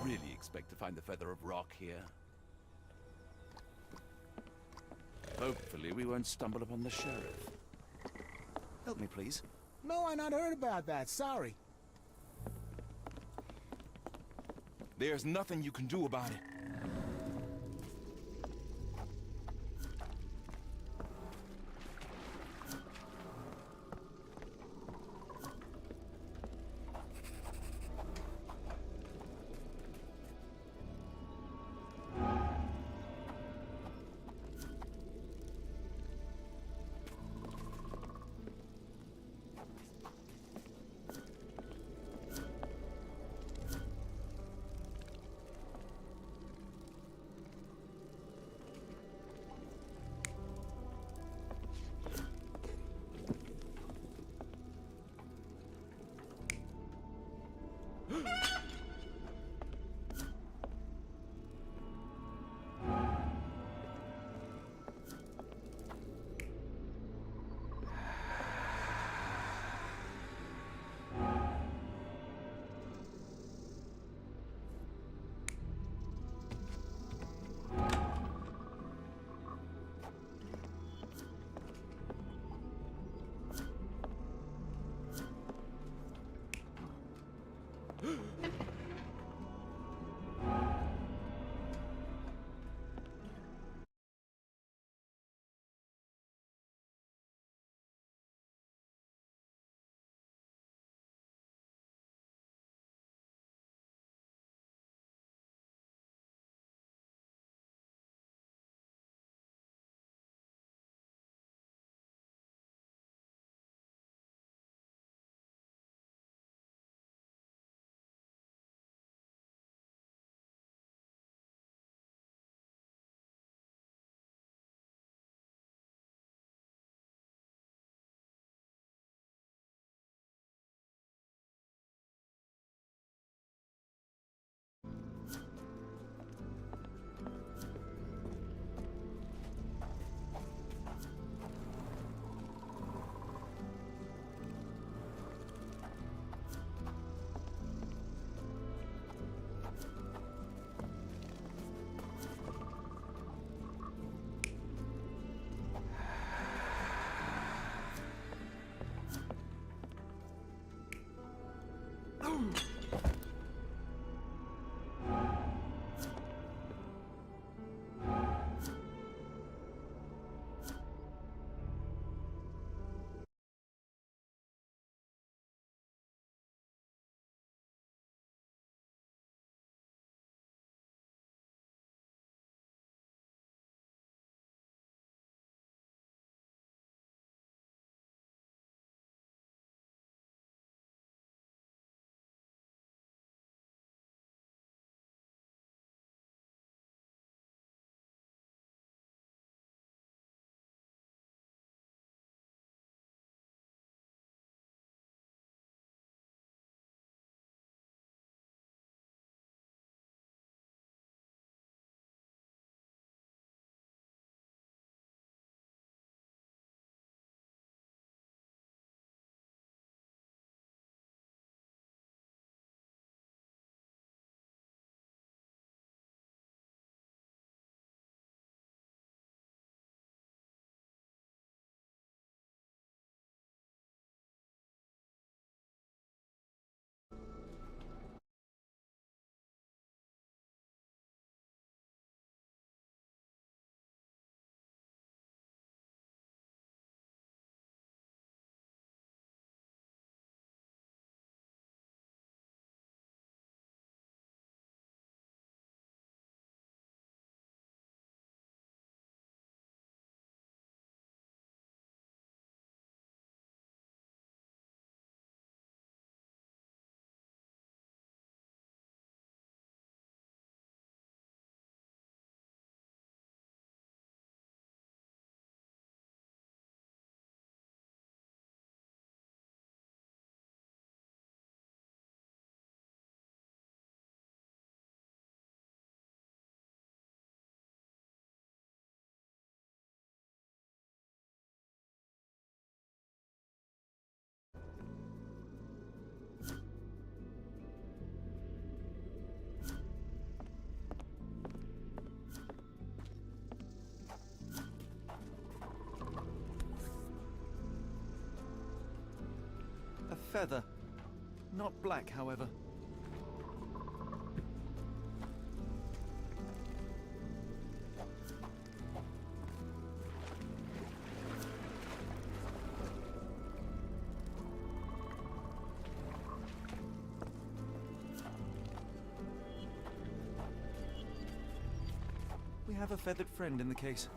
really expect to find the feather of rock here? Hopefully we won't stumble upon the sheriff. Help me, please. No, I not heard about that. Sorry. There's nothing you can do about it. feather. Not black, however. We have a feathered friend in the case.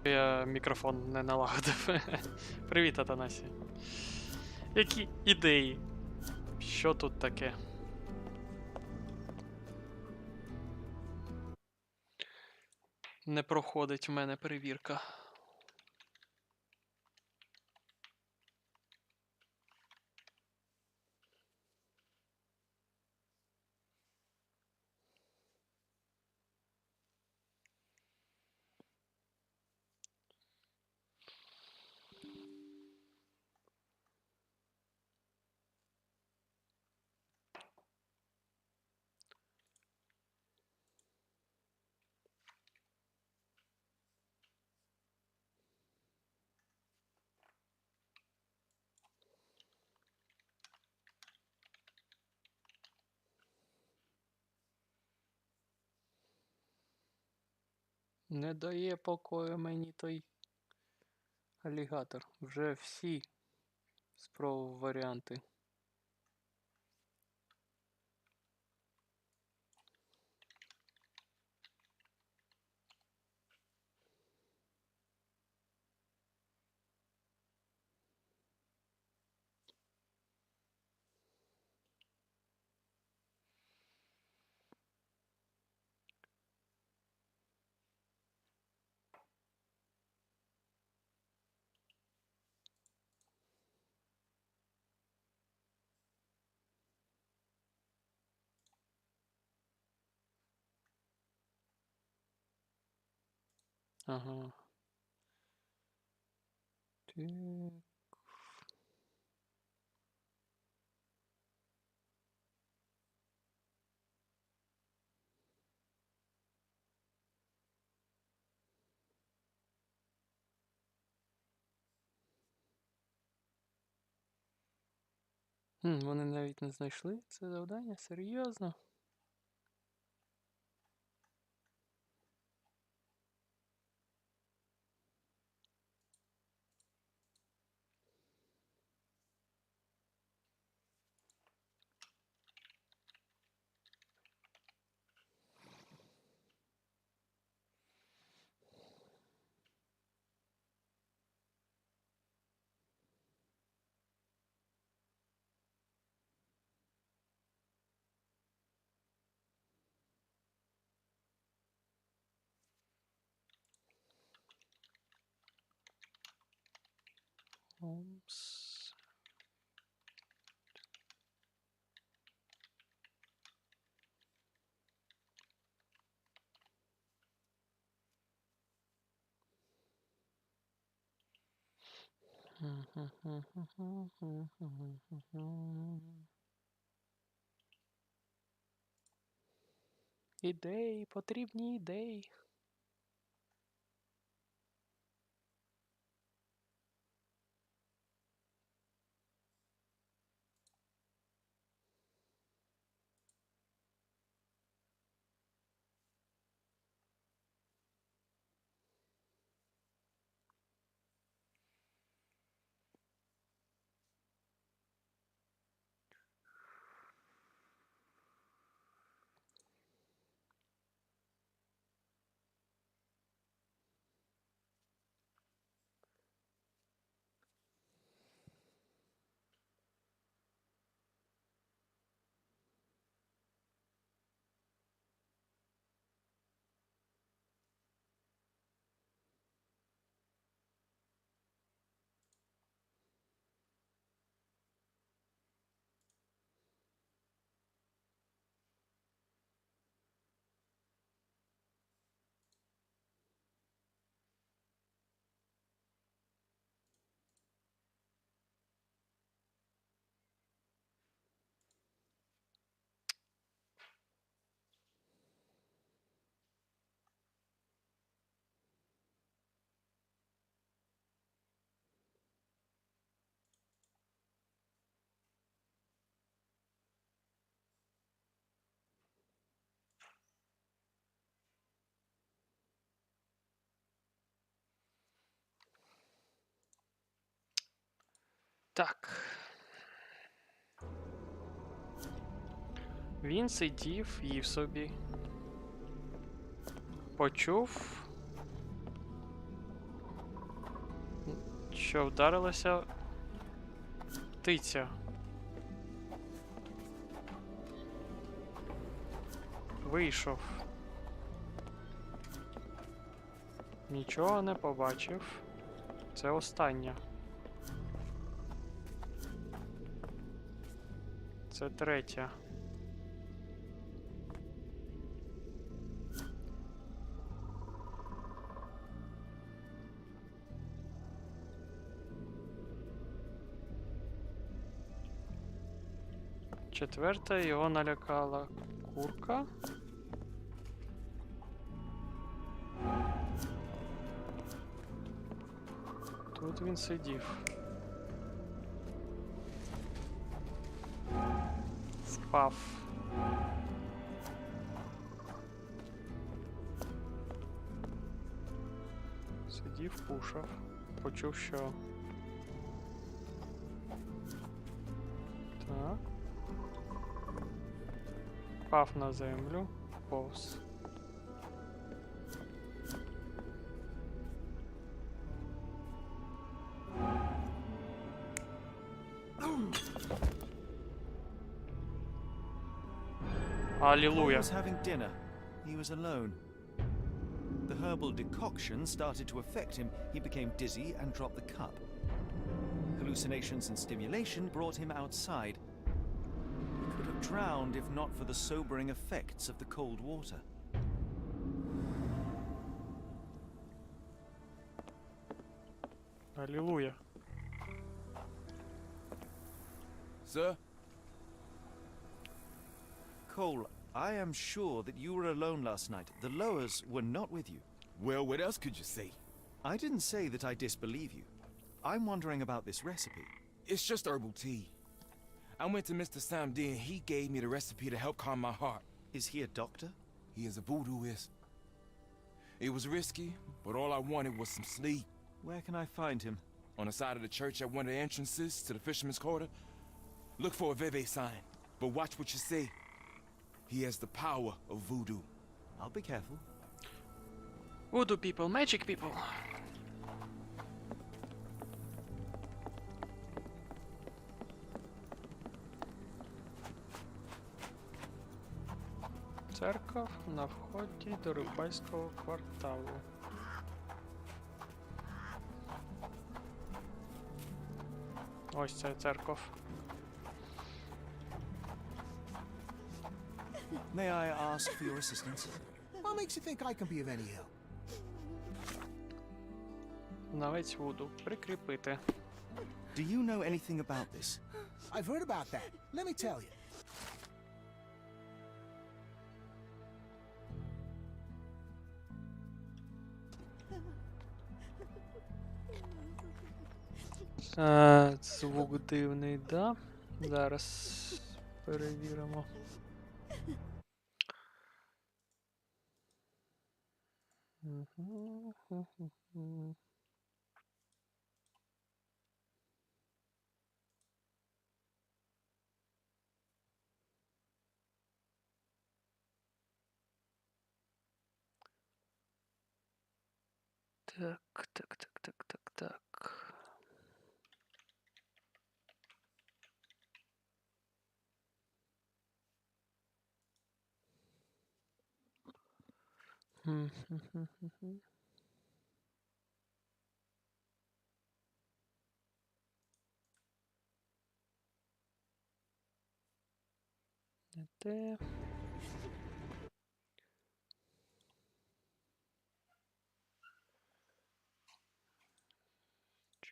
Я мікрофон не налагодив. Привіт, Атанасі. Які ідеї? Що тут таке? Не проходить в мене перевірка. Не дає покою мені той алігатор. Вже всі спробував варіанти. Ага. Так. Вони навіть не знайшли це завдання? Серйозно? Holmes. Ідеї, потрібні ідеї. Так. Він сидів, їв собі. Почув, що вдарилася птиця. Вийшов. Нічого не побачив. Це остання. Це третя. Четверта, його налякала курка. Тут він сидів. Впав. Сидів, пушав. Почув, що... Так. Впав на землю. Повз. Holmes Алілуя. was having dinner. He was alone. The herbal decoction started to affect him. He became dizzy and dropped the cup. Hallucinations and stimulation brought him outside. He could have drowned if not for the sobering effects of the cold water. Алілуя. Sir? Cole, I am sure that you were alone last night. The Lowers were not with you. Well, what else could you say? I didn't say that I disbelieve you. I'm wondering about this recipe. It's just herbal tea. I went to Mr. Samdi and he gave me the recipe to help calm my heart. Is he a doctor? He is a voodooist. It was risky, but all I wanted was some sleep. Where can I find him? On the side of the church at one of the entrances to the Fisherman's Quarter, look for a Veve sign, but watch what you say. He has the power of voodoo. I'll be careful. Voodoo people, magic people. Церква на вході до рибальського кварталу. Ось ця церква. May I ask for your assistance? What makes you think I can be of any help? Навець Вуду. Прикріпити. Do you know anything about this? I've heard about that. Let me tell you. Звук дивний, да? Зараз перевіримо. Так.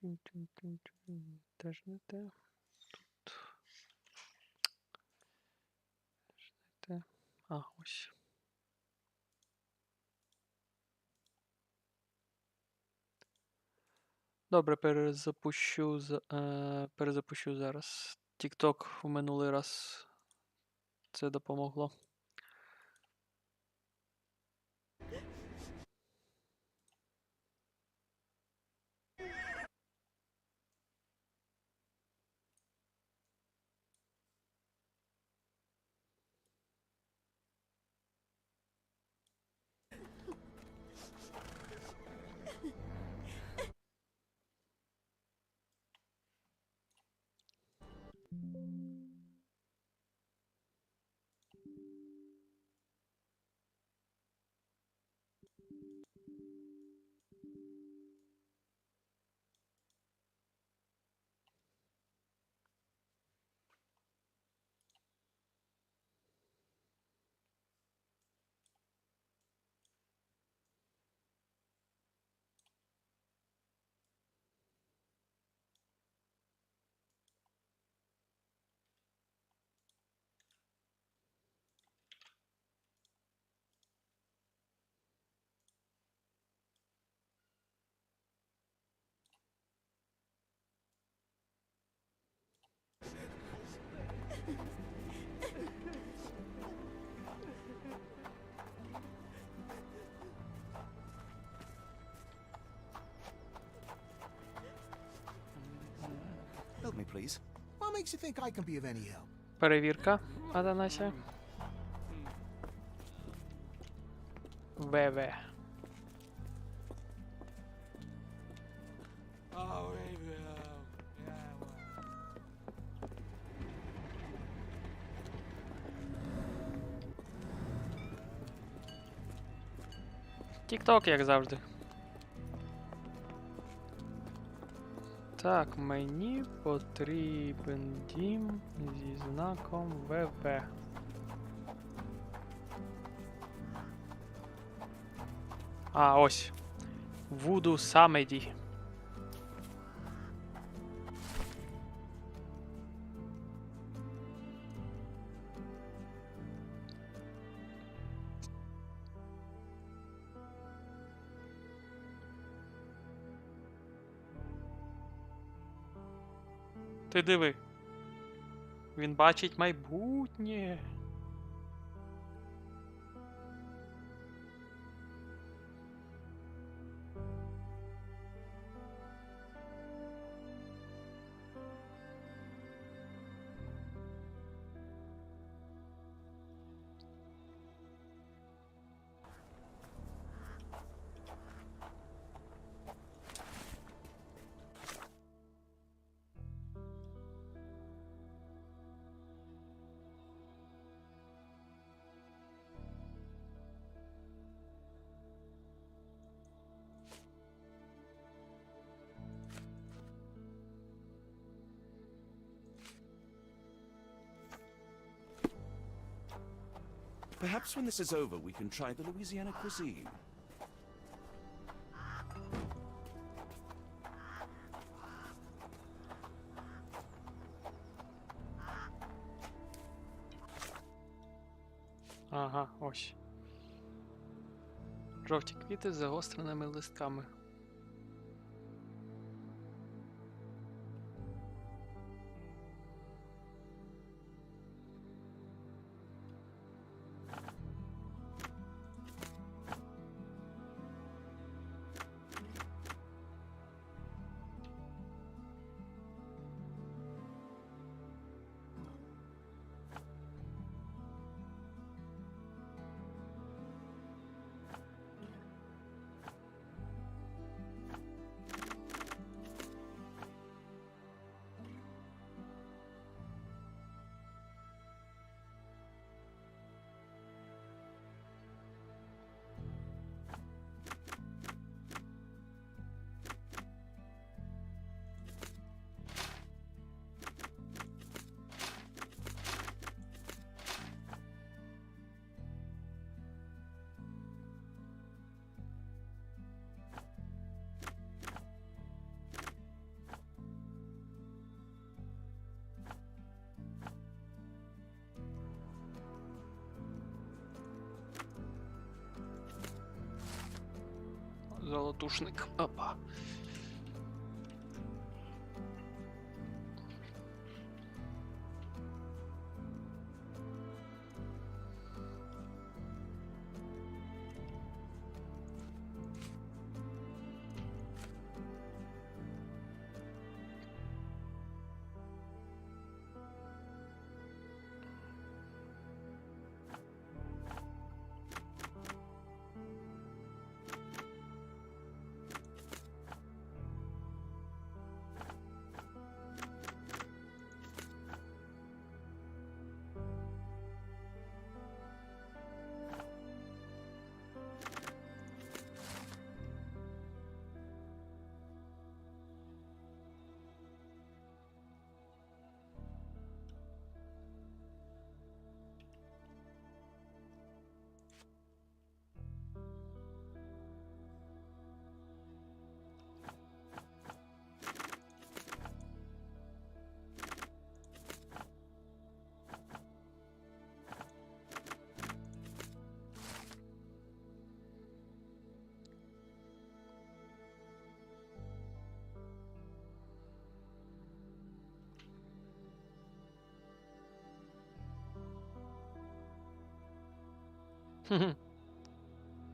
Не те. Теж не те. Тут. Теж не те. А, ось. Добре, перезапущу зараз. TikTok в минулий раз це допомогло. Help me, please. What makes you think I can be of any help? Перевірка, Атанасія. ВВ. Oh, baby. Yeah, Тік-ток, як завжди. Так, мені потрібен дім зі знаком ВВ. А, ось. Вуду Самеді. Ти диви. Він бачить майбутнє. Perhaps when this is over, we can try the Louisiana cuisine. Ага, ось. Жовті квіти з загостреними листками. Золотушник. Опа.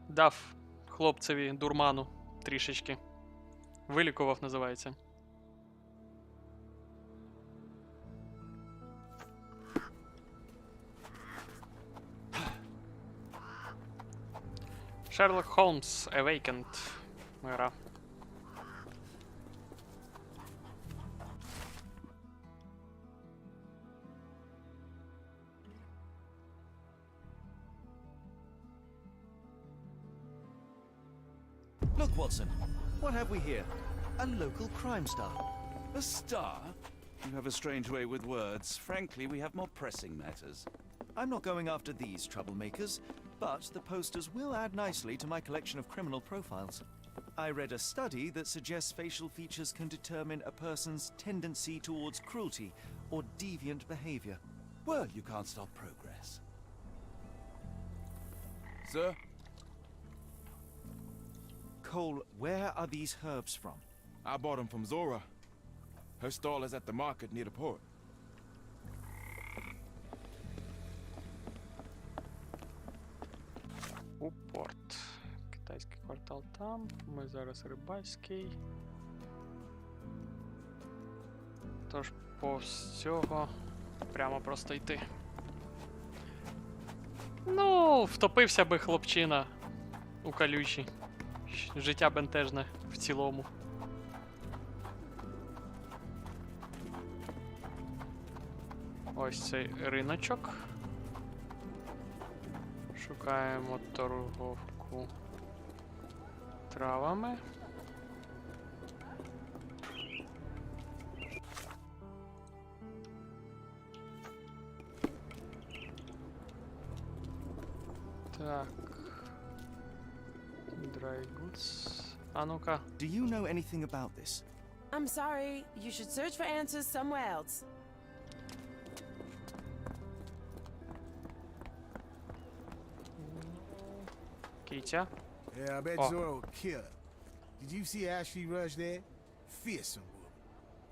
Дав хлопцеві дурману трішечки. Вилікував, називається. Sherlock Holmes Awakened. Гра. Look, Watson. What have we here? A local crime star. A star? You have a strange way with words. Frankly, we have more pressing matters. I'm not going after these troublemakers, but the posters will add nicely to my collection of criminal profiles. I read a study that suggests facial features can determine a person's tendency towards cruelty or deviant behavior. Well, you can't stop progress. Sir? Cole, where are these herbs from? I bought them from Zora. Her stall is at the market near the port. У порт. Китайський квартал там. Ми зараз рибальський. Тож повз цього прямо просто йти. Ну, втопився би хлопчина у калючі. Життя бентежне в цілому. Ось цей риночок. Шукаємо торговку травами. Так. Dry goods. А ну-ка. Do you know anything about this? I'm sorry. You should search for answers somewhere else. Кітя. Yeah, I bet Oh. Zora would kill her. Did you see Ashley Rush there? Fearsome woman.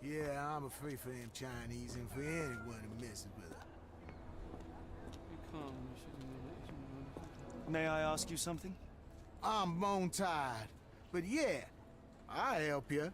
Yeah, I'm afraid for them Chinese and for anyone who messes with her. May I ask you something? I'm bone tired, but yeah, I'll help you.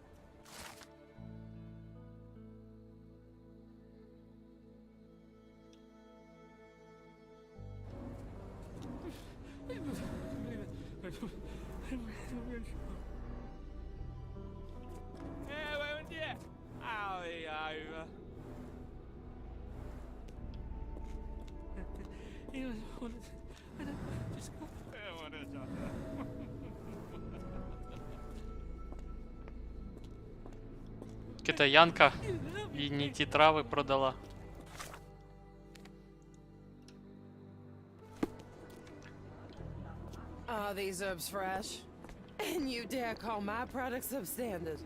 Китаянка і не ті трави продала. Are these herbs fresh? And you dare call my products substandard?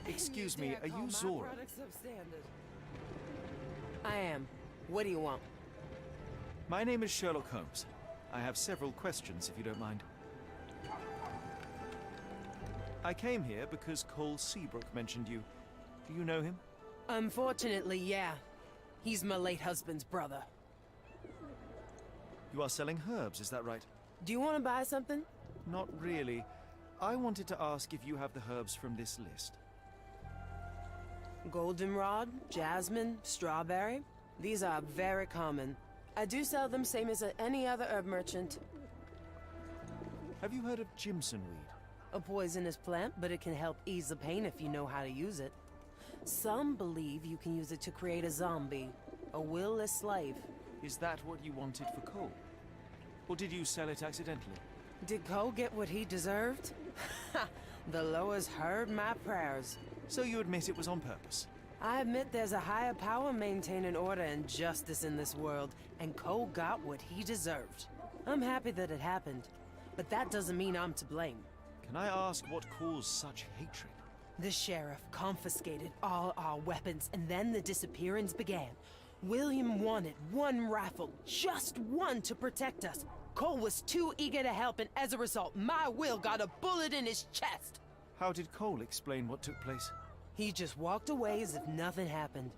Excuse me, dare are call you my Zora? products substandard? I am. What do you want? My name is Sherlock Holmes. I have several questions, if you don't mind. I came here because Cole Seabrook mentioned you. Do you know him? Unfortunately, yeah. He's my late husband's brother. You are selling herbs, is that right? Do you want to buy something? Not really. I wanted to ask if you have the herbs from this list. Goldenrod, jasmine, strawberry. These are very common. I do sell them same as any other herb merchant. Have you heard of Jimson weed? A poisonous plant, but it can help ease the pain if you know how to use it. Some believe you can use it to create a zombie, a will-less slave. Is that what you wanted for Cole? Or did you sell it accidentally? Did Cole get what he deserved? The Loas heard my prayers. So you admit it was on purpose? I admit there's a higher power maintaining order and justice in this world, and Cole got what he deserved. I'm happy that it happened, but that doesn't mean I'm to blame. Can I ask what caused such hatred? The sheriff confiscated all our weapons, and then the disappearance began. William wanted one rifle, just one to protect us. Cole was too eager to help, and as a result, my Will got a bullet in his chest. How did Cole explain what took place? He just walked away as if nothing happened.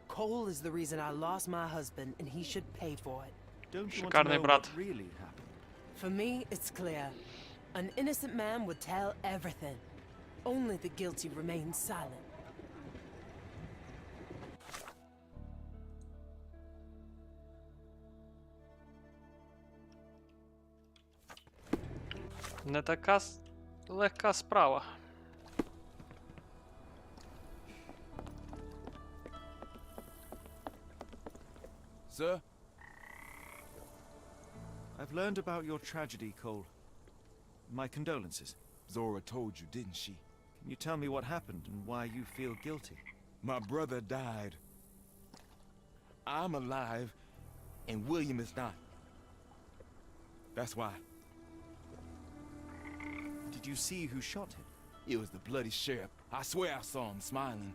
Cole is the reason I lost my husband, and he should pay for it. Don't you want to Шикарний know брат. what really happened? For me, it's clear. An innocent man would tell everything. Only the guilty remain silent. Не така легка справа. Sir? I've learned about your tragedy, Cole. My condolences. Zora told you, didn't she? Can you tell me what happened and why you feel guilty? My brother died. I'm alive, and William is not. That's why. Did you see who shot him? It was the bloody sheriff. I swear I saw him smiling.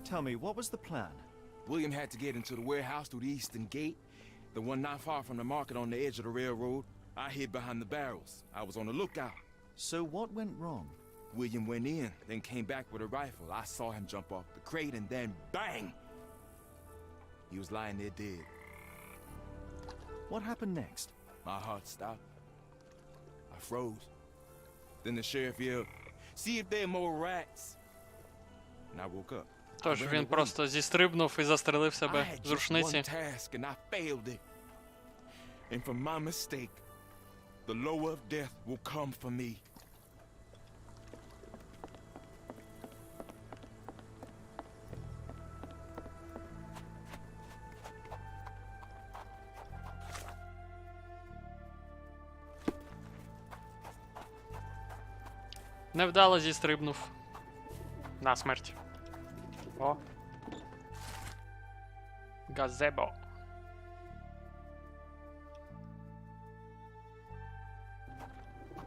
Tell me, what was the plan? William had to get into the warehouse through the eastern gate, the one not far from the market on the edge of the railroad. I hid behind the barrels. I was on the lookout. So what went wrong? William went in, then came back with a rifle. I saw him jump off the crate, and then bang! He was lying there dead. What happened next? My heart stopped. I froze. Then the sheriff yelled, "See if there are more rats." And I woke up. Тож I ran він away. просто зістрибнув і застрелив I себе had з just рушниці. one task, and I failed it. And from my mistake, the lower of death will come for me. Невдало зістрибнув. На смерть. О. Газебо.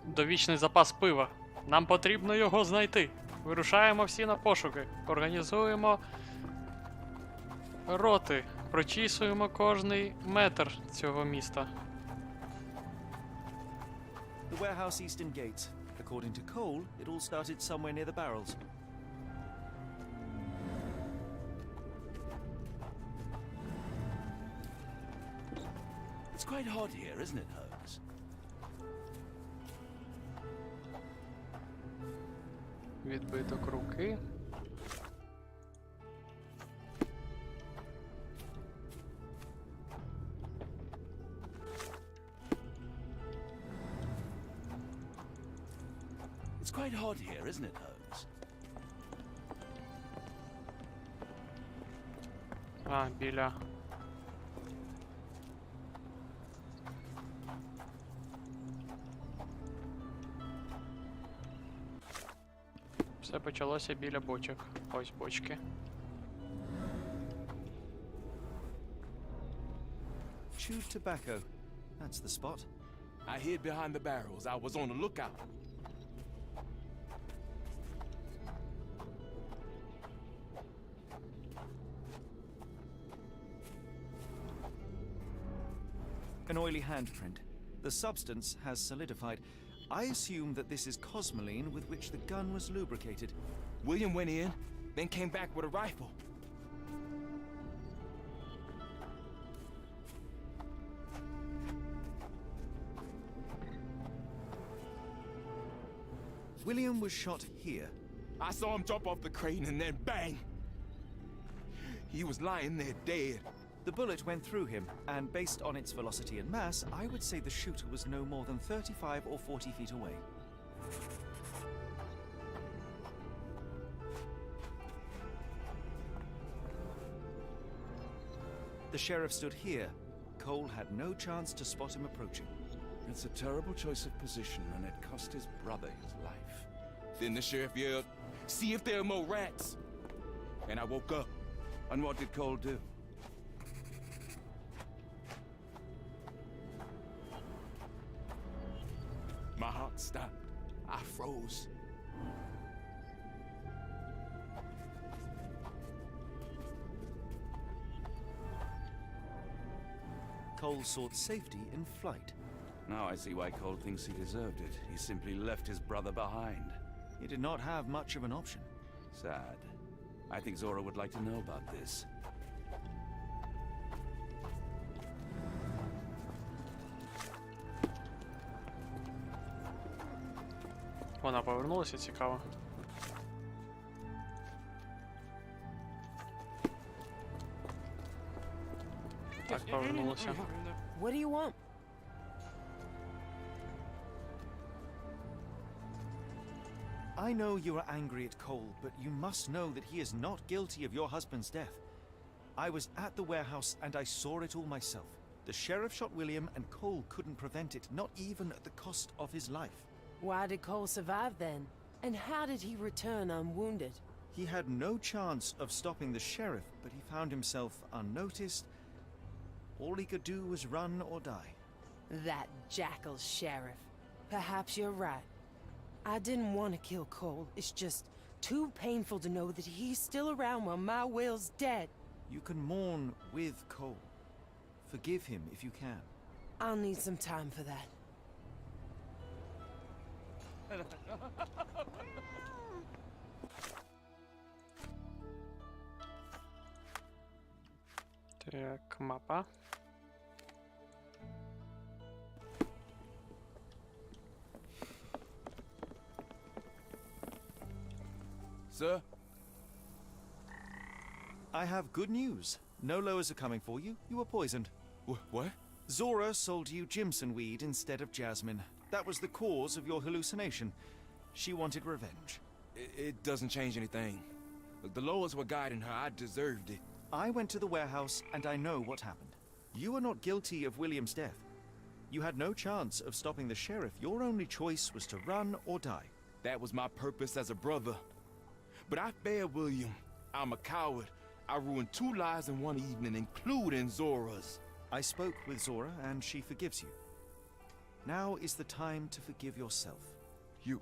Довічний запас пива. Нам потрібно його знайти. Вирушаємо всі на пошуки. Організуємо роти. Прочісуємо кожний метр цього міста. The warehouse eastern gates. According to Cole, it all started somewhere near the barrels. It's quite hot here, isn't it, Holmes? Відбиток руки. It's quite hot here, isn't it, Holmes? А, біля. Все почалося біля бочок. Ось бочки. Chewed tobacco. That's the spot. I hid behind the barrels. I was on the lookout. An oily handprint. The substance has solidified. I assume that this is cosmoline with which the gun was lubricated. William went in, then came back with a rifle. William was shot here. I saw him jump off the crane and then bang! He was lying there dead. The bullet went through him, and based on its velocity and mass, I would say the shooter was no more than 35 or 40 feet away. The sheriff stood here. Cole had no chance to spot him approaching. It's a terrible choice of position, and it cost his brother his life. Then the sheriff yelled, "See if there are more rats!" And I woke up. And what did Cole do? My heart stopped. I froze. Cole sought safety in flight. Now I see why Cole thinks he deserved it. He simply left his brother behind. He did not have much of an option. Sad. I think Zora would like to know about this. Вона повернулася, цікаво. Так, повернулася. What do you want? I know you are angry at Cole, but you must know that he is not guilty of your husband's death. I was at the warehouse and I saw it all myself. The sheriff shot William and Cole couldn't prevent it, not even at the cost of his life. Why did Cole survive then? And how did he return unwounded? He had no chance of stopping the sheriff, but he found himself unnoticed. All he could do was run or die. That jackal sheriff. Perhaps you're right. I didn't want to kill Cole. It's just too painful to know that he's still around while my Will's dead. You can mourn with Cole. Forgive him if you can. I'll need some time for that. Так, мапа. Sir? I have good news. No lowers are coming for you. You were poisoned. What? Zora sold you Jimson weed instead of jasmine. That was the cause of your hallucination. She wanted revenge. It doesn't change anything. Look, the laws were guiding her. I deserved it. I went to the warehouse and I know what happened. You are not guilty of William's death. You had no chance of stopping the sheriff. Your only choice was to run or die. That was my purpose as a brother. But I failed William. I'm a coward. I ruined 2 lives in one evening, including Zora's. I spoke with Zora and she forgives you. Now is the time to forgive yourself. You.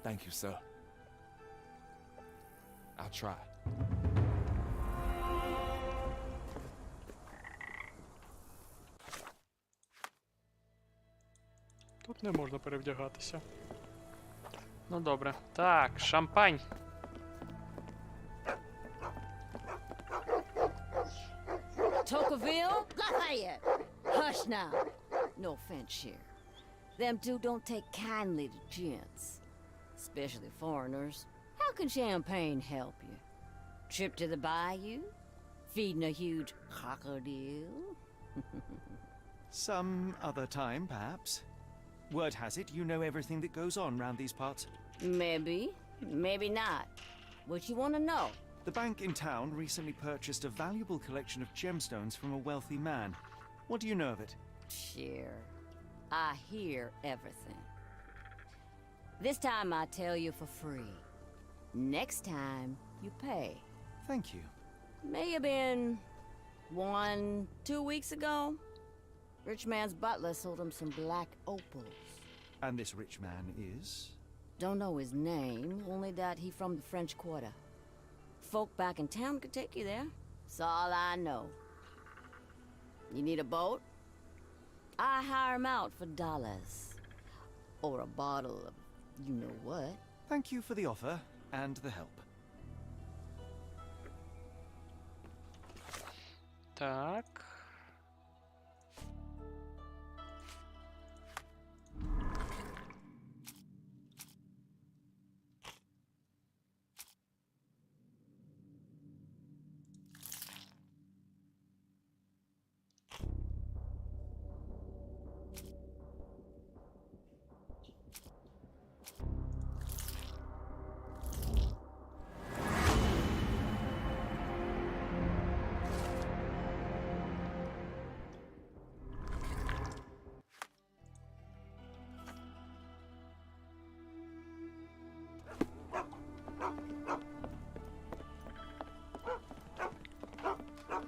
Thank you, sir. I'll try. Тут не можна перевдягатися. Ну добре. Так, шампань. Tocqueville? Lafayette! Hush now. No offense, Sheriff. Them two don't take kindly to gents. Especially foreigners. How can champagne help you? Trip to the bayou? Feeding a huge crocodile? Some other time, perhaps. Word has it, you know everything that goes on round these parts. Maybe. Maybe not. What you want to know? The bank in town recently purchased a valuable collection of gemstones from a wealthy man. What do you know of it? Sure. I hear everything. This time I tell you for free. Next time, you pay. Thank you. May have been 1, 2 weeks ago. Rich man's butler sold him some black opals. And this rich man is? Don't know his name, only that he from the French Quarter. Folk back in town could take you there. That's all I know. You need a boat? I hire him out for dollars. Or a bottle of you-know-what. Thank you for the offer and the help. Так.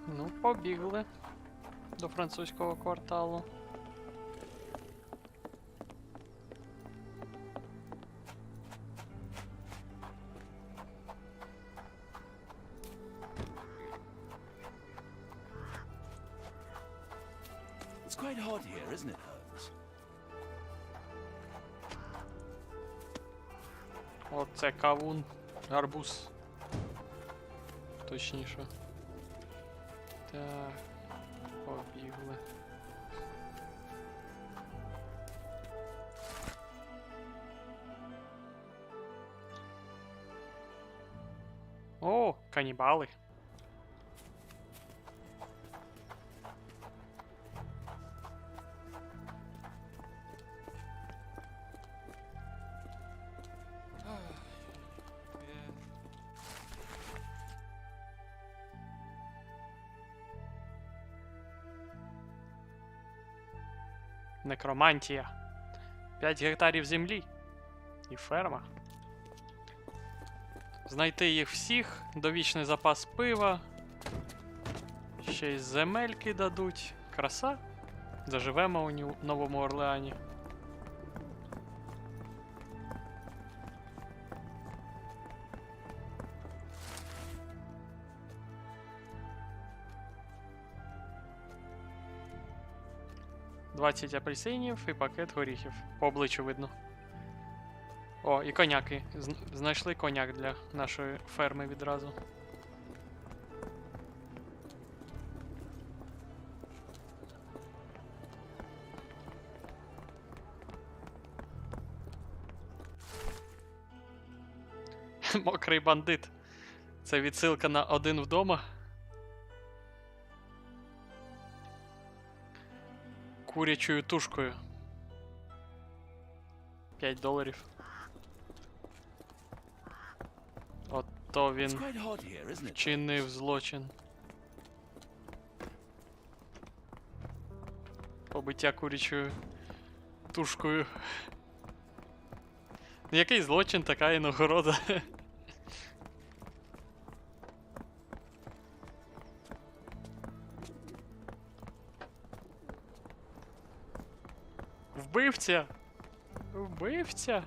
Ну, побігли до французького кварталу. It's quite hot here, isn't it, Holmes? Оце кавун, гарбуз. Точніше. Так, побігли. О, канібали. Некромантія. 5 гектарів землі. І ферма. Знайти їх всіх, довічний запас пива. Ще й земельки дадуть. Краса. Заживемо у Новому Орлеані. «20 апельсинів і пакет горіхів». По обличчю видно. О, і коняки. Знайшли коняк для нашої ферми відразу. Мокрий бандит. Це відсилка на «Один вдома». Курячою тушкою. $5. Ото він It's quite hot here, isn't it? вчинив злочин. Побиття курячою тушкою. Який злочин, така і нагорода. Вбивця! Вбивця!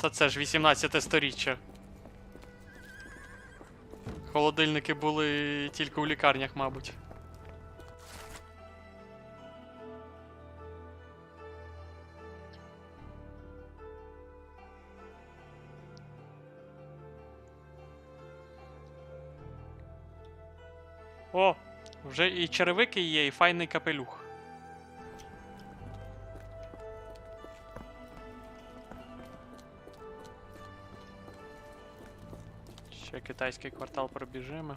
Та це ж 18 сторіччя. Холодильники були тільки у лікарнях, мабуть. О, вже і черевики є, і файний капелюх. Ще китайський квартал пробіжимо.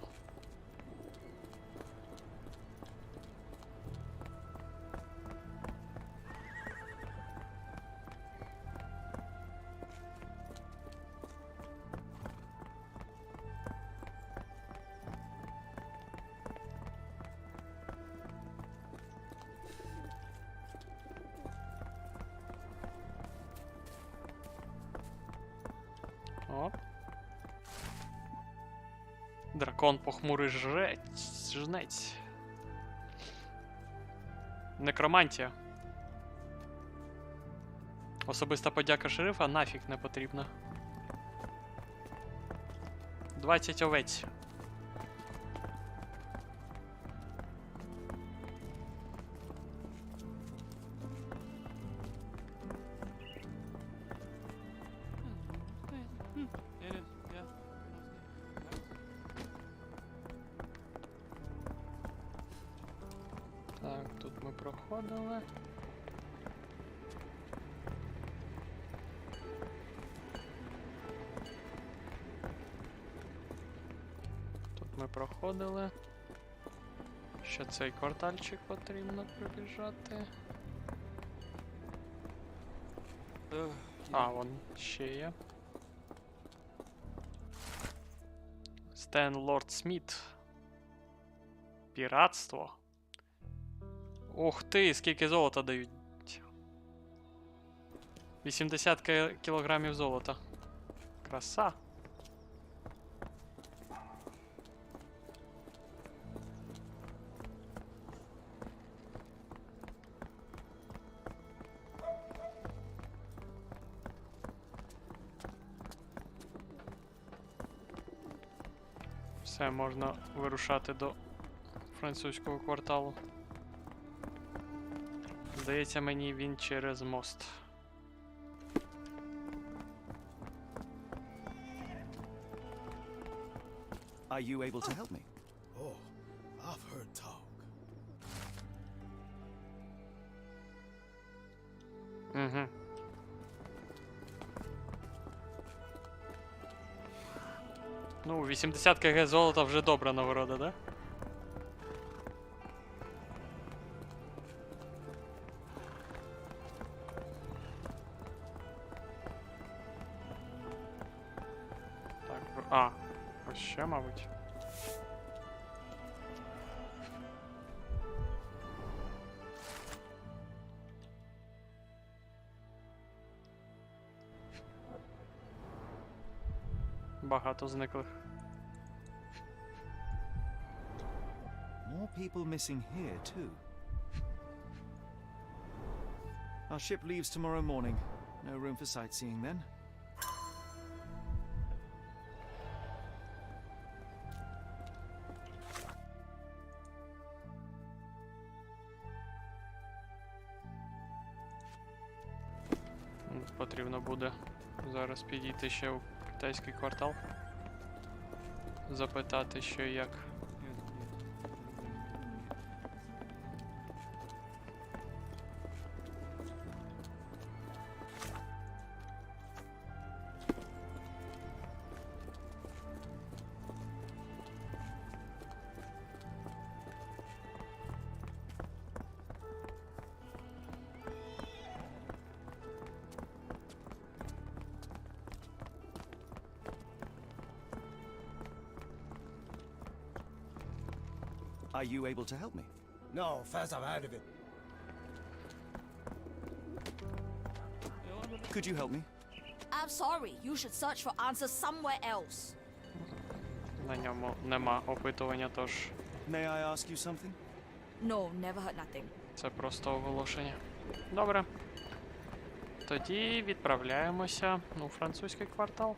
О. Дракон похмурий жнець. Некромантія. Особиста подяка шерифа нафіг не потрібна. 20 овець. Так, тут ми проходили. Тут ми проходили. Ще цей квартальчик потрібно пробіжати. А, вон ще є. Стен Лорд Сміт. Піратство. Ух ти, скільки золота дають. 80 кілограмів золота. Краса. Все, можна вирушати до французького кварталу. Здається, мені він через мост. Are you able to help me? Oh, I've heard talk. Угу. Ну, 80 кг золота вже добра нагорода, да? Так, а, ось ще, мабуть. Багато зниклих. More people missing here, too. Our ship leaves tomorrow morning. No room for sightseeing then. Потрібно буде зараз підійти ще у китайський квартал. Запитати, що і як. Are you able to help me? No, first I've heard of it. Could you help me? I'm sorry. You should search for answers somewhere else. На ньому нема опитування, тож May I ask you something? No, never heard nothing. це просто оголошення. Добре. Тоді відправляємося у французький квартал.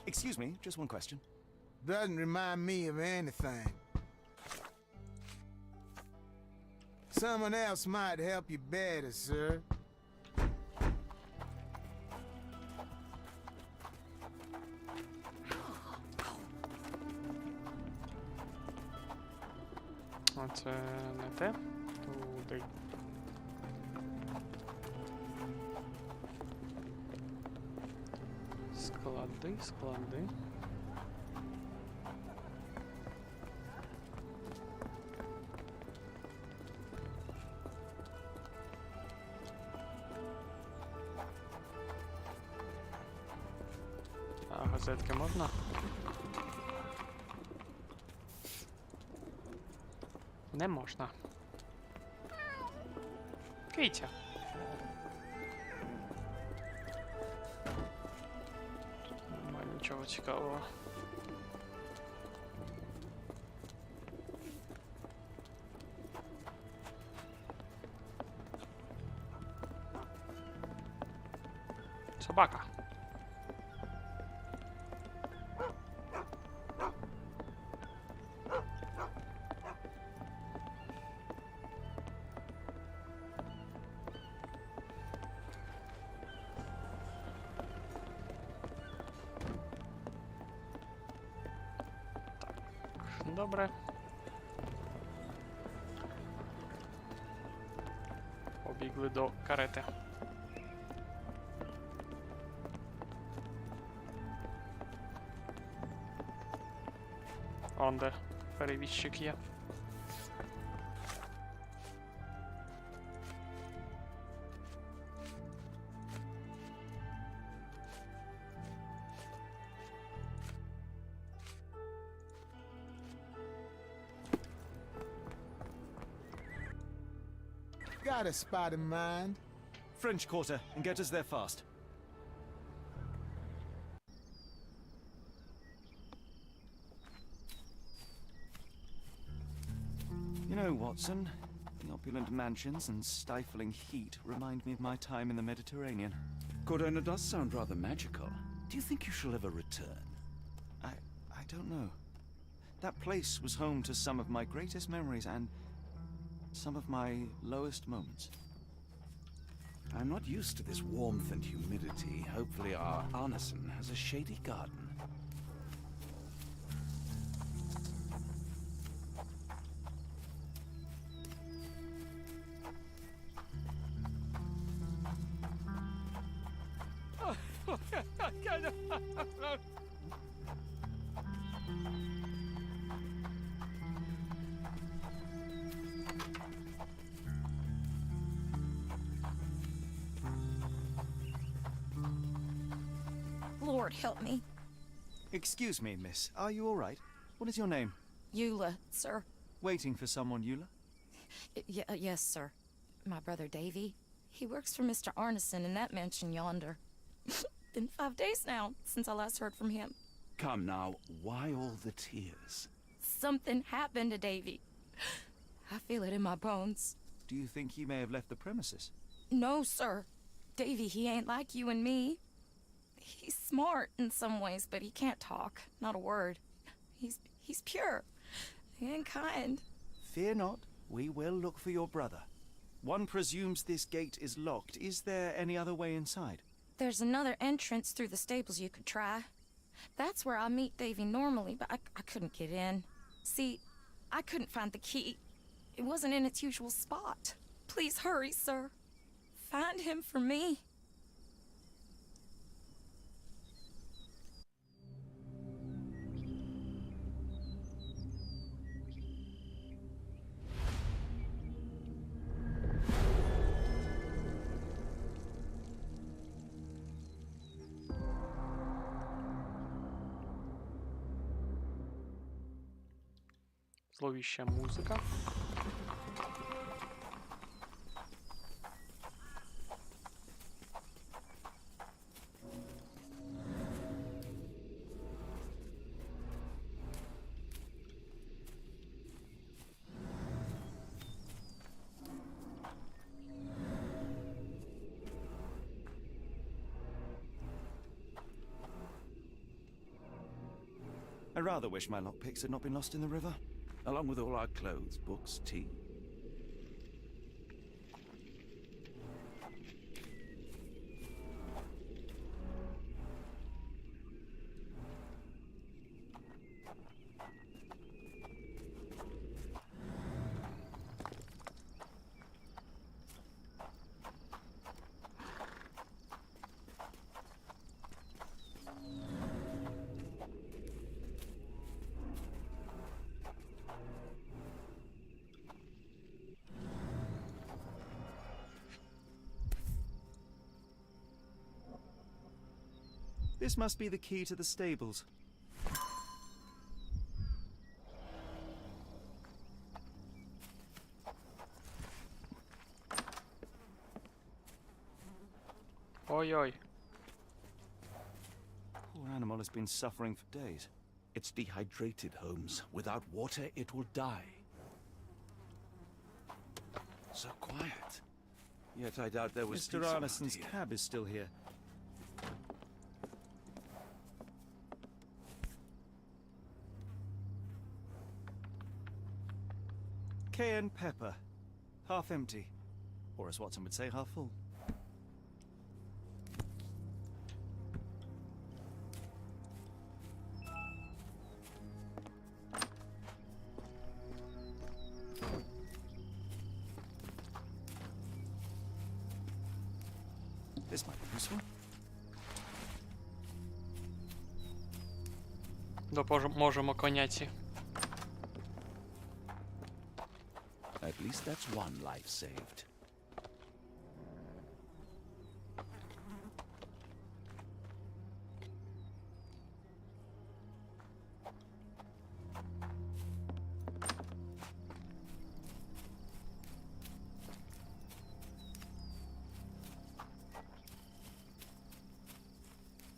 Excuse me, just one question. Doesn't remind me of anything. Someone else might help you better, sir. Оце не те. Туди. Склади, склади. А газетки можна? Не можна. Китя. Немає нічого цікавого. Собака. Добре. Побігли до карети. Он де перевізчик є. Got a spot in mind. French Quarter, and get us there fast. You know, Watson, The opulent mansions and stifling heat remind me of my time in the Mediterranean. Cordona does sound rather magical. Do you think you shall ever return? I don't know. That place was home to some of my greatest memories and some of my lowest moments. I'm not used to this warmth and humidity. Hopefully our Arneson has a shady garden. Lord help me. Excuse me, miss. Are you all right? What is your name? Eula, sir. Waiting for someone, Eula? Yes, sir. My brother Davy. He works for Mr. Arneson in that mansion yonder. Been 5 days now since I last heard from him. Come now, why all the tears? Something happened to Davy. I feel it in my bones. Do you think he may have left the premises? No, sir. Davy, he ain't like you and me. He's smart in some ways, but he can't talk. Not a word. He's pure and kind. Fear not. We will look for your brother. One presumes this gate is locked. Is there any other way inside? There's another entrance through the stables you could try. That's where I meet Davy normally, but I couldn't get in. See, I couldn't find the key. It wasn't in its usual spot. Please hurry, sir. Find him for me. Зловіща музика. I rather wish my lockpicks had not been lost in the river. Along with all our clothes, books, tea. This must be the key to the stables. Ой-ой. Poor animal has been suffering for days. It's dehydrated, Holmes. Without water, it will die. So quiet. Yet I doubt there was Mr. peace around Arneson's here. cab is still here. Cayenne pepper. Half empty. Or as Watson would say, half full. This might be useful. Допоможемо коняці. At least that's one life saved.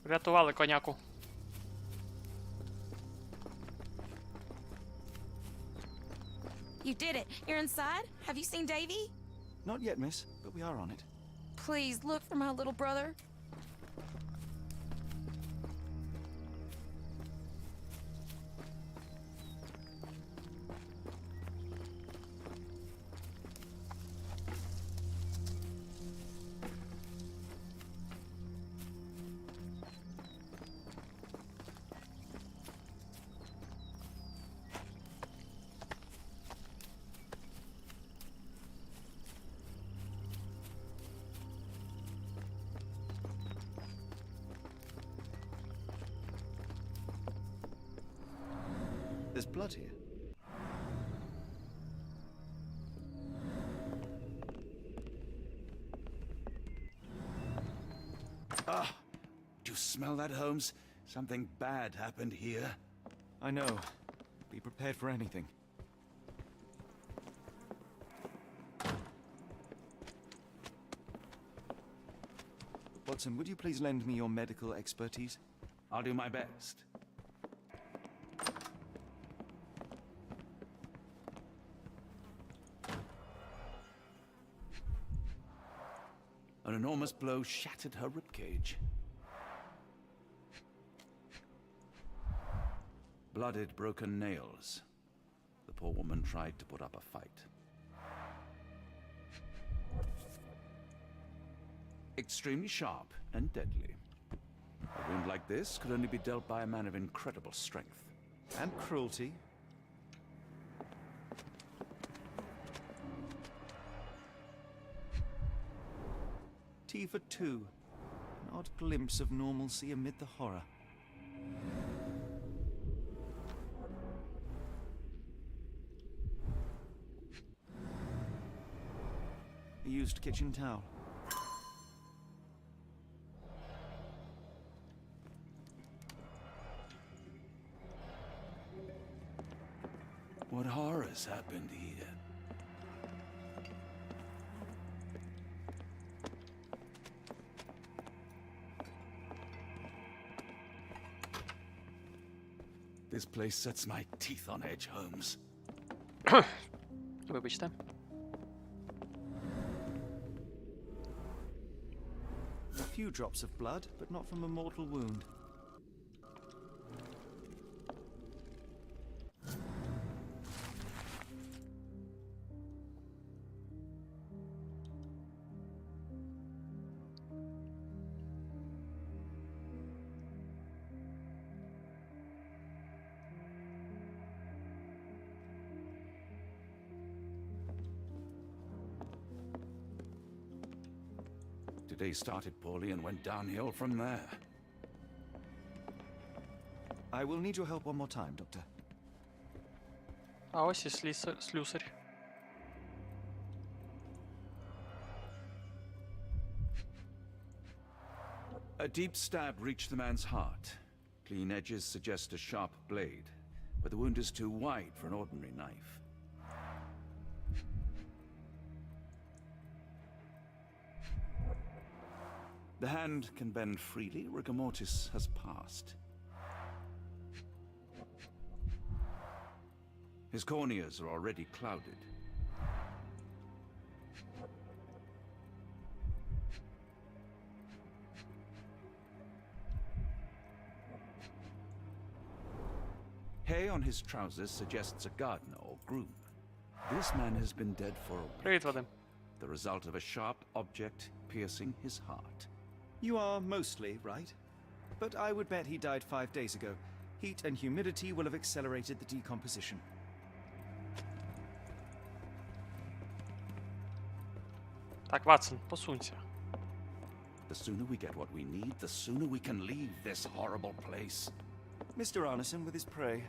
Врятували коняку. You You did it. You're inside? Have you seen Davy? Not yet, miss, but we are on it. Please, look for my little brother. There's blood here. Ah! Do you smell that, Holmes? Something bad happened here. I know. Be prepared for anything. Watson, would you please lend me your medical expertise? I'll do my best. An enormous blow shattered her ribcage. Blooded, broken nails. The poor woman tried to put up a fight. Extremely sharp and deadly. A wound like this could only be dealt by a man of incredible strength. And cruelty. Tea for two. An odd glimpse of normalcy amid the horror. A used kitchen towel. What horrors happened here? This place sets my teeth on edge, Holmes. Вибачте. A few drops of blood, but not from a mortal wound. Today started poorly and went downhill from there. I will need your help one more time, Doctor. А ось і слюсарь. A deep stab reached the man's heart. Clean edges suggest a sharp blade, but the wound is too wide for an ordinary knife. The hand can bend freely. Rigor mortis has passed. His corneas are already clouded. Hay on his trousers suggests a gardener or groom. This man has been dead for a week. Привіт, Вадим. The result of a sharp object piercing his heart. You are mostly right. But I would bet he died 5 days ago. Heat and humidity will have accelerated the decomposition. Так, Ватсон, посунься. The sooner we get what we need, the sooner we can leave this horrible place. Mr. Arneson with his prey.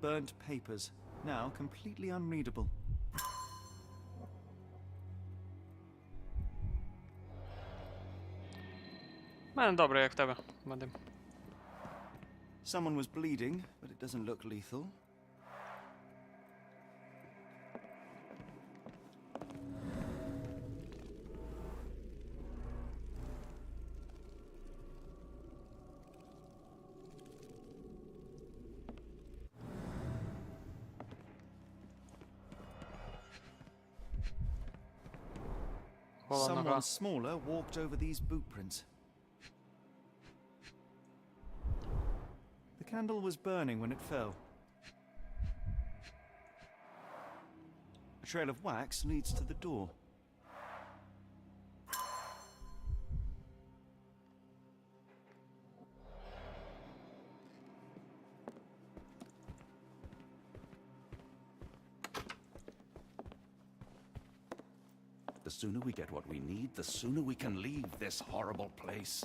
Burnt papers, now completely unreadable. мене добре, як в тебе, Вадим. Someone was bleeding, but it doesn't look lethal. Гола нога. Someone smaller walked over these boot prints. The candle was burning when it fell. A trail of wax leads to the door. The sooner we get what we need, the sooner we can leave this horrible place.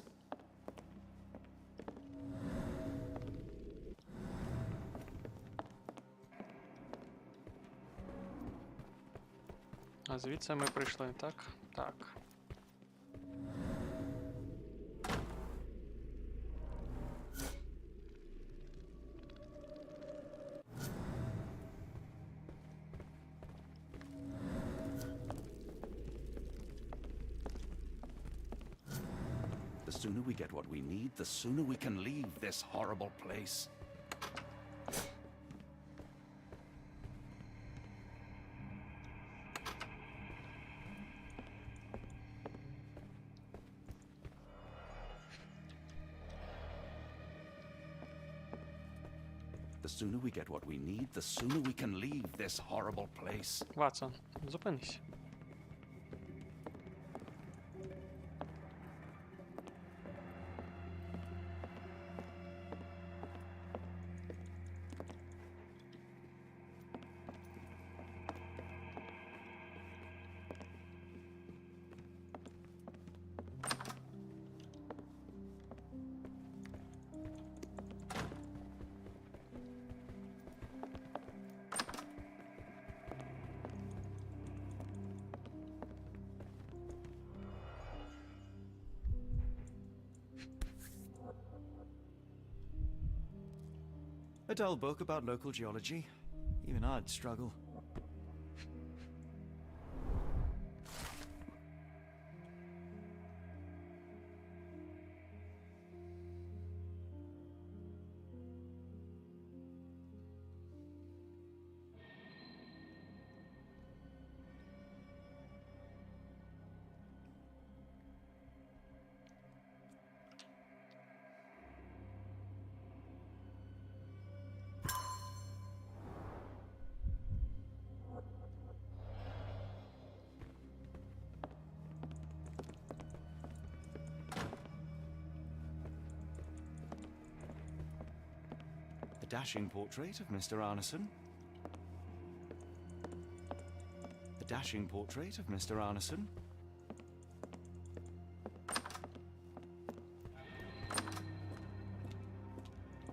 А звідси ми прийшли, так? Так. The sooner we get what we need, the sooner we can leave this horrible place. The sooner we get what we need, the sooner we can leave this horrible place. Ватсон, зупинись. A dull book about local geology. Even I'd struggle. A dashing portrait of Mr. Arneson. A dashing portrait of Mr. Arneson.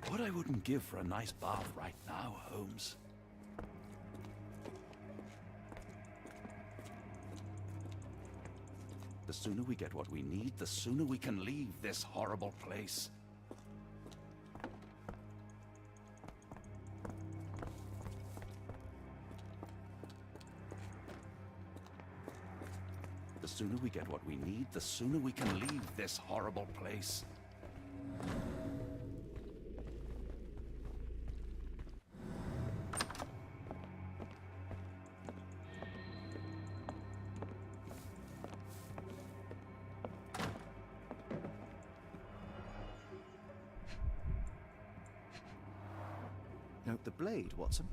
What I wouldn't give for a nice bath right now, Holmes. The sooner we get what we need, the sooner we can leave this horrible place. The sooner we get what we need, the sooner we can leave this horrible place. Note the blade, Watson.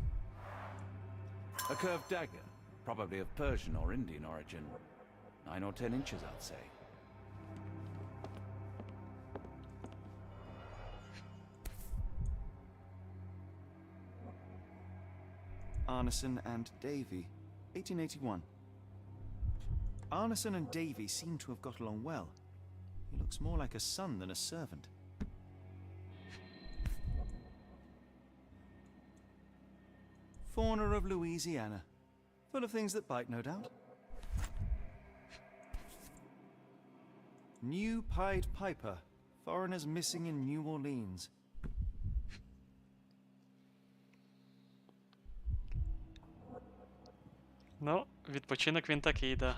A curved dagger, probably of Persian or Indian origin. 9 or 10 inches, I'd say. Arneson and Davy, 1881. Arneson and Davy seem to have got along well. He looks more like a son than a servant. Fauna of Louisiana. Full of things that bite, no doubt. New Pied Piper, Foreigners missing in New Orleans. Ну, відпочинок він такий, да.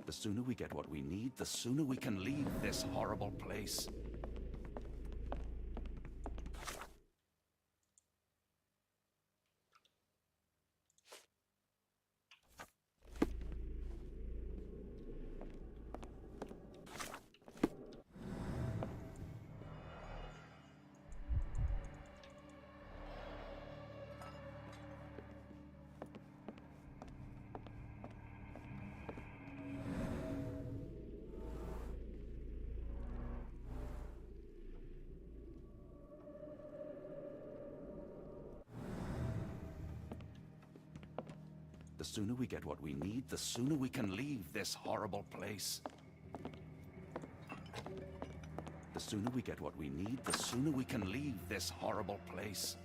The sooner we get what we need, the sooner we can leave this horrible place. The sooner we get what we need, the sooner we can leave this horrible place. The sooner we get what we need, the sooner we can leave this horrible place.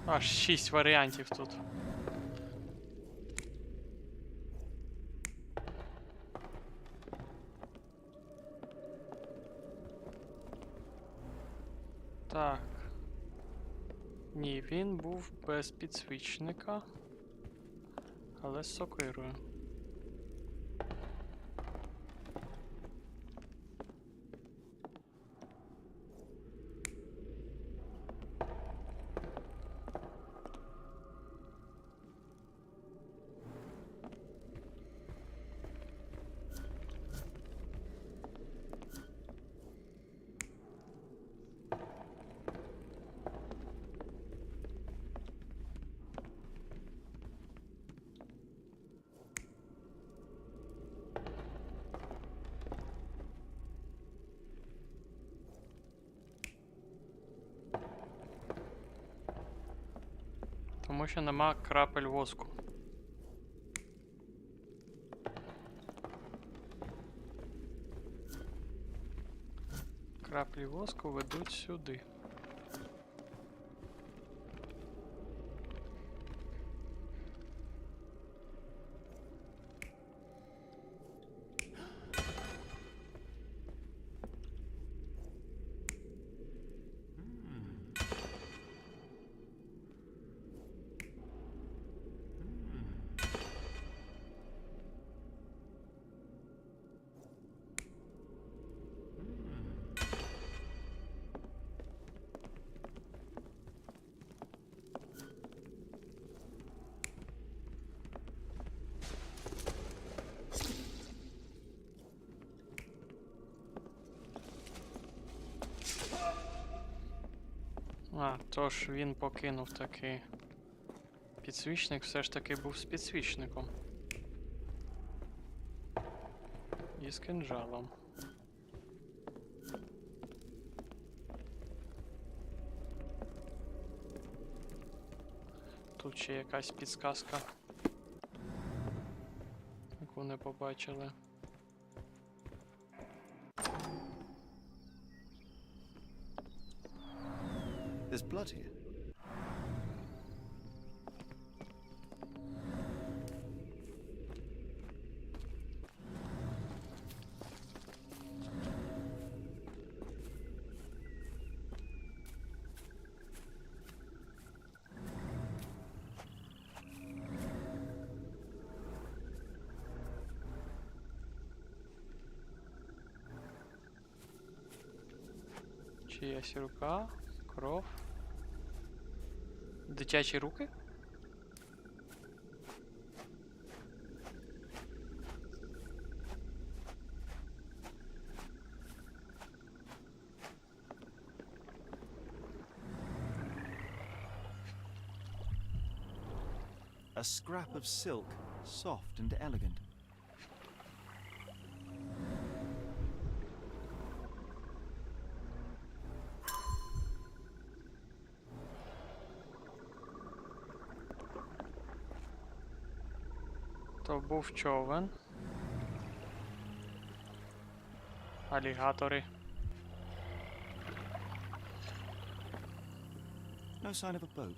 Аж 6 варіантів тут. Так. Ні, він був без підсвічника, але з сокирою. Тому що нема крапель воску. Краплі воску ведуть сюди. А, тож він покинув такий. Підсвічник все ж таки був з підсвічником. І з кинджалом. Тут ще якась підсказка, яку не побачили. There's blood here. Чиясь рука, кров. Дитячі руки? A scrap of silk, soft and elegant. То був човен. Алігатори. No sign of a boat.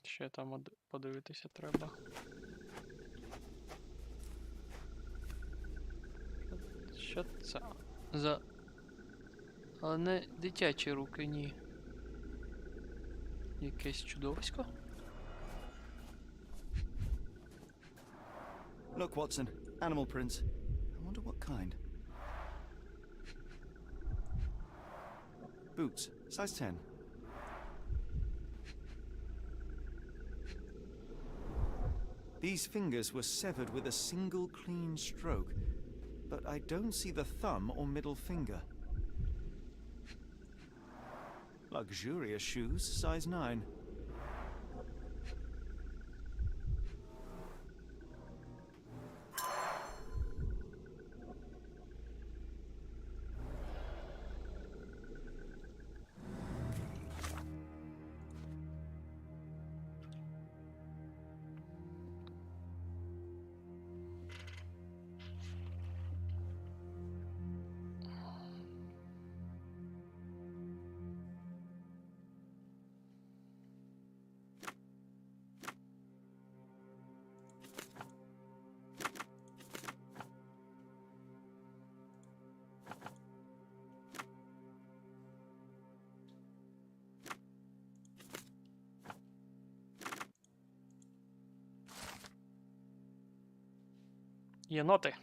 Ще там подивитися треба. Що це за... Але не дитячі руки, ні. Якесь чудовисько? Look, Watson. Animal prints. I wonder what kind. Boots. Size 10. These fingers were severed with a single clean stroke, but I don't see the thumb or middle finger. Luxurious shoes, size 9. Єноти.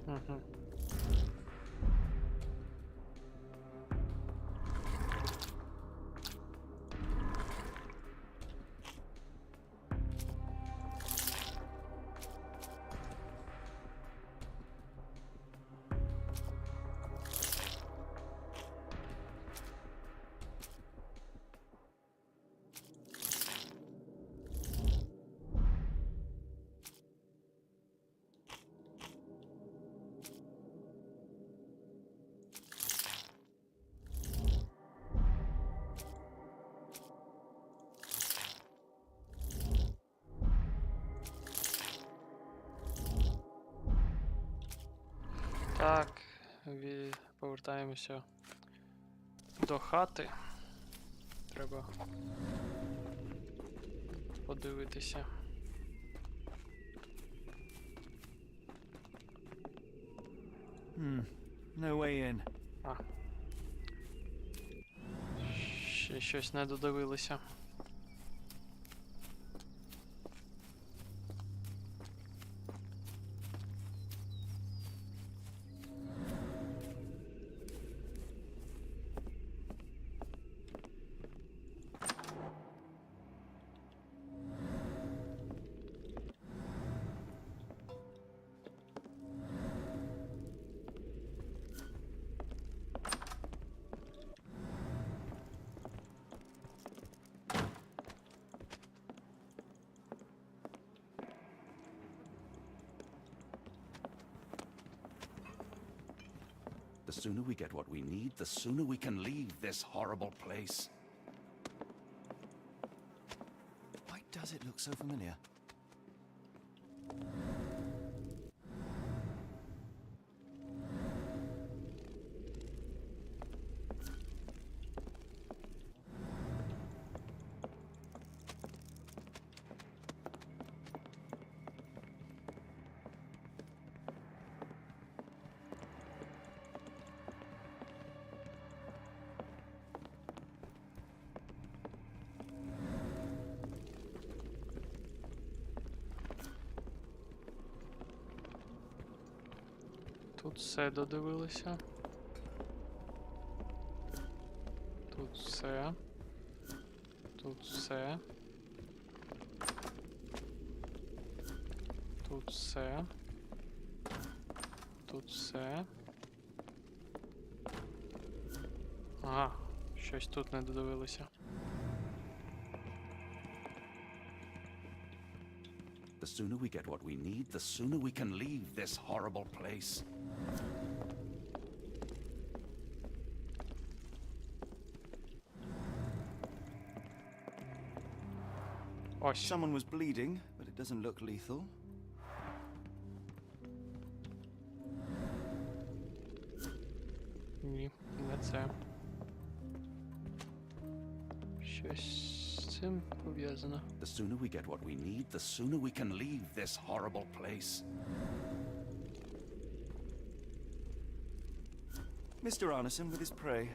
Угу. Так, повертаємося до хати. Треба подивитися. No way in. А. Ще щось не додивилися. The sooner we get what we need, the sooner we can leave this horrible place. Why does it look so familiar? Тут все додивилися. Тут все. Тут все. Тут все. Тут все. Ага, щось тут не додивилися. The sooner we get what we need, the sooner we can leave this horrible place. Ось. Someone was bleeding, but it doesn't look lethal. Ні, не це. Щось з цим пов'язано. The sooner we get what we need, the sooner we can leave this horrible place. Mr. Arneson with his prey.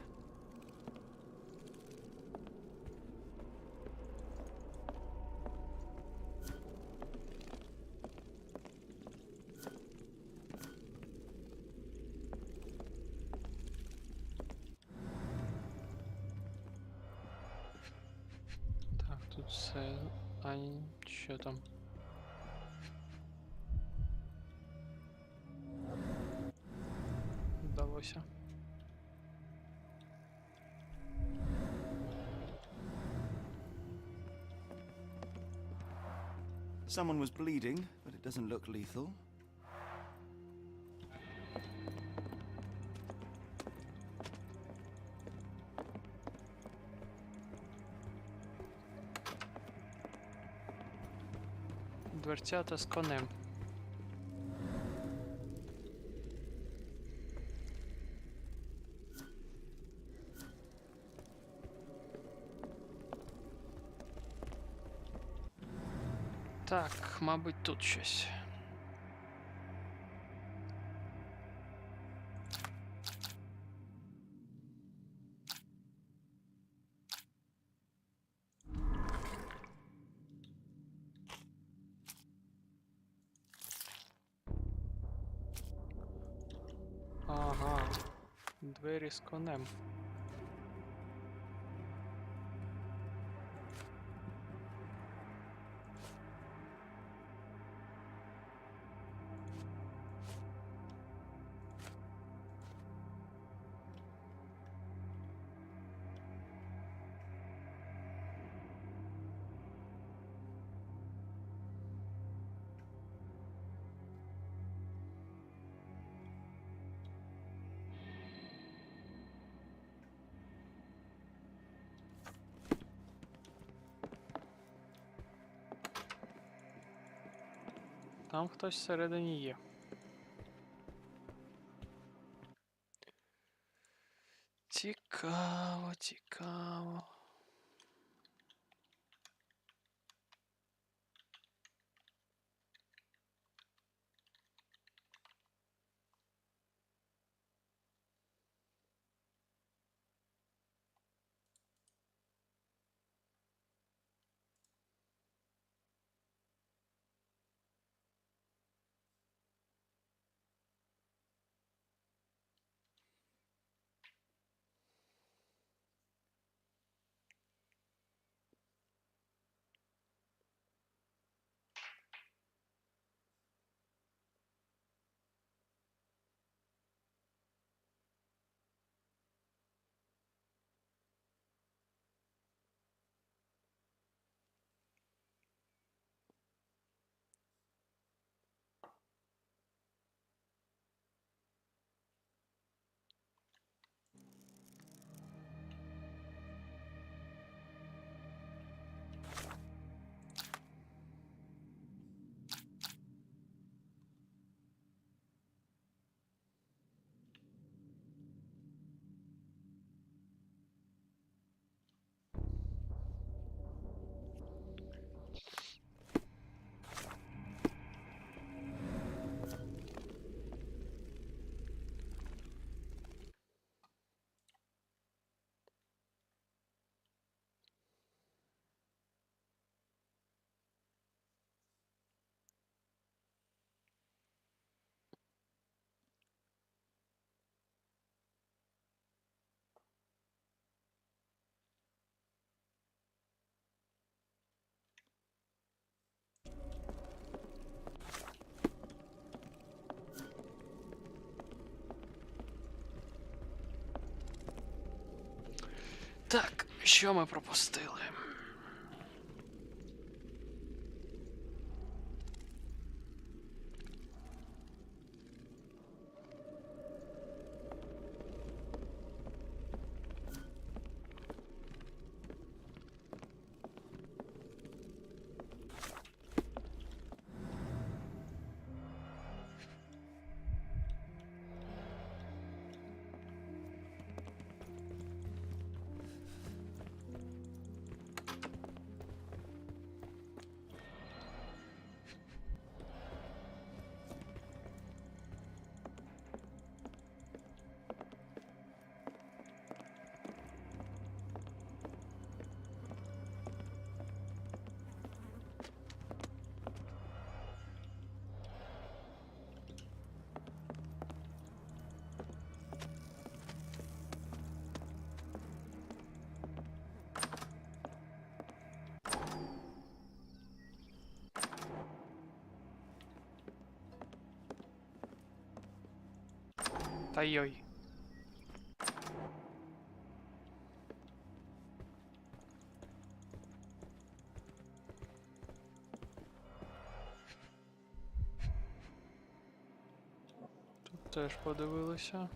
Так, тут все. А що там? Вдалося. Someone was bleeding, but it doesn't look lethal. Дверцята з конем. Так, мабуть, тут щось. Ага. Двері з конем. Там хтось всередині є. Цікаво, цікаво. Так, що ми пропустили? Та йой. Тут теж подивилися.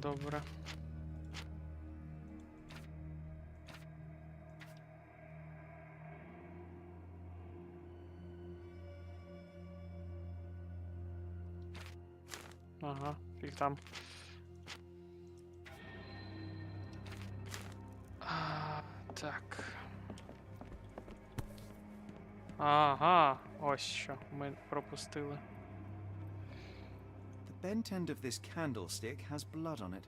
Добре. Ага, фіг там. Так. Ага, ось що ми пропустили. The bent end of this candlestick has blood on it.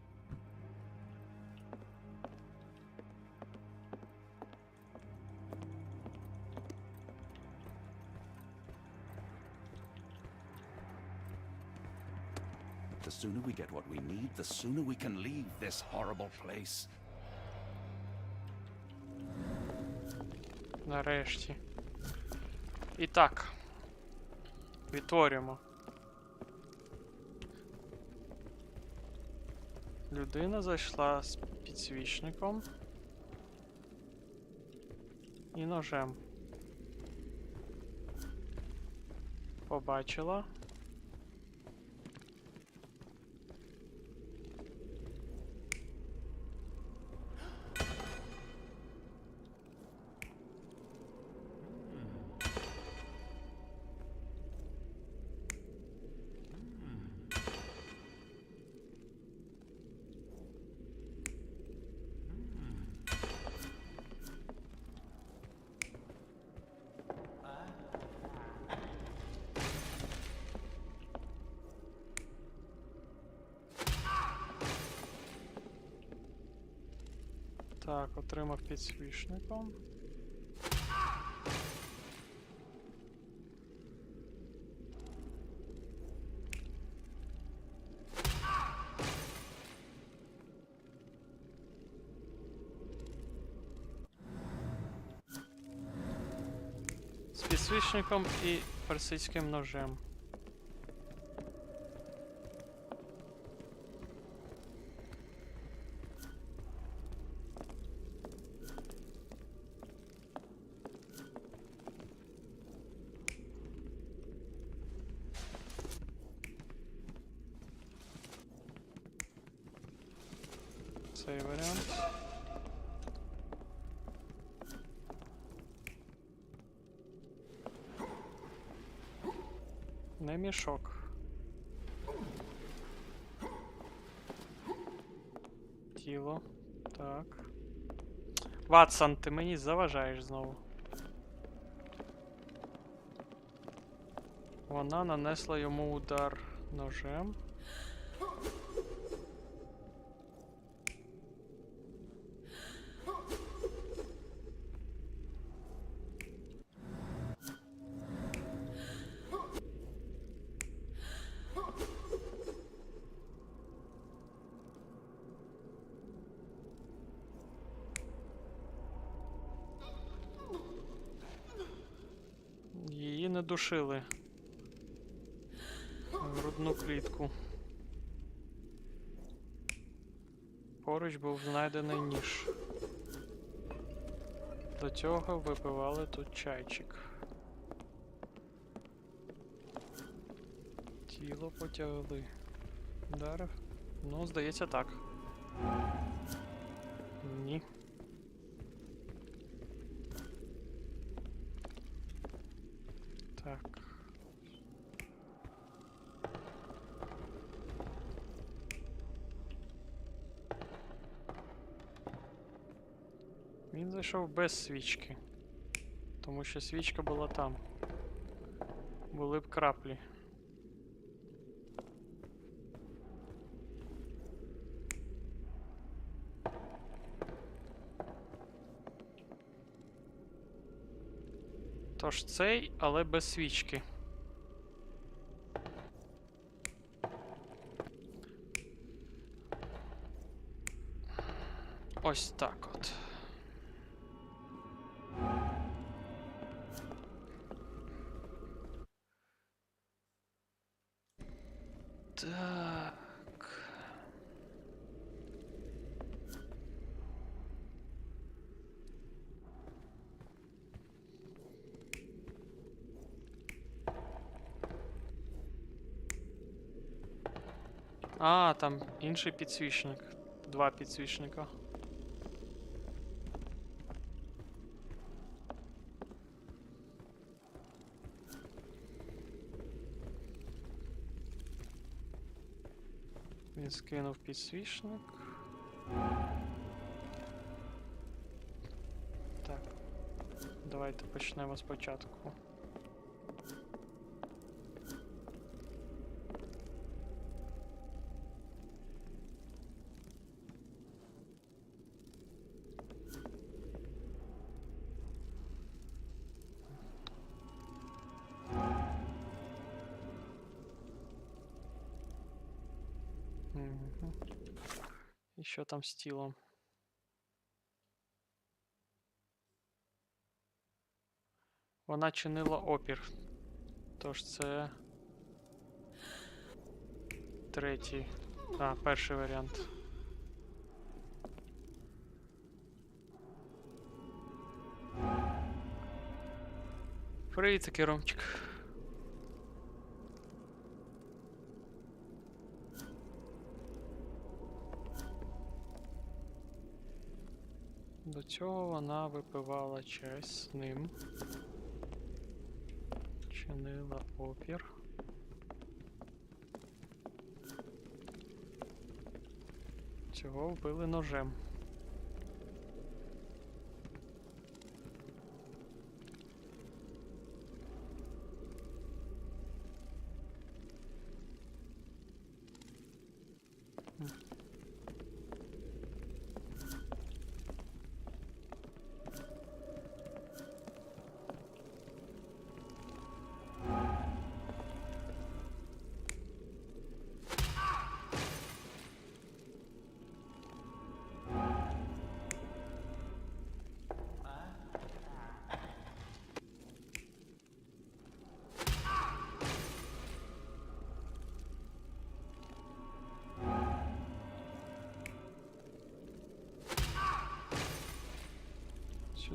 The sooner we get what we need, the sooner we can leave this horrible place. Нарешті. І так. Відтворюємо. Людина зайшла з підсвічником і ножем. Побачила. Так, отримав підсвічником. З підсвічником і персидським ножем. Цей варіант. Не мішок. Тіло. Так. Ватсон, ти мені заважаєш знову. Вона нанесла йому удар ножем. Її не душили. Грудну клітку. Поруч був знайдений ніж. До цього випивали тут чайчик. Тіло потягли. Удар. Ну, здається, так. Ні. Так. Він зайшов без свічки. Тому що свічка була там. Були б краплі. Тож цей, але без свічки. Ось так от. Так. А, там інший підсвічник. Два підсвічника. Він скинув підсвічник. Так. Давайте почнемо спочатку. Угу. І що там з тілом? Вона чинила опір. Тож це третій. А, перший варіант. Привіт, такий Ромчик. До цього вона випивала чай з ним. Чинила опір. Цього вбили ножем.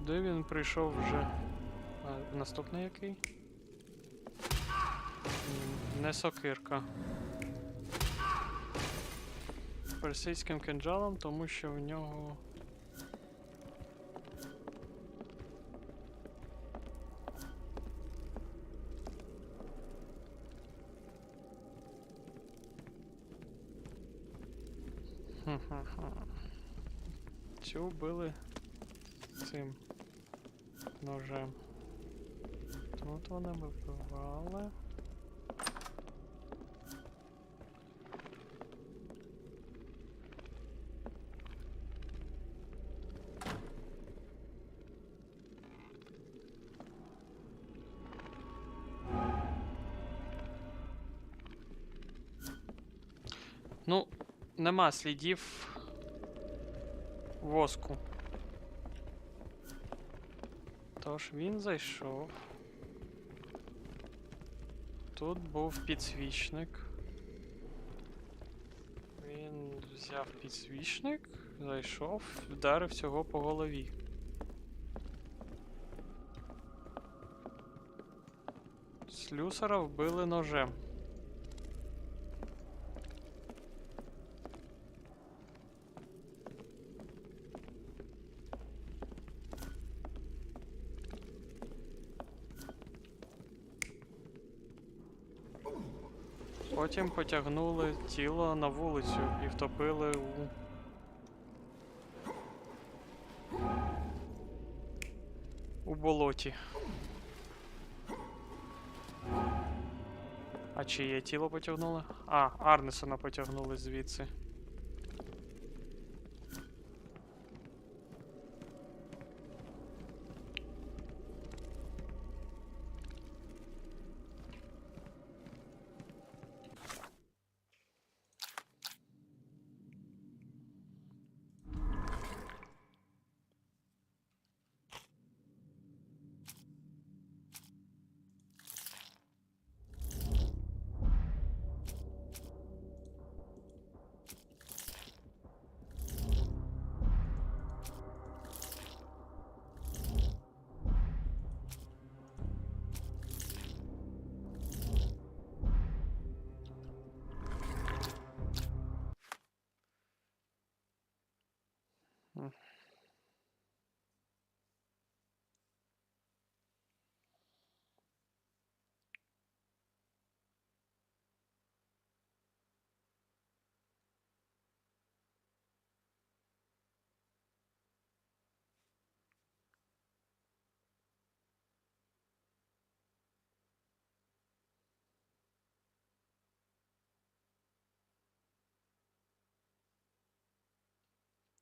Сюди він прийшов вже. А наступний який? Не сокирка. Персидським кинджалом, тому що в нього... Цю вбили цим ножем. Тут вони вибивали. Ну, нема слідів воску. Тож він зайшов. Тут був підсвічник. Він взяв підсвічник, зайшов, вдарив цього по голові. Слюсара вбили ножем. Потім потягнули тіло на вулицю і втопили у болоті. А чиє тіло потягнули? А, Арнесона потягнули звідси.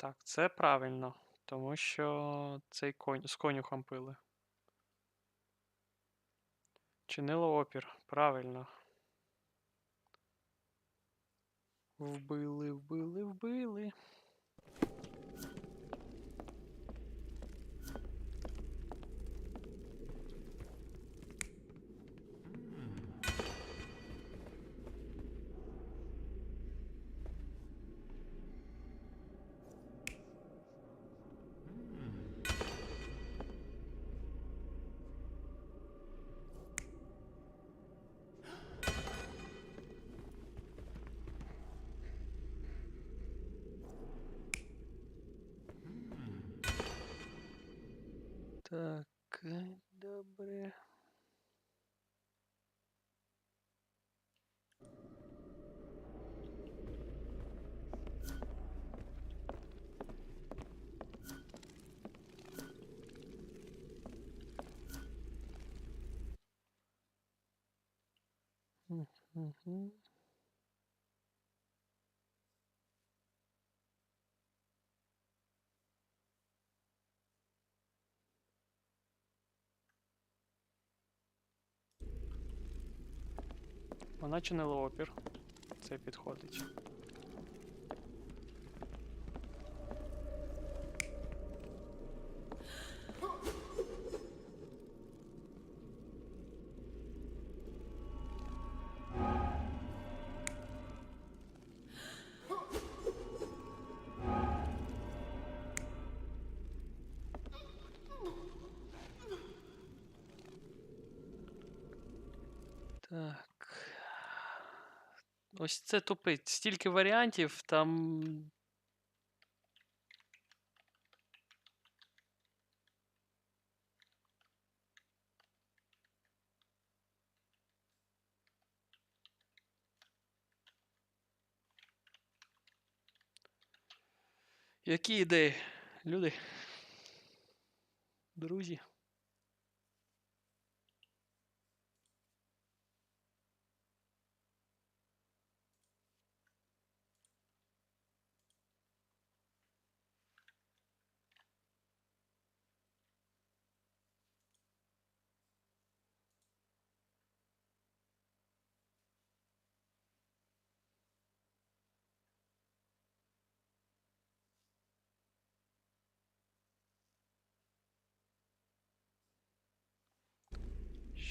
Так, це правильно. Тому що цей з конюхом пили. Чинило опір. Правильно. Вбили, вбили, вбили. Так, добре. Мгм. Вона чинила опір. Це підходить. Так. Ось це тупить. Стільки варіантів, там. Які ідеї? Люди? Друзі?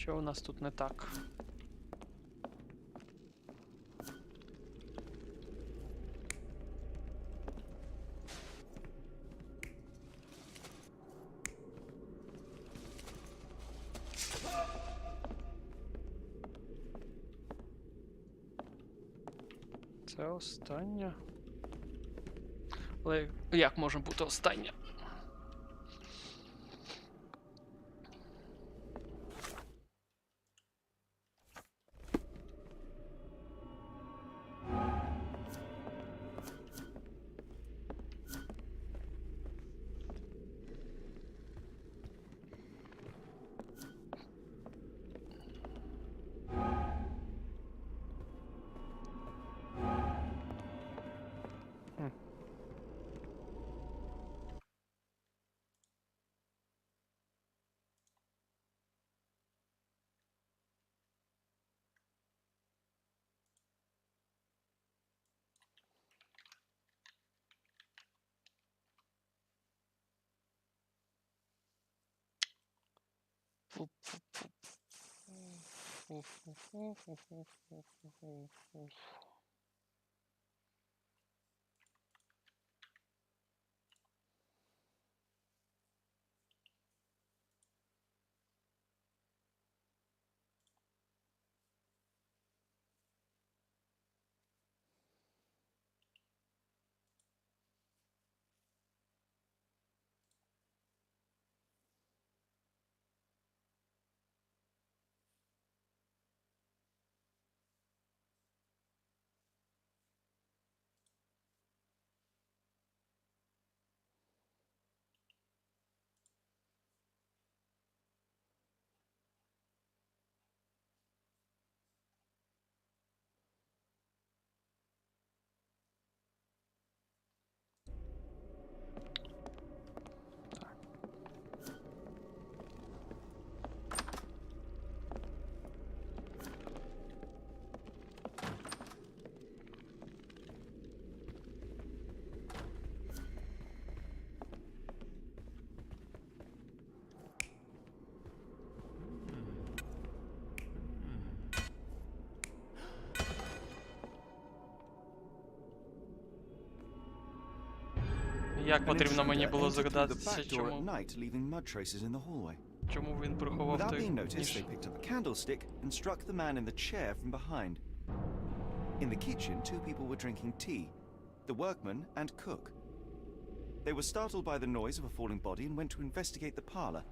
Що у нас тут не так? Це остання. Але як може бути остання? Як An потрібно мені intruder було entered through the здогадатися, back door at чому, night, leaving mud traces in the hallway. чому він приховав Without той being noticed, ніж? they picked up a candlestick and struck the man in the chair from behind. In the kitchen, two people were drinking tea, the workman and cook. They were startled by the noise of a falling body and went to investigate the parlor.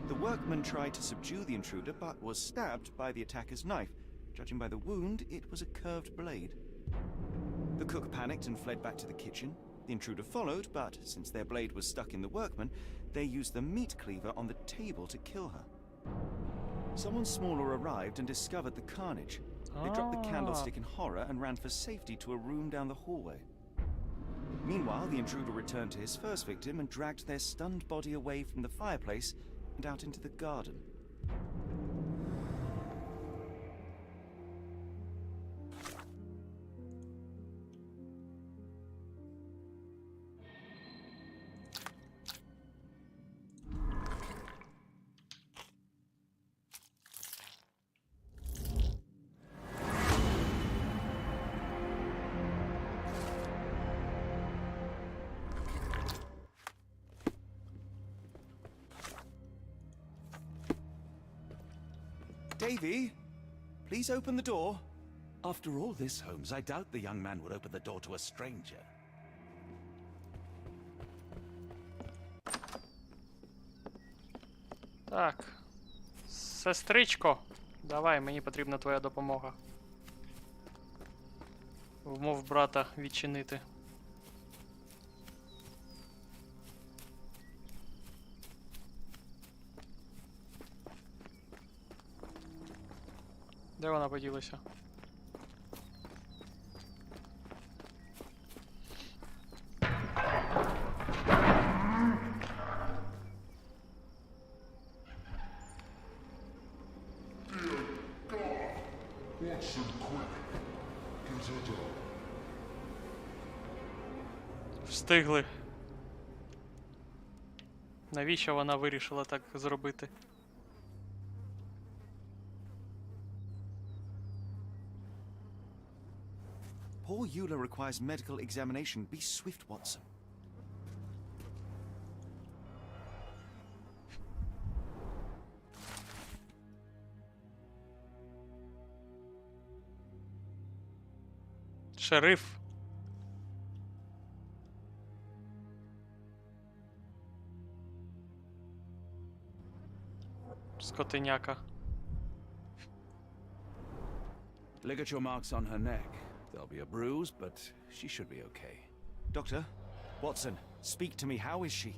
The workman tried to subdue the intruder but was stabbed by the attacker's knife. Judging by the wound, it was a curved blade. The cook panicked and fled back to the kitchen. The intruder followed, but since their blade was stuck in the workman, they used the meat cleaver on the table to kill her. Someone smaller arrived and discovered the carnage. They dropped the candlestick in horror and ran for safety to a room down the hallway. Meanwhile, the intruder returned to his first victim and dragged their stunned body away from the fireplace and out into the garden. Davy, please open the door. After all this, Holmes, I doubt the young man would open the door to a stranger. Так. Сестричко, давай, мені потрібна твоя допомога. Вмов брата відчинити. Де вона поділася? Встигли. Навіщо вона вирішила так зробити? Poor Eula requires medical examination. Be swift, Watson. Шериф. Скотиняка. Ligature marks on her neck. There'll be a bruise, but she should be okay. Doctor, Watson, speak to me. How is she?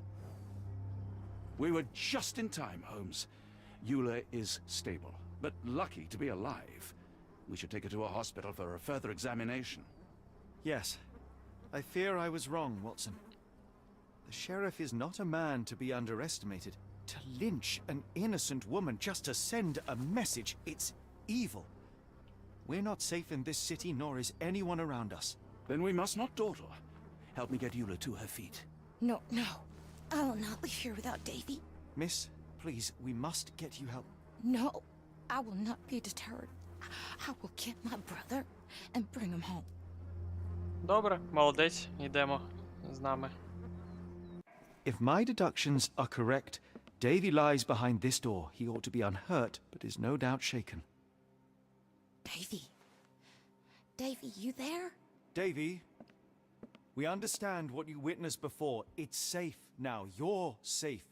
We were just in time, Holmes. Eula is stable, but lucky to be alive. We should take her to a hospital for a further examination. Yes. I fear I was wrong, Watson. The sheriff is not a man to be underestimated. To lynch an innocent woman just to send a message, it's evil. We're not safe in this city, nor is anyone around us. Then we must not dawdle. Help me get Eula to her feet. No, no. I will not leave here without Davy. Miss, please, we must get you help. No, I will not be deterred. I will get my brother and bring him home. Добре, молодець, йдемо з нами. If my deductions are correct, Davy lies behind this door. He ought to be unhurt, but is no doubt shaken. Davy. Davy, you there? Davy, we understand what you witnessed before. It's safe now. You're safe.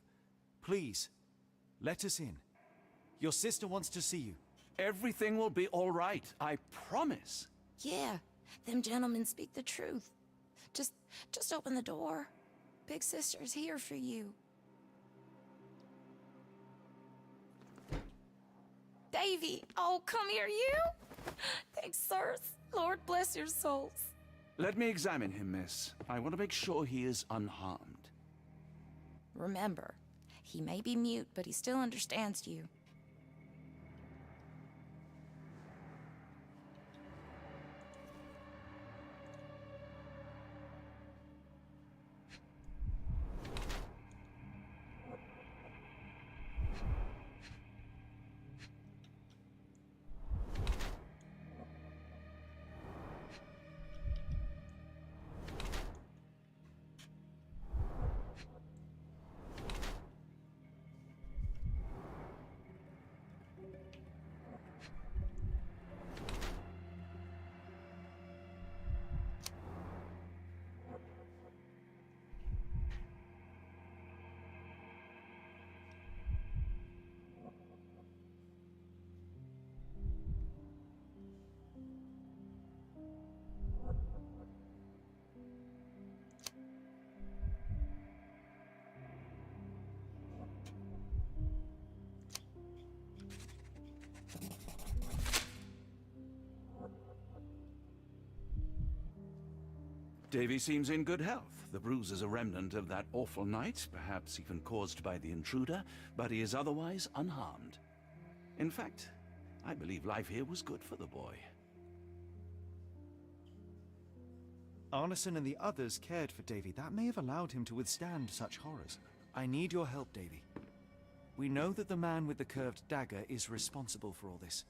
Please, let us in. Your sister wants to see you. Everything will be all right, I promise. Yeah, them gentlemen speak the truth. Just open the door. Big sister's here for you. Davy, oh, come here, you. Thanks, sirs. Lord bless your souls. Let me examine him, miss. I want to make sure he is unharmed. Remember, he may be mute, but he still understands you. Davy seems in good health. The bruise is a remnant of that awful night, perhaps even caused by the intruder, but he is otherwise unharmed. In fact, I believe life here was good for the boy. Arneson and the others cared for Davy. That may have allowed him to withstand such horrors. I need your help, Davy. We know that the man with the curved dagger is responsible for all this.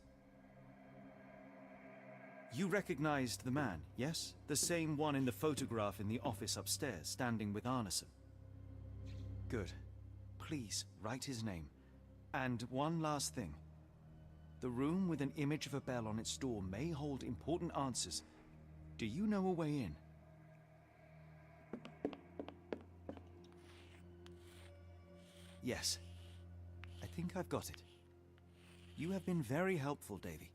You recognized the man, yes? The same one in the photograph in the office upstairs, standing with Arneson. Good. Please, write his name. And one last thing. The room with an image of a bell on its door may hold important answers. Do you know a way in? Yes. I think I've got it. You have been very helpful, Davy.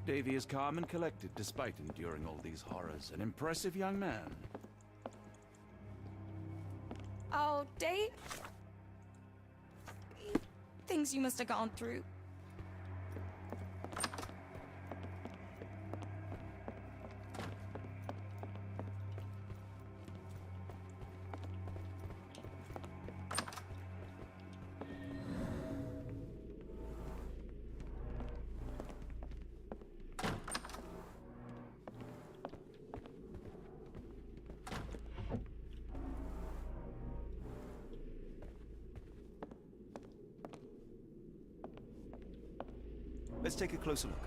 Davy is calm and collected despite enduring all these horrors. An impressive young man. Oh, Dave. Things you must have gone through. Let's take a closer look.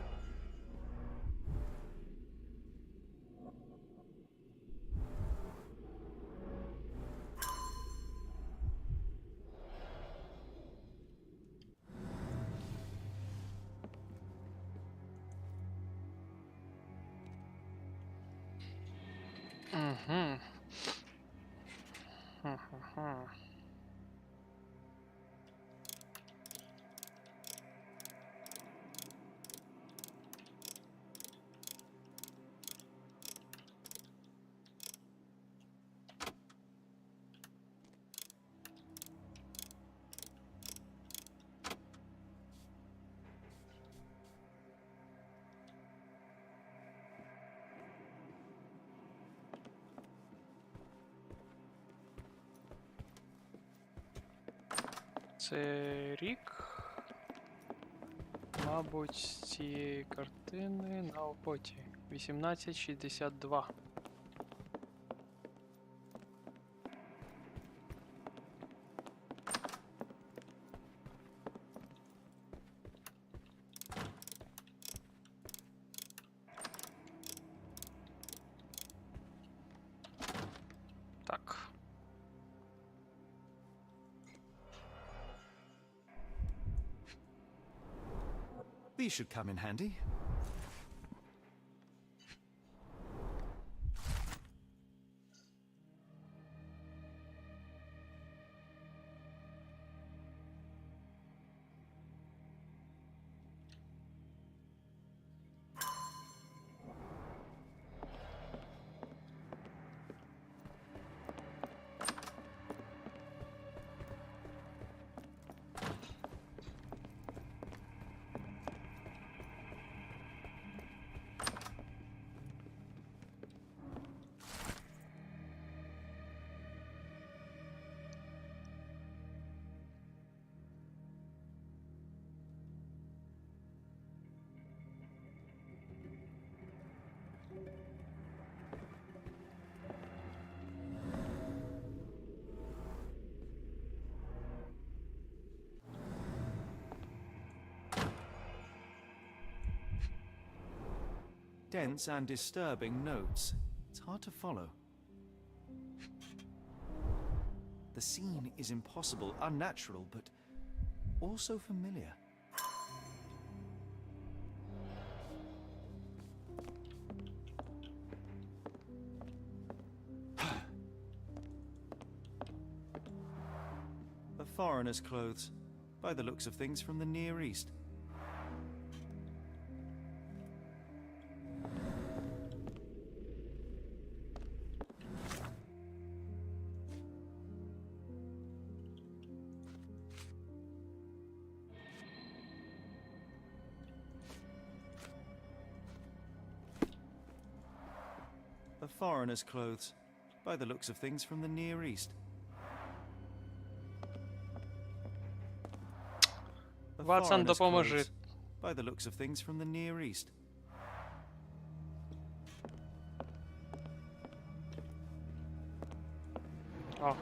Це рік, мабуть, з цієї картини на офоті. 1862. Так. These should come in handy. Dense and disturbing notes. It's hard to follow. The scene is impossible, unnatural, but also familiar. A foreigner's clothes, by the looks of things from the Near East. A foreigner's clothes, by the looks of things from the Near East. A Ватсон, foreigner's допоможи. clothes, by the looks of things from the Near East. О.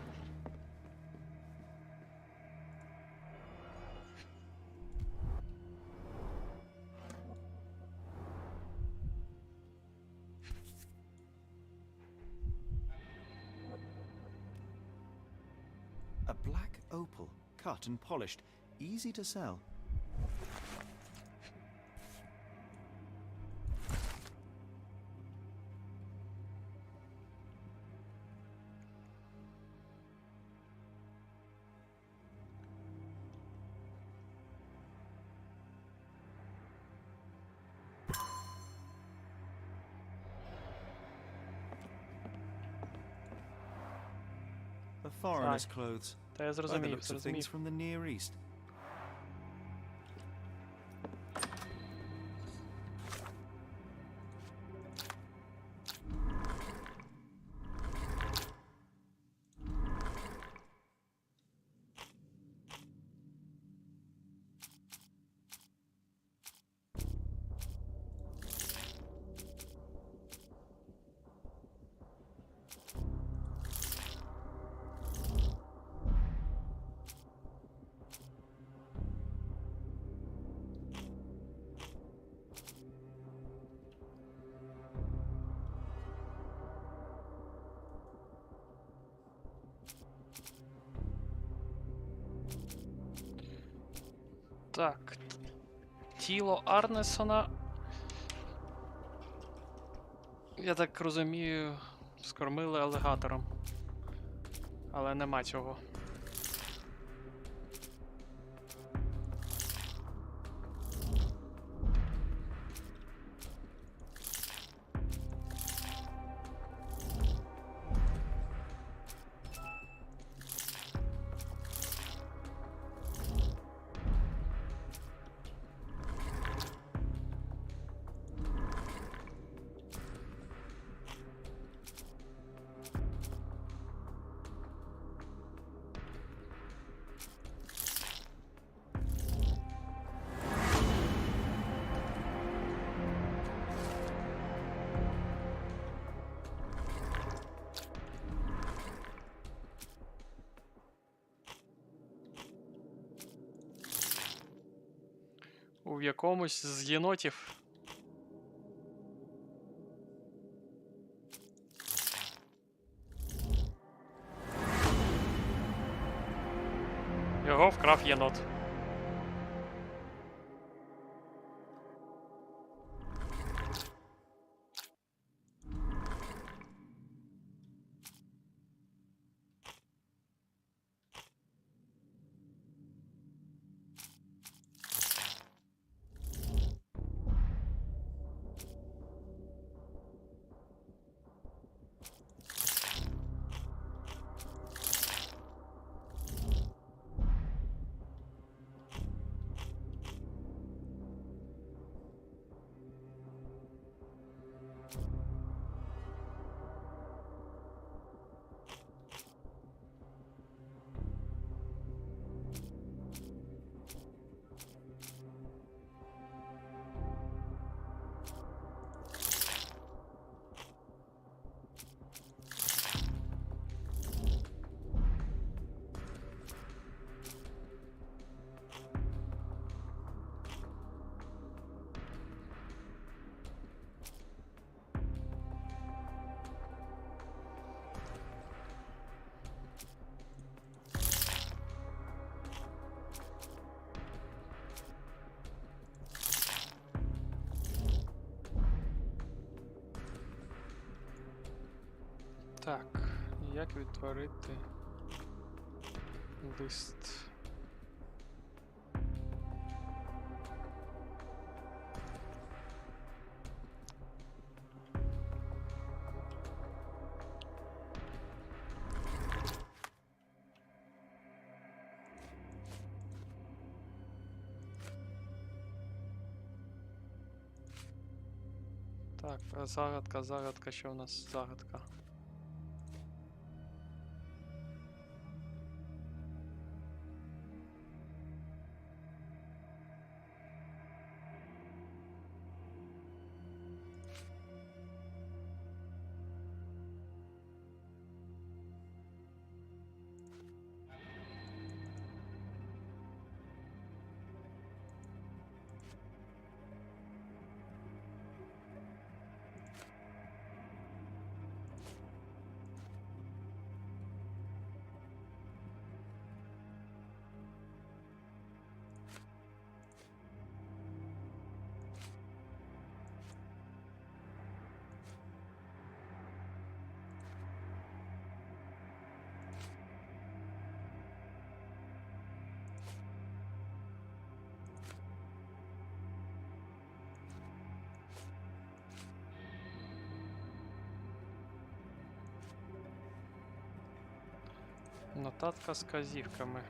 A black opal, cut and polished, easy to sell. A foreigner's clothes, Та я by the зрозумів, looks of зрозумів. things from the Near East. Так. Тіло Арнесона. Я так розумію, скормили алігатором. Але нема цього. У якомусь з єнотів. Його вкрав єнот. Так, як відтворити лист? Так, загадка, загадка, що у нас загадка? Нотатка з казівками.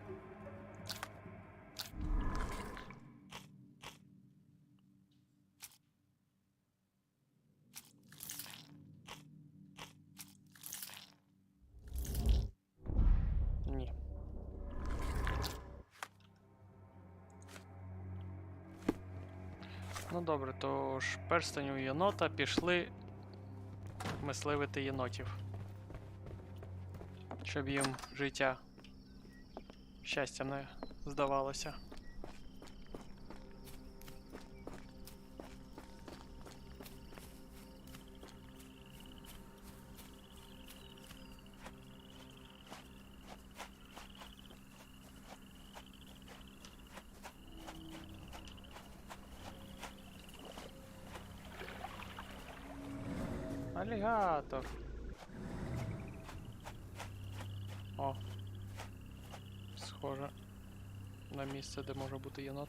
Ні. Ну добре, то ж перстень у єнота, пішли мисливити єнотів. Щоб їм життя щастя не здавалося. Алігатор. О. Схоже на місце, де може бути єнот.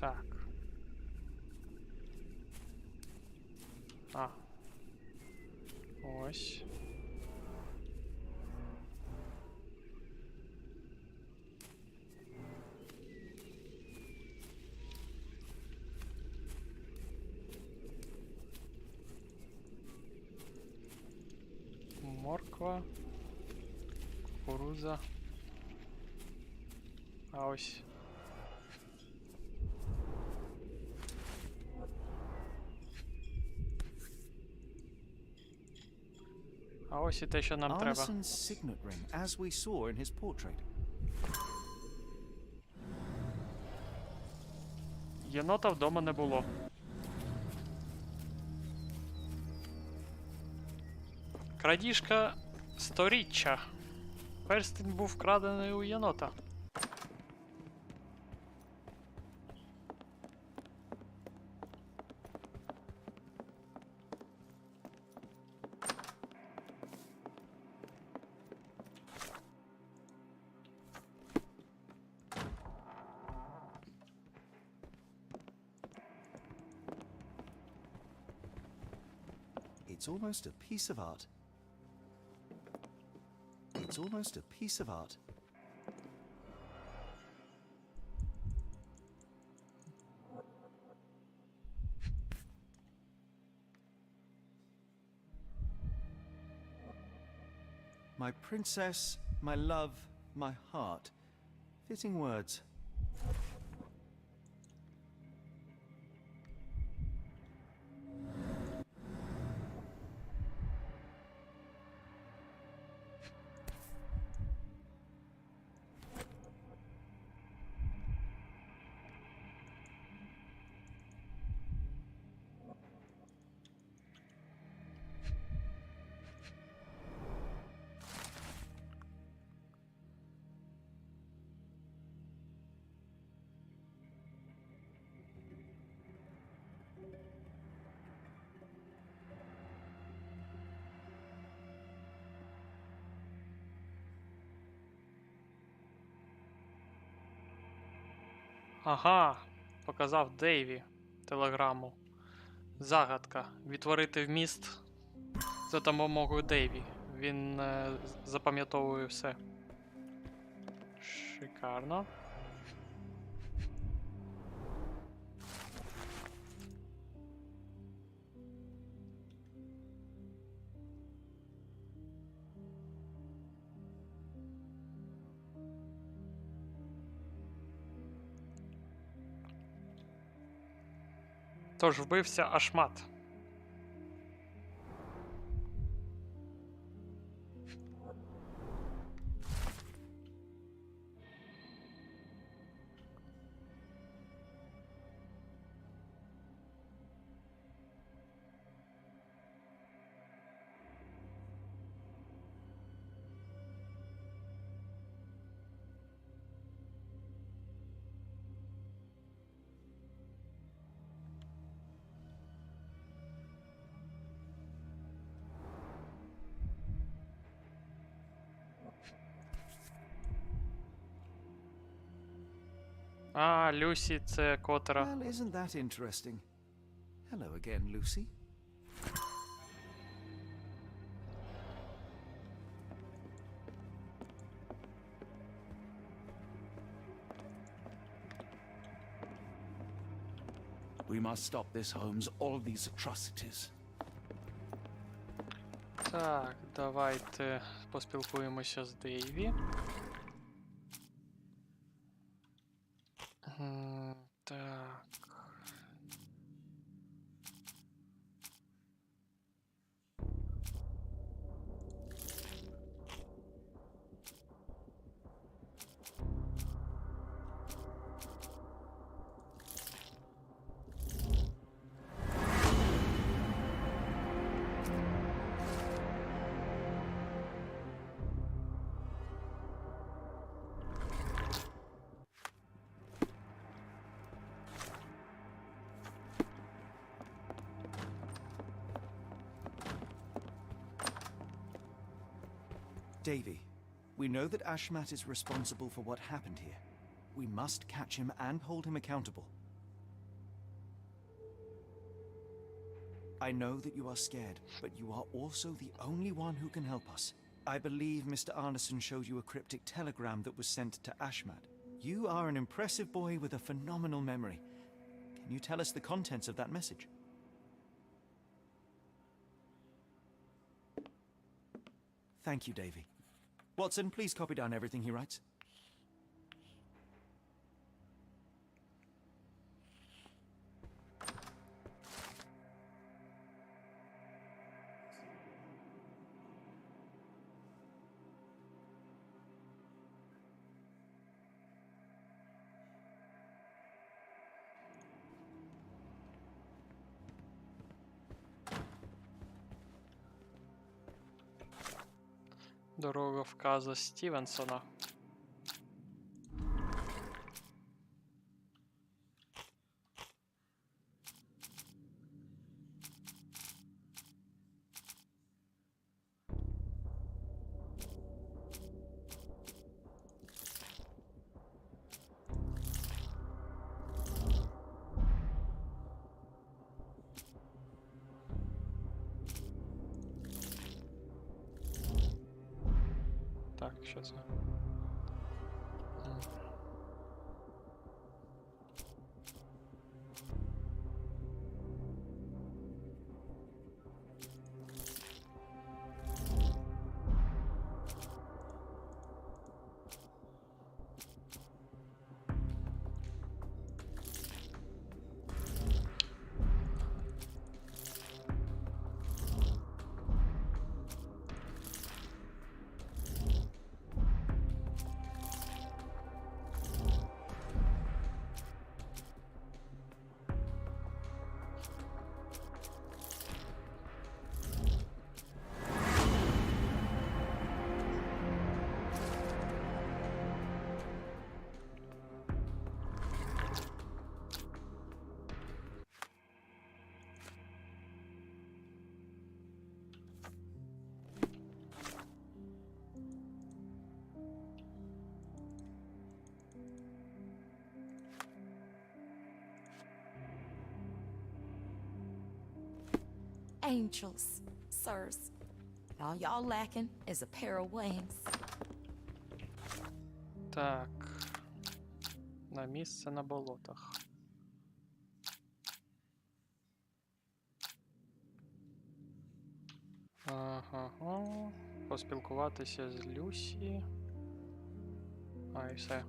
Так. А. Ось. Морква. Кукурудза. А ось. А ось і те, що нам треба. Arneson's signet ring, as we saw in his portrait. Єнота вдома не було. Крадіжка сторіччя. Перстень був вкрадений у єнота. It's almost a piece of art. It's almost a piece of art. My princess, my love, my heart. Fitting words. Ага, показав Дейві телеграму. Загадка. Відтворити вміст за допомогою Дейві. Він запам'ятовує все. Шикарно. Тож вбився Ашмат. А, Люсі, це котра. Well, isn't that interesting? Hello again, Lucy. We must stop this, Holmes. All these atrocities. Так, давайте поспілкуємося з Дейві. Так. Davy, we know that Ashmat is responsible for what happened here. We must catch him and hold him accountable. I know that you are scared, but you are also the only one who can help us. I believe Mr. Arneson showed you a cryptic telegram that was sent to Ashmat. You are an impressive boy with a phenomenal memory. Can you tell us the contents of that message? Thank you, Davy. Watson, please copy down everything he writes. Дорога вказа Стівенсона. Так, що це? angels, sirs. All y'all lacking is a pair of wings. Так. На місце на болотах. Ага. Поспілкуватися з Люсі. А, і все.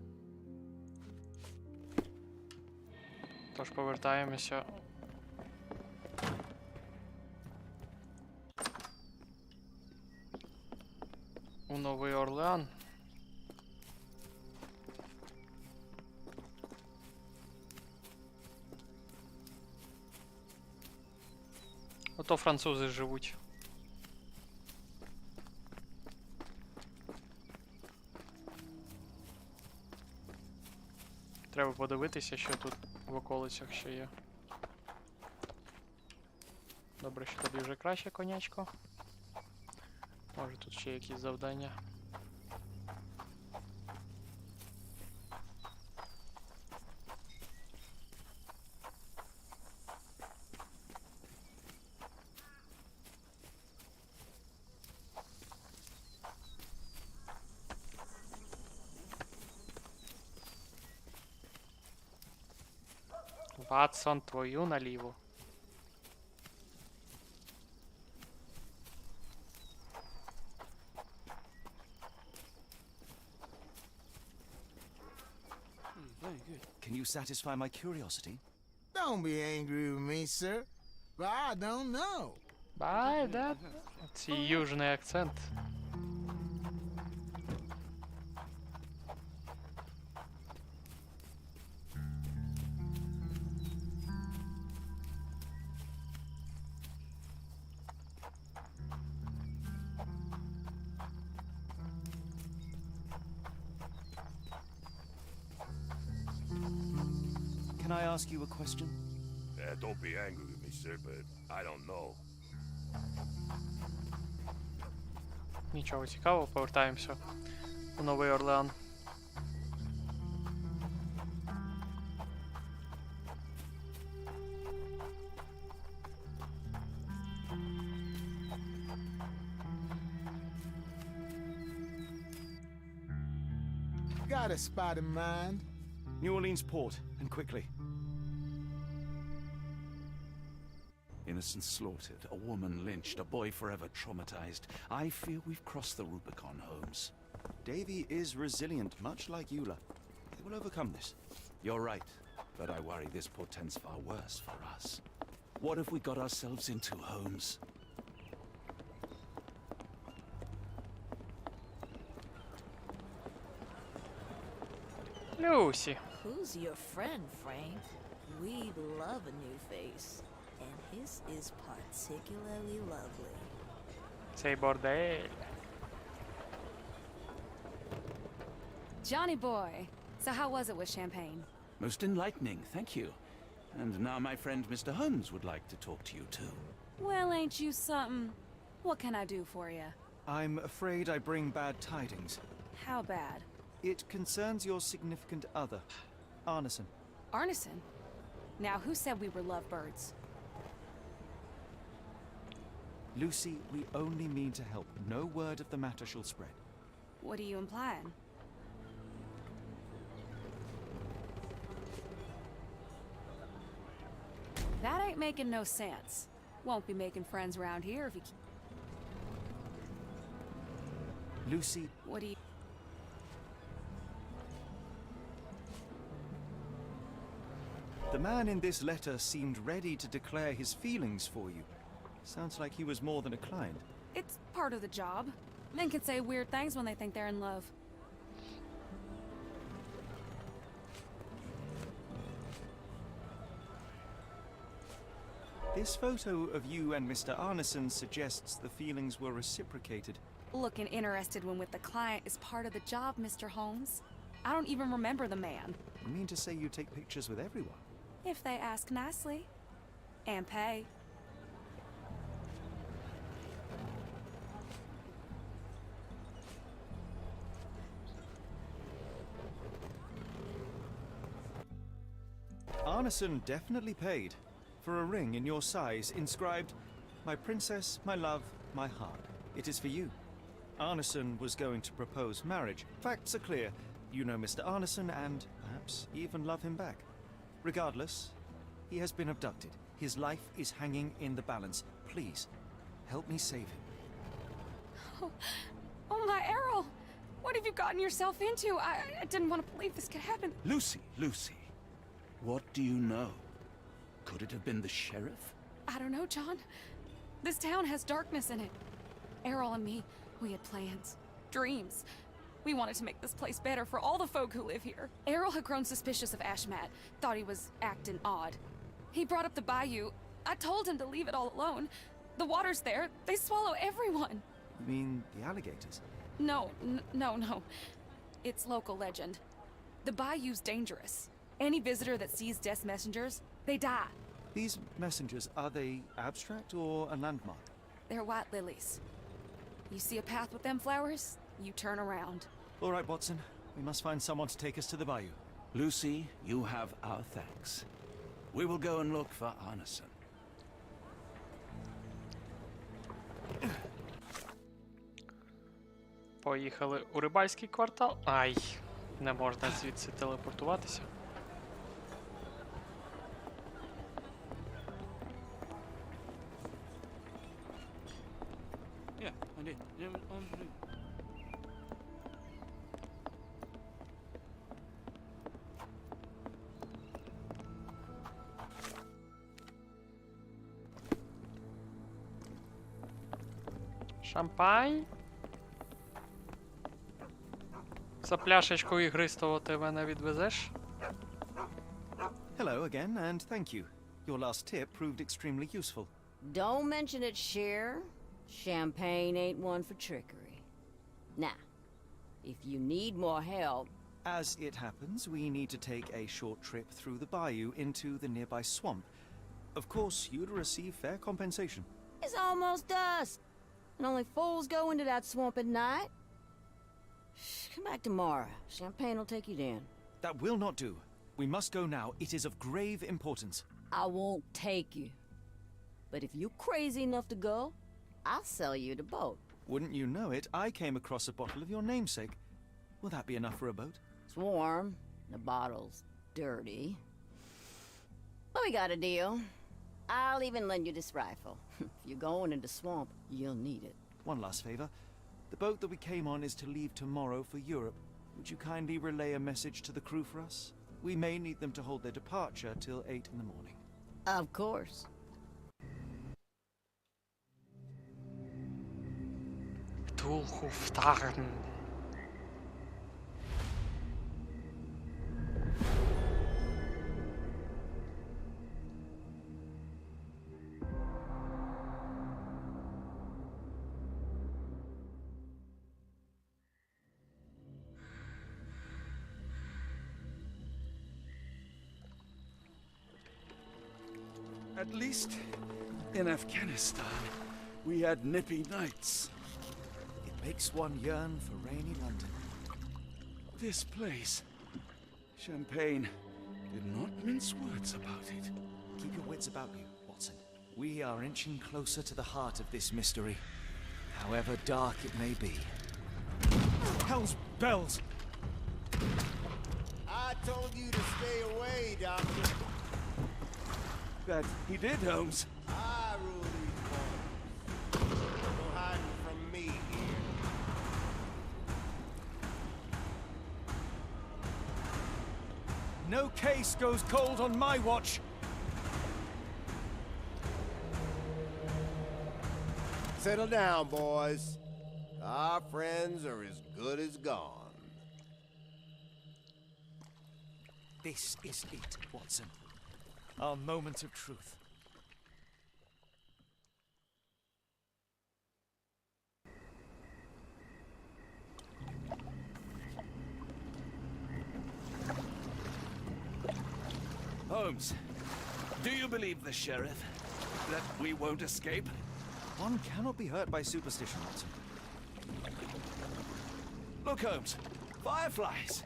Тож повертаємося. У Новий Орлеан. Ото французи живуть. Треба подивитися, що тут в околицях ще є. Добре, що тобі вже краще, конячко. Може тут ще якісь завдання. Ватсон, твою наліво. Can you satisfy my curiosity? Don't be angry with me, sir, but I don't know. Бай, да? Цей южний акцент. Can I ask you a question? Don't be angry with me, sir, but I don't know. Нічого цікавого, повертаємося у Новий Орлеан. Got a spot in mind? New Orleans port, and quickly. Innocents slaughtered, a woman lynched, a boy forever traumatized. I fear we've crossed the Rubicon, Holmes. Davy is resilient, much like Eula. He will overcome this. You're right, but I worry this portends far worse for us. What have we got ourselves into, Holmes? Люсі. Who's your friend, Frank? We love a new face, and his is particularly lovely. Цей бордель. Johnny boy, so how was it with Champagne? Most enlightening, thank you. And now my friend Mr. Holmes would like to talk to you too. Well, ain't you something? What can I do for you? I'm afraid I bring bad tidings. How bad? It concerns your significant other, Arneson. Arneson? Now, who said we were lovebirds? Lucy, we only mean to help. No word of the matter shall spread. What are you implying? That ain't making no sense. Won't be making friends around here if you... Lucy, What do you... the man in this letter seemed ready to declare his feelings for you. Sounds like he was more than a client. It's part of the job. Men can say weird things when they think they're in love. This photo of you and Mr. Arneson suggests the feelings were reciprocated. Looking interested when with the client is part of the job, Mr. Holmes. I don't even remember the man. You mean to say you take pictures with everyone? If they ask nicely. And pay. Arneson definitely paid for a ring in your size inscribed My princess, my love, my heart. It is for you. Arneson was going to propose marriage. Facts are clear. You know Mr. Arneson and, perhaps, even love him back. Regardless, he has been abducted. His life is hanging in the balance. Please, help me save him. Oh my Errol! What have you gotten yourself into? I didn't want to believe this could happen. Lucy, what do you know? Could it have been the sheriff? I don't know, John. This town has darkness in it. Errol and me, we had plans, dreams. We wanted to make this place better for all the folk who live here. Errol had grown suspicious of Ashmat, thought he was acting odd. He brought up the bayou. I told him to leave it all alone. The water's there. They swallow everyone. You mean the alligators? No. It's local legend. The bayou's dangerous. Any visitor that sees Death's messengers, they die. These messengers, are they abstract or a landmark? They're white lilies. You see a path with them flowers, you turn around. All right, Watson. We must find someone to take us to the bayou. Lucy, you have our thanks. We will go and look for Arneson. Поїхали у рибальський квартал. Ай, не можна звідси телепортуватися. Yeah, I did. Шампань. За пляшечку ігристого ти мене відвезеш? Hello again, and thank you. Your last tip proved extremely useful. Don't mention it, Cher. Champagne ain't one for trickery. Now, if you need more help... As it happens, we need to take a short trip through the bayou into the nearby swamp. Of course, you'd receive fair compensation. It's almost dusk, and only fools go into that swamp at night. Come back tomorrow. Champagne will take you then. That will not do. We must go now. It is of grave importance. I won't take you. But if you're crazy enough to go, I'll sell you the boat. Wouldn't you know it, I came across a bottle of your namesake. Will that be enough for a boat? It's warm. The bottle's dirty. But we got a deal. I'll even lend you this rifle. If you're going into the swamp, you'll need it. One last favor. The boat that we came on is to leave tomorrow for Europe. Would you kindly relay a message to the crew for us? We may need them to hold their departure till 8 in the morning. Of course. Ктулху фтагн. At least, in Afghanistan, we had nippy nights. It makes one yearn for rainy London. This place, Champagne, did not mince words about it. Keep your wits about you, Watson. We are inching closer to the heart of this mystery, however dark it may be. Hell's bells! I told you to stay away, Doctor. That he did, Holmes. I rule these waters. No hiding from me here. No case goes cold on my watch! Settle down, boys. Our friends are as good as gone. This is it, Watson. Our moment of truth. Holmes, do you believe the sheriff? That we won't escape? One cannot be hurt by superstition, Watson. Look, Holmes. Fireflies!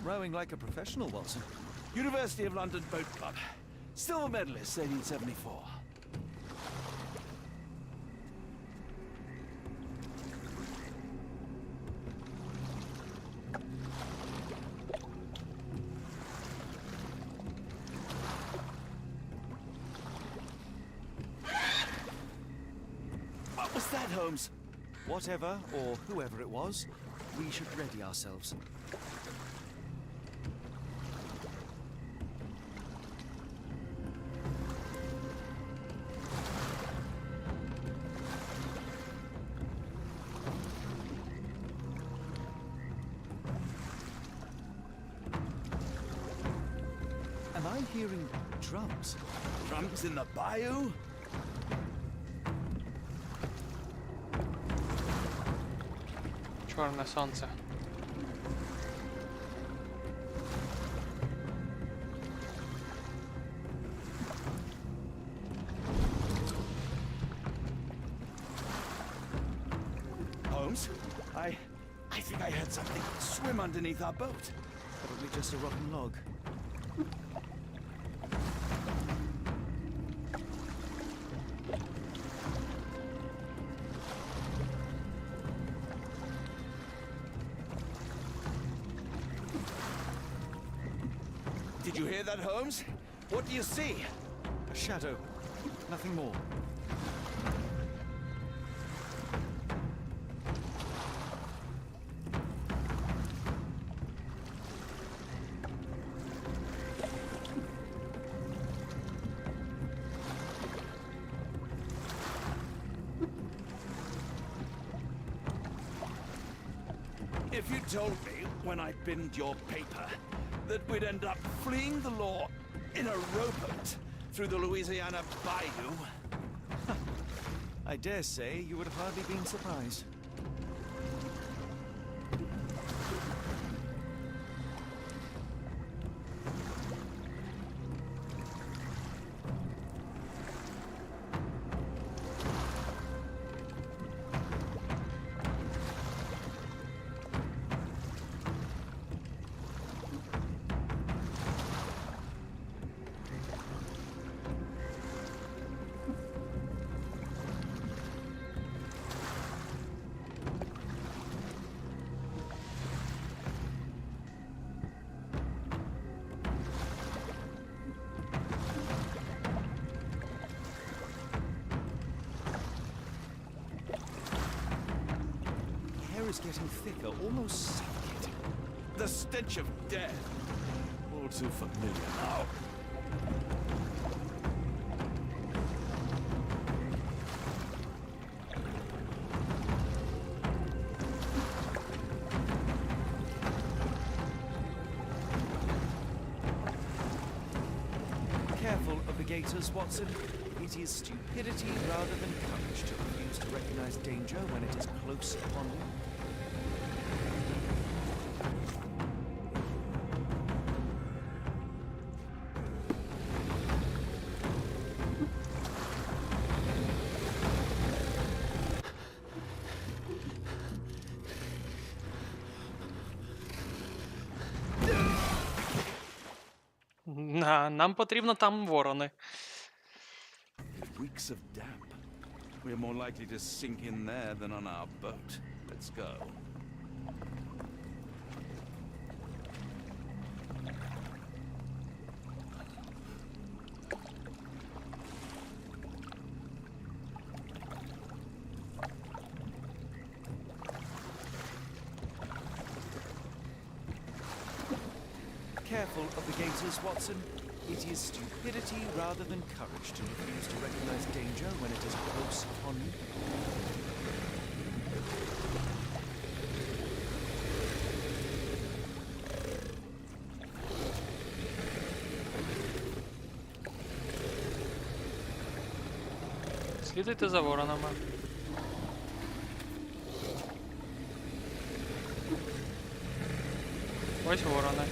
You're rowing like a professional, Watson. University of London Boat Club. Silver medalist, 1874. What was that, Holmes? Whatever, or whoever it was, we should ready ourselves. Am I hearing drums? Drums in the bayou? Чорне сонце. Holmes, I think I heard something swim underneath our boat. Probably just a rotten log. Did you hear that, Holmes? What do you see? A shadow. Nothing more. If you told me when I binned your paper that we'd end up fleeing the law in a rowboat through the Louisiana Bayou, I dare say you would have hardly been surprised. Is getting thicker, almost suffocating. the stench of death. All too familiar now. Careful of the gators, Watson. It is stupidity rather than courage to refuse to recognize danger when it is close upon you. Нам потрібно там ворони. It reeks of damp. We're more likely to sink in there than on our boat. Let's go. Careful of the gators, Watson. It is stupidity rather than courage to refuse to recognize danger when it is close upon you. Слідуйте за воронами. Ось ворони.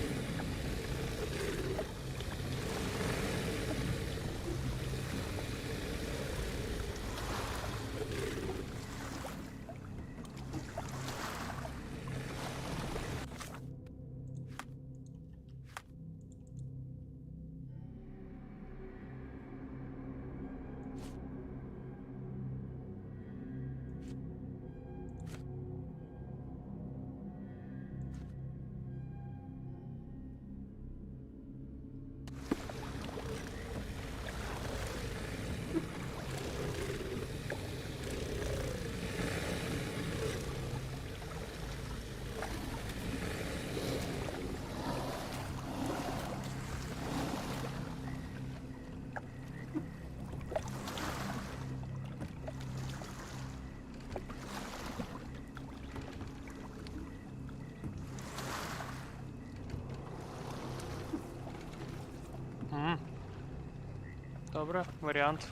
Добре, варіант.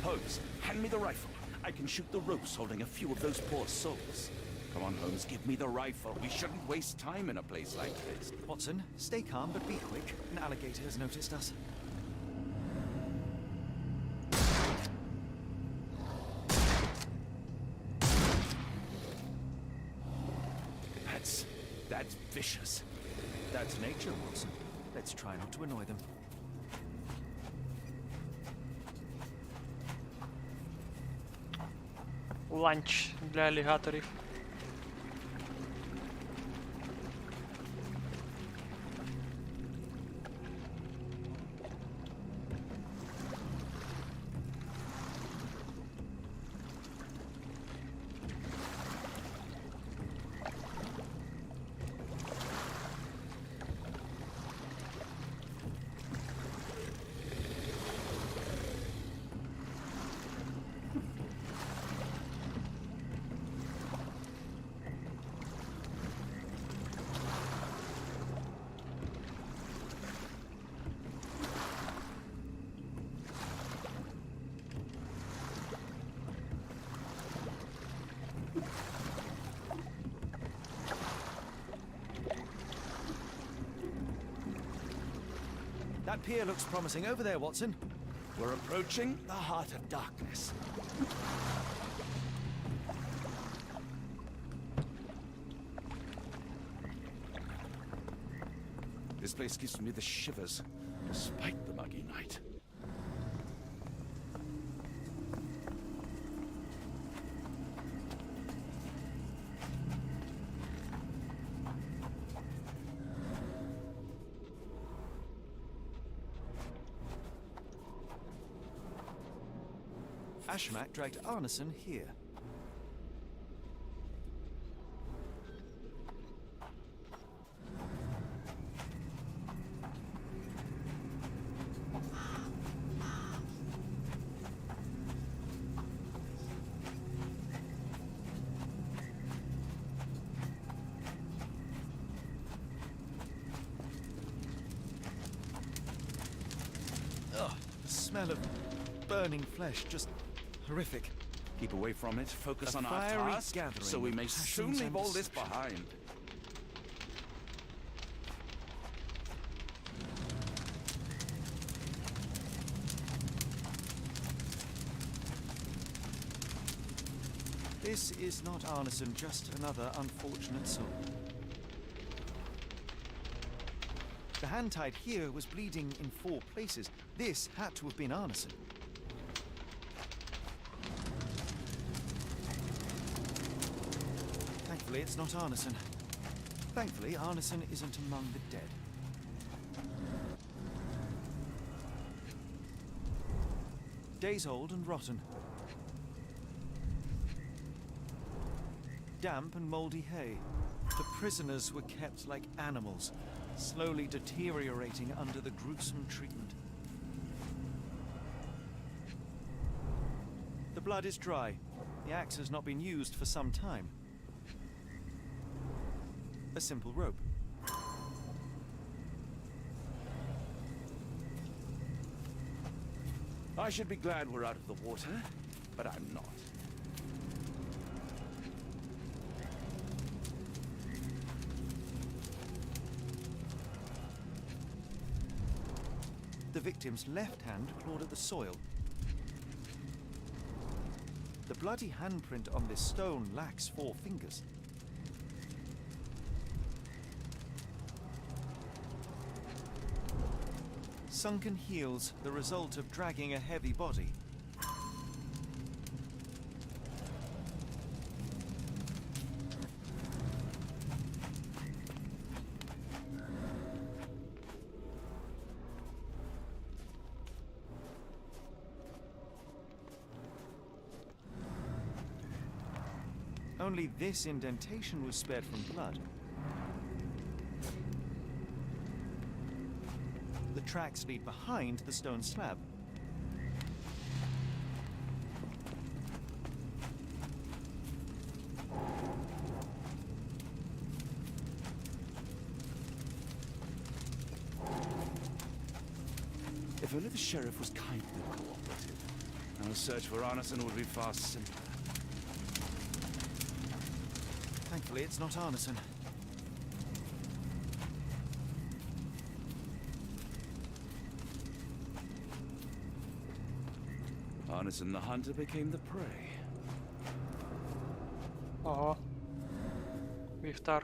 Holmes, hand me the rifle. I can shoot the ropes holding a few of those poor souls. Come on, Holmes, give me the rifle. We shouldn't waste time in a place like this. Watson, stay calm but be quick. An alligator has noticed us. That's vicious. That's nature, Watson. Let's try not to annoy them. Ланч для алігаторів. That pier looks promising over there, Watson. We're approaching the heart of darkness. This place gives me the shivers, despite the muggy night. Ashmak dragged Arneson here. Ugh, the smell of burning flesh, just horrific. Keep away from it, focus A on our fiery task, gathering so we of may passions soon leave and all this deception. behind. This is not Arneson, just another unfortunate soul. The hand tied here was bleeding in 4 places. This had to have been Arneson. Thankfully, it's not Arneson. Thankfully, Arneson isn't among the dead. Days old and rotten. Damp and mouldy hay. The prisoners were kept like animals, slowly deteriorating under the gruesome treatment. The blood is dry. The axe has not been used for some time. A simple rope. I should be glad we're out of the water, but I'm not. The victim's left hand clawed at the soil. The bloody handprint on this stone lacks 4 fingers. Sunken heels, the result of dragging a heavy body. Only this indentation was spared from blood. The tracks lead behind the stone slab. If only the sheriff was kind and cooperative, our search for Arneson would be far simpler. Thankfully, it's not Arneson. Arneson the hunter became the prey. Ого. Вівтар.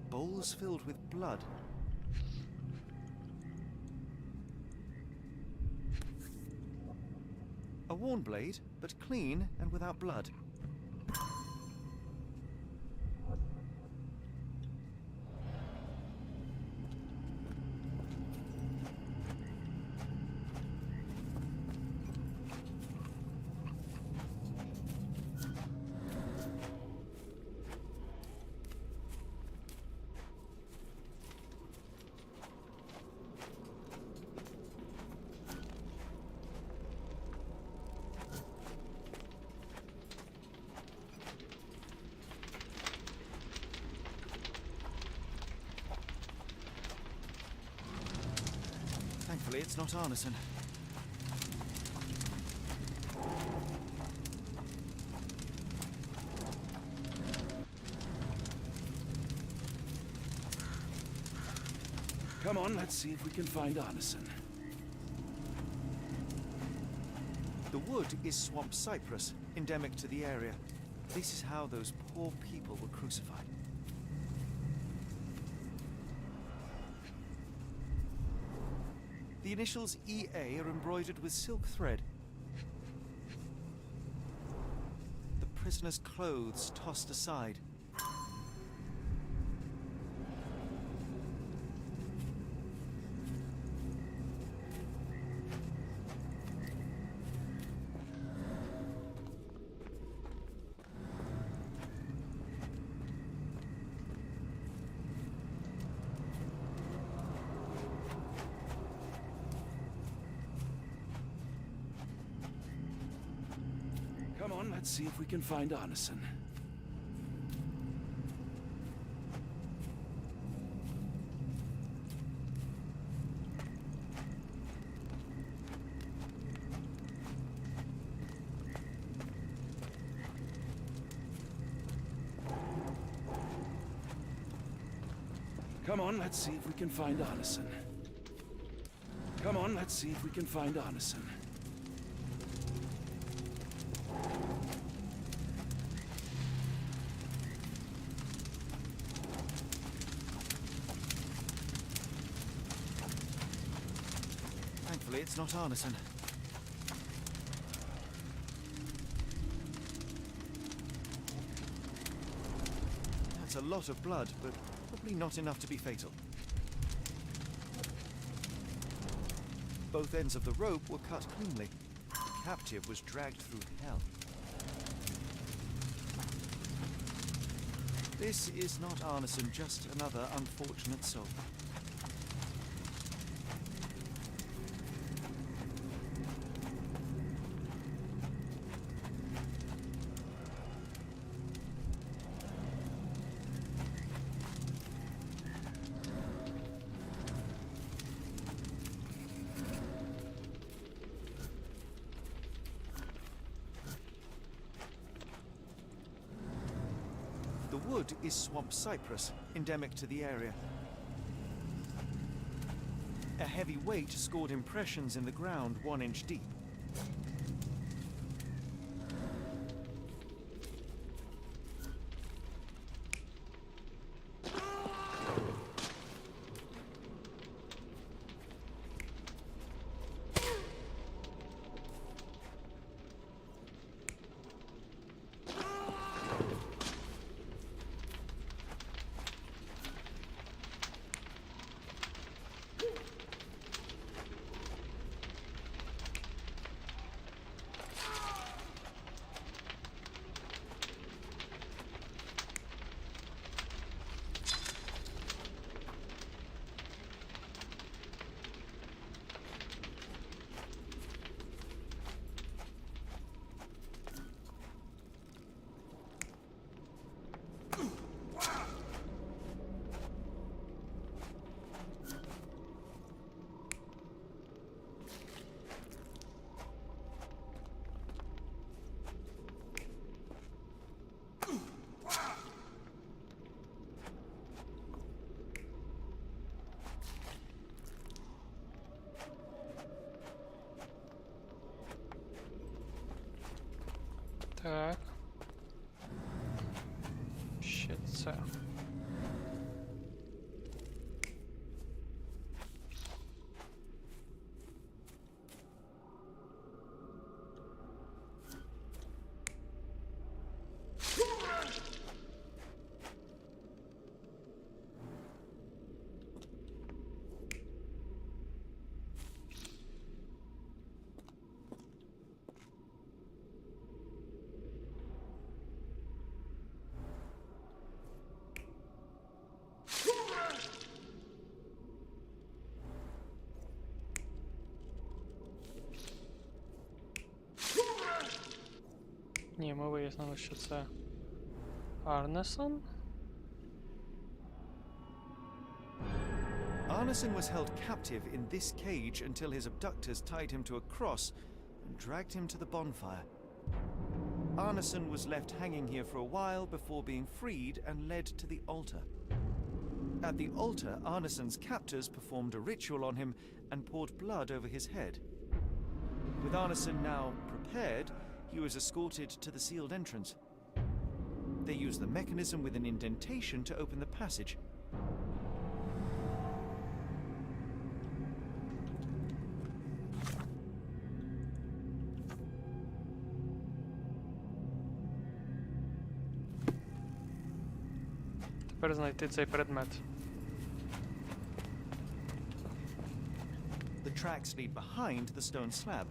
Bowls filled with blood. A worn blade, but clean and without blood. Thankfully, it's not Arneson. Come on, let's see if we can find Arneson. The wood is swamp cypress, endemic to the area. This is how those poor people were crucified. The initials EA are embroidered with silk thread. The prisoner's clothes tossed aside. Come on, let's see if we can find Arneson. Come on, let's see if we can find Arneson. Come on, let's see if we can find Arneson. Thankfully, it's not Arneson. That's a lot of blood, but probably not enough to be fatal. Both ends of the rope were cut cleanly. The captive was dragged through hell. This is not Arneson, just another unfortunate soul. The wood is swamp cypress, endemic to the area. A heavy weight scored impressions in the ground 1 inch deep. Так. Ще це. Ні, ми вияснили, що це Арнесон. Arneson was held captive in this cage until his abductors tied him to a cross and dragged him to the bonfire. Arneson was left hanging here for a while before being freed and led to the altar. At the altar, Arneson's captors performed a ritual on him and poured blood over his head. With Arneson now prepared, he was escorted to the sealed entrance. They used the mechanism with an indentation to open the passage. Тепер знайти цей предмет. The tracks lead behind the stone slab.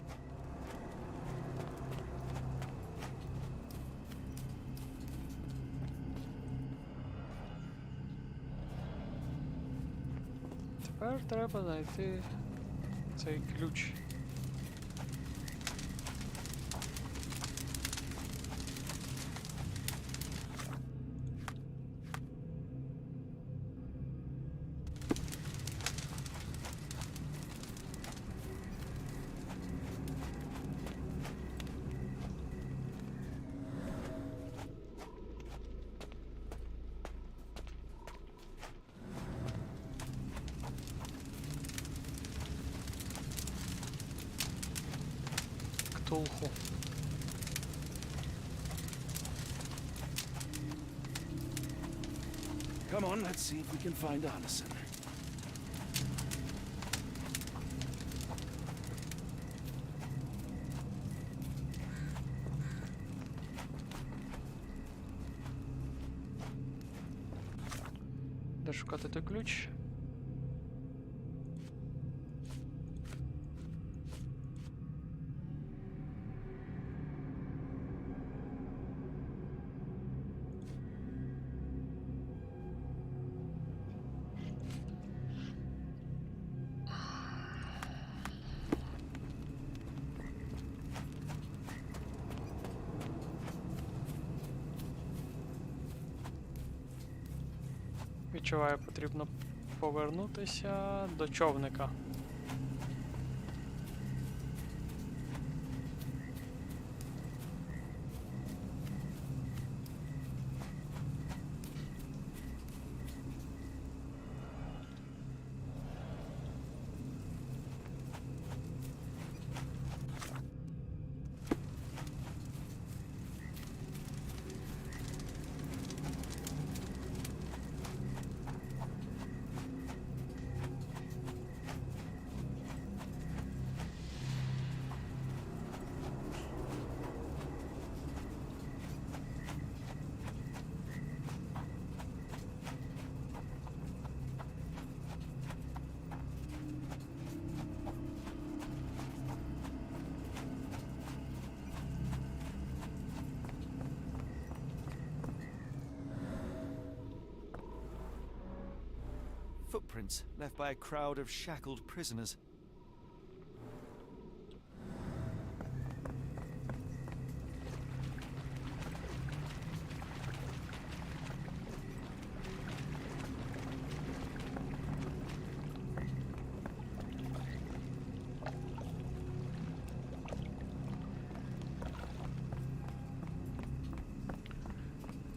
Тепер треба знайти цей ключ. Ктулху. Come on, let's see if we can find Arneson. Де шукати той ключ? Відчуваю, потрібно повернутися до човника. Footprints left by a crowd of shackled prisoners.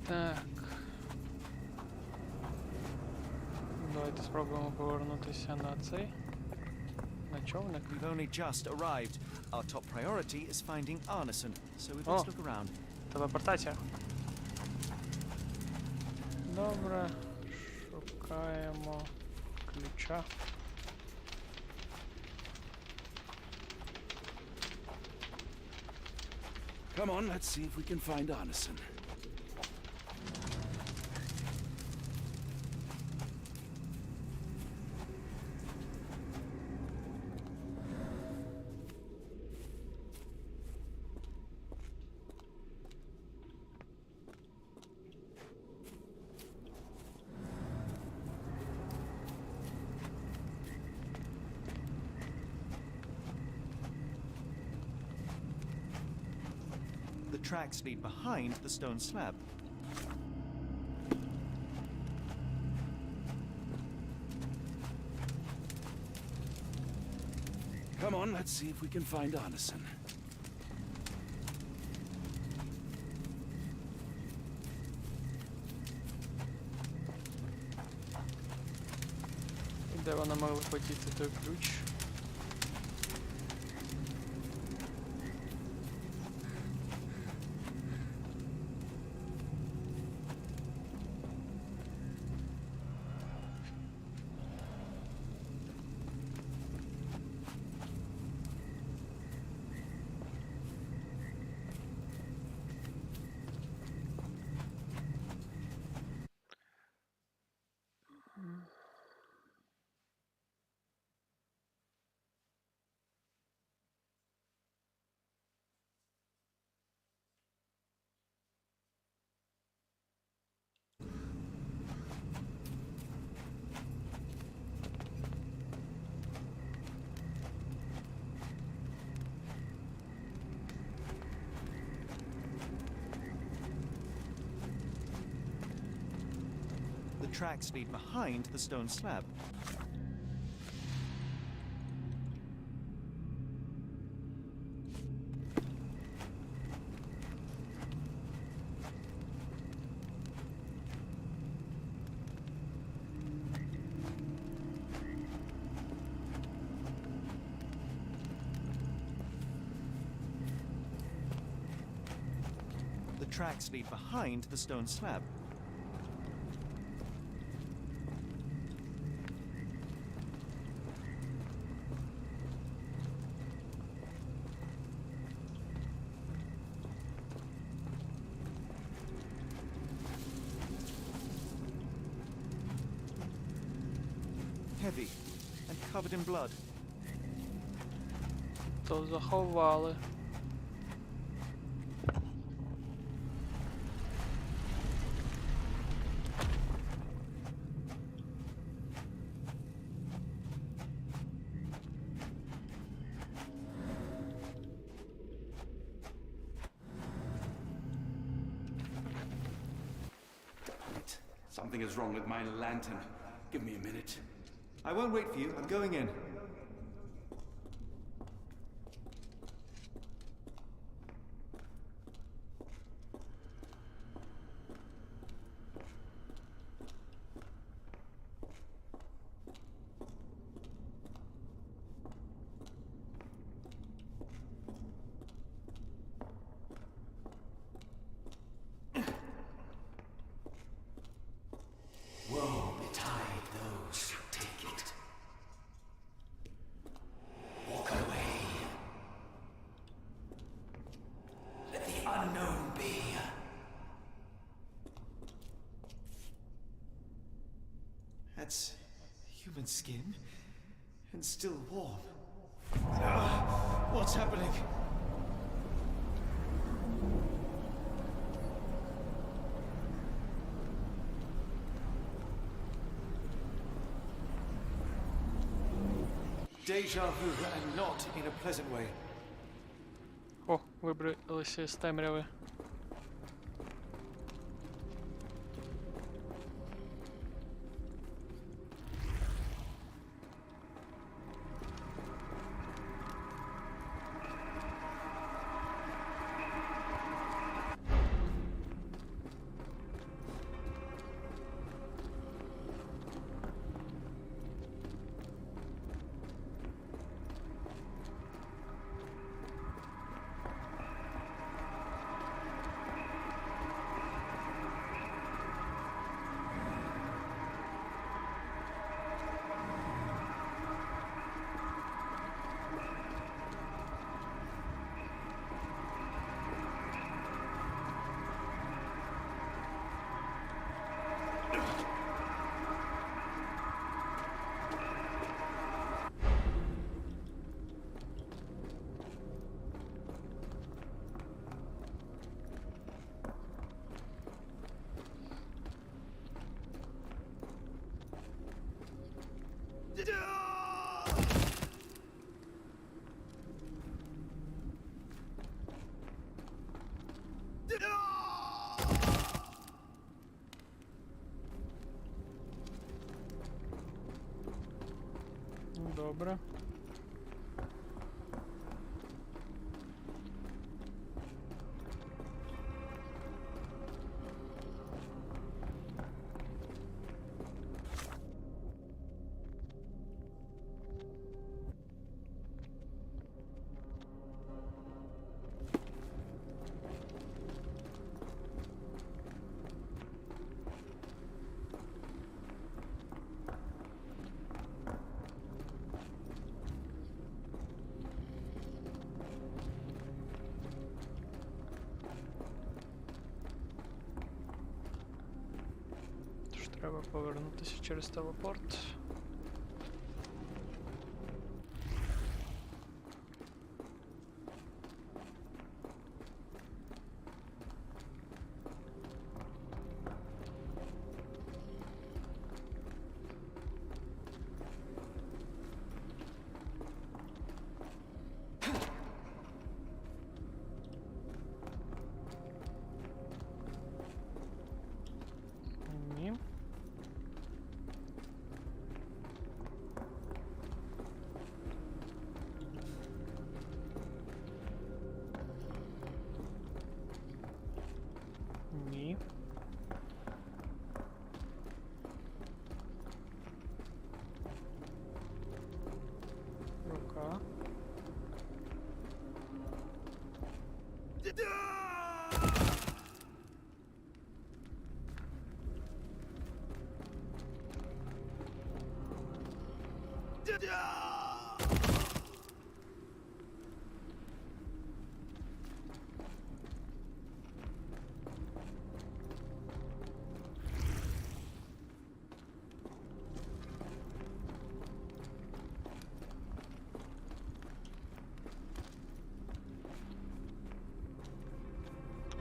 Так. Давайте спробуємо повернутися на цей. На човник. We've only just arrived. Our top priority is finding Arneson, so we must look around. Телепортація. Добре. Шукаємо ключа. Come on, let's see if we can find Arneson. The tracks lead behind the stone slab. Come on, let's see if we can find Arneson. І де вона могла подіти той ключ? The tracks lead behind the stone slab. The tracks lead behind the stone slab. Heavy and covered in blood. То заховали. Something is wrong with my lantern. Give me a minute. I won't wait for you. I'm going in. Woe betide those who take it. Walk away. Let the unknown be. That's human skin and still warm. What's happening? Deja vu, and not in a pleasant way. О, вибралися з темряви. Добре. Треба повернутися через телепорт. Ні. Ні. Рука.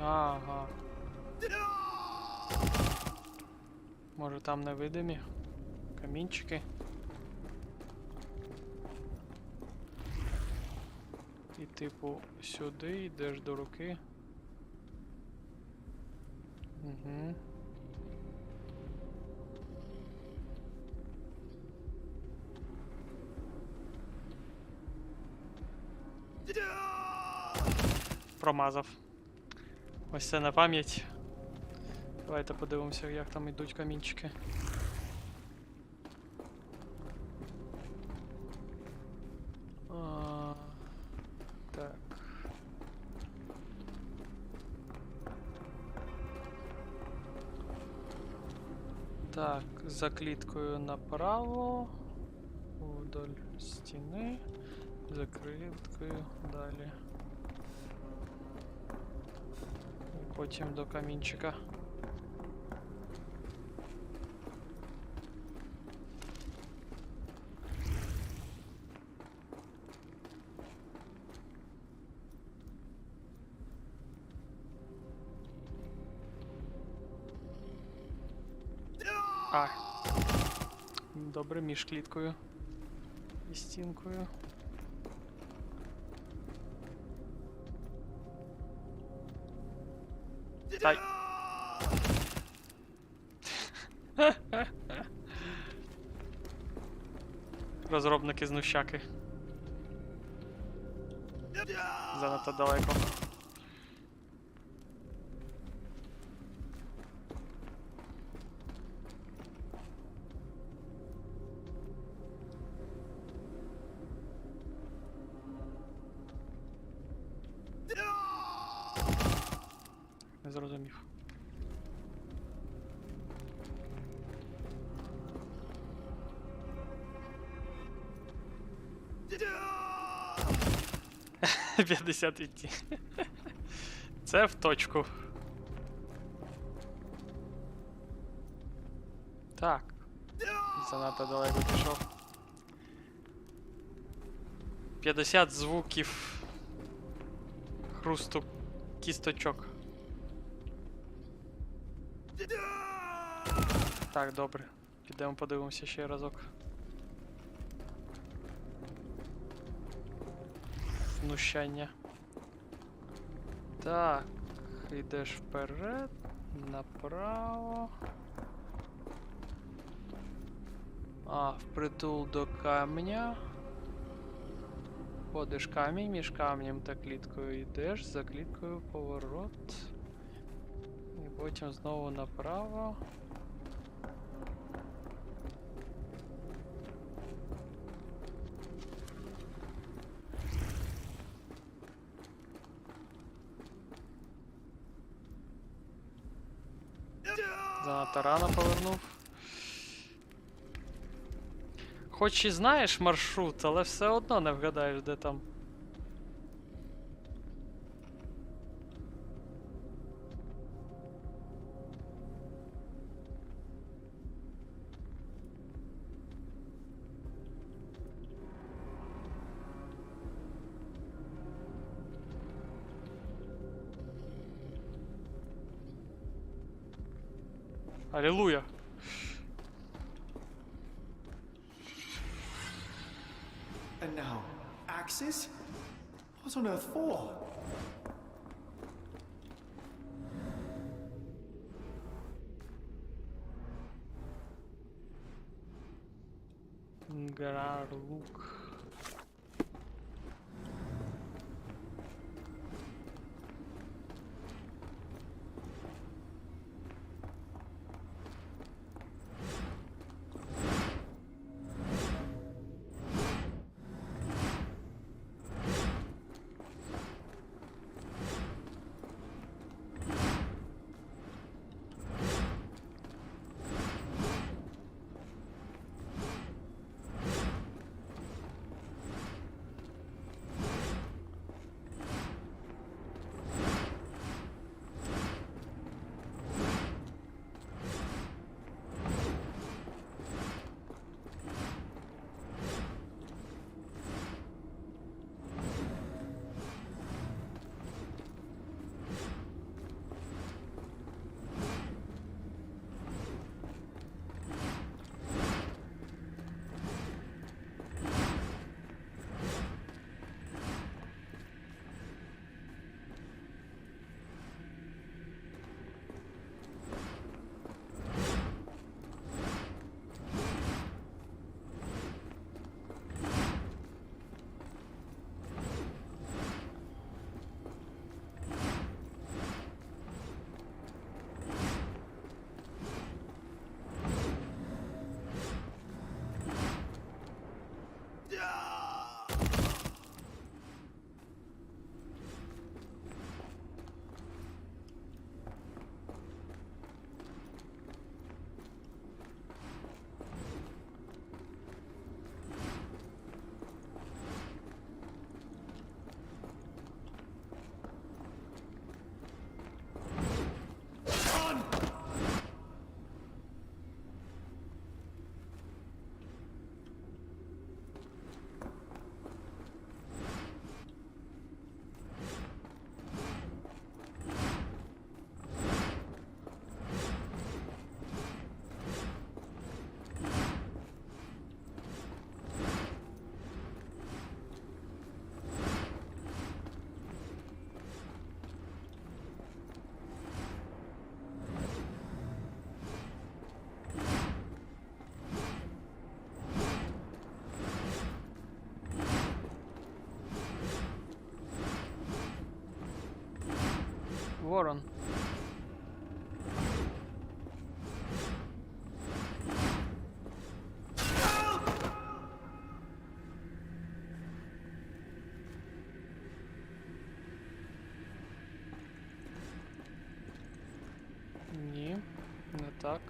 Ага. Може там невидимі камінчики. І типу сюди йдеш до руки. Угу. Промазав. Ось це на пам'ять. Давайте подивимося, як там йдуть камінчики. Так. Так, за кліткою направо. Вдоль стіни. За кліткою далі. Потім до камінчика. А. Добре, між кліткою і стінкою. Тай. Розробники знущаки. Занадто далеко. Не зрозумів. — 50 відтінь. Це в точку. Так. Занадто далеко пішов. 50 звуків хрусту кісточок. Так, добре. Підемо подивимося ще разок. Знущання. Так, йдеш вперед, направо. А, впритул до камня. Проходиш камінь, між камнем та кліткою йдеш, за кліткою поворот. І потім знову направо. Занадто рано повернув. Хоч і знаєш маршрут, але все одно не вгадаєш, де там. Аллилуйя. And now, axes? What on earth for? Грарлук. Ворон. Ні, не так.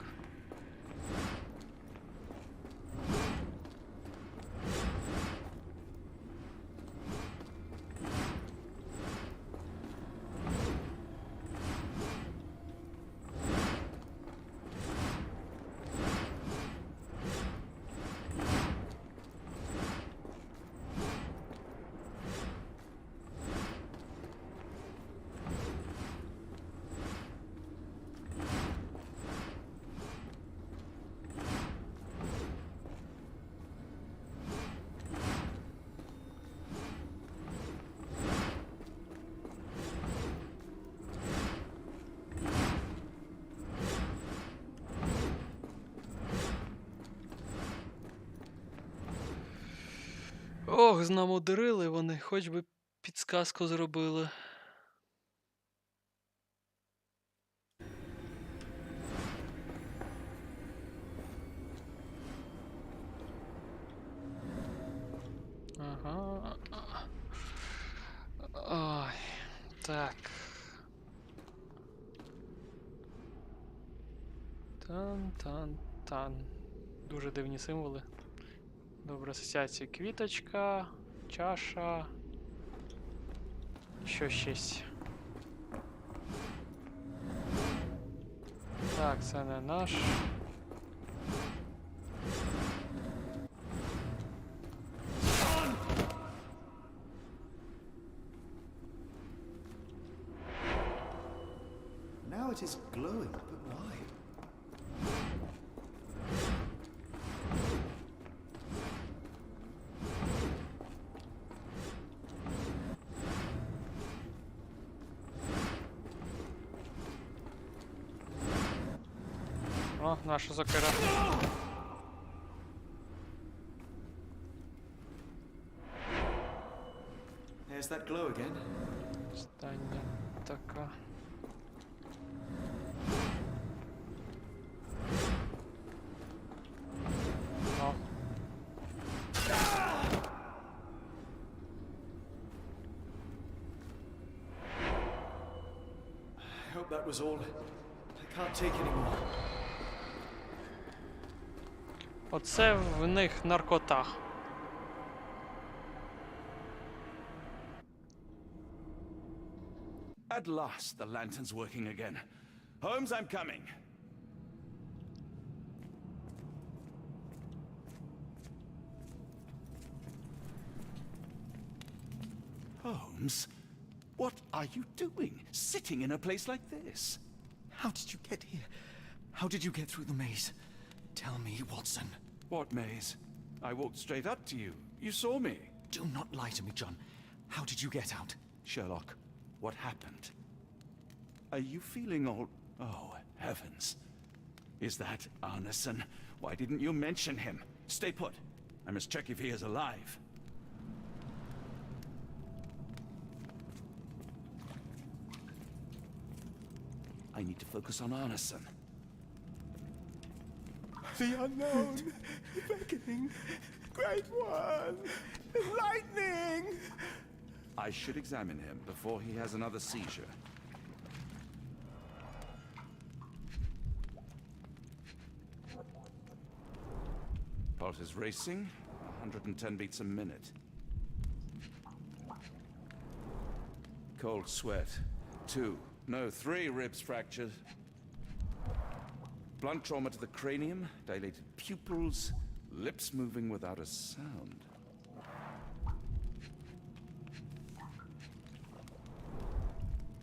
Вдвох з намудрили вони, хоч би підсказку зробили. Ага. Ой, так. Тан. Дуже дивні символи. Добре, асоціації. Квіточка, чаша. Що щось. Так, це не наш. Now it is glowing, but why? О, наша сокира. There's that glow again. Остання така. О. I hope that was all. I can't take any more. Оце в них наркота. At last, the lantern's working again. Holmes, I'm coming. Holmes, what are you doing, sitting in a place like this? How did you get here? How did you get through the maze? Tell me, Watson. What maze? I walked straight up to you. You saw me. Do not lie to me, John. How did you get out? Sherlock, what happened? Are you feeling all... Oh, heavens. Is that Arneson? Why didn't you mention him? Stay put. I must check if he is alive. I need to focus on Arneson. The unknown, beckoning, great one, lightning! I should examine him before he has another seizure. Pulse is racing, 110 beats a minute. Cold sweat. 2, no, 3 ribs fractured. Blunt trauma to the cranium, dilated pupils, lips moving without a sound.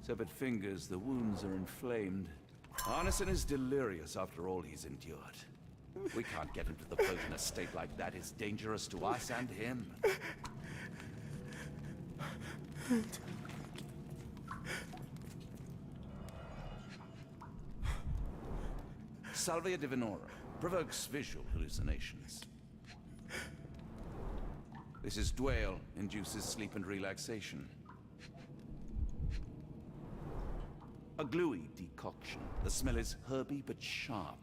Severed fingers, the wounds are inflamed. Arneson is delirious after all he's endured. We can't get him to the boat in a state like that. It's dangerous to us and him. Salvia Divinorum provokes visual hallucinations. This is Dwale, induces sleep and relaxation. A gluey decoction. The smell is herby but sharp.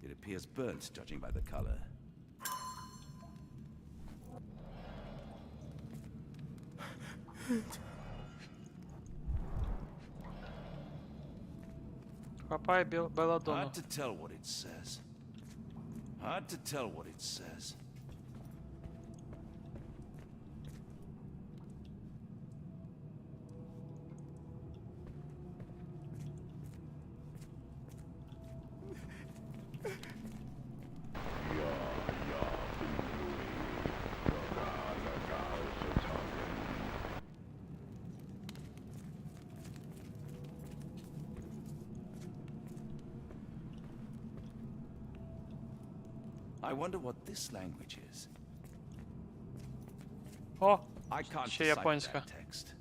It appears burnt, judging by the color. Хапай белладону. Hard to tell what it says. Hard to tell what it says. I wonder what this language is. О, I can't ще decipher японська. that text.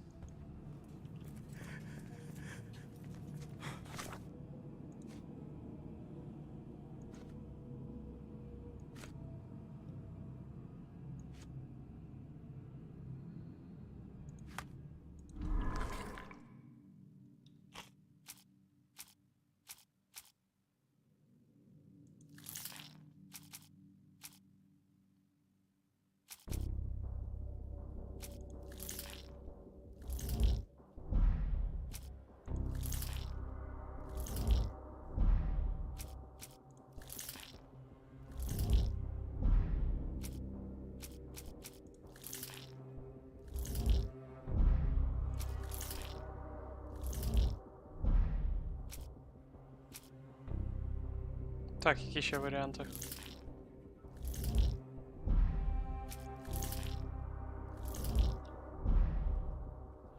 Так, які ще варіанти?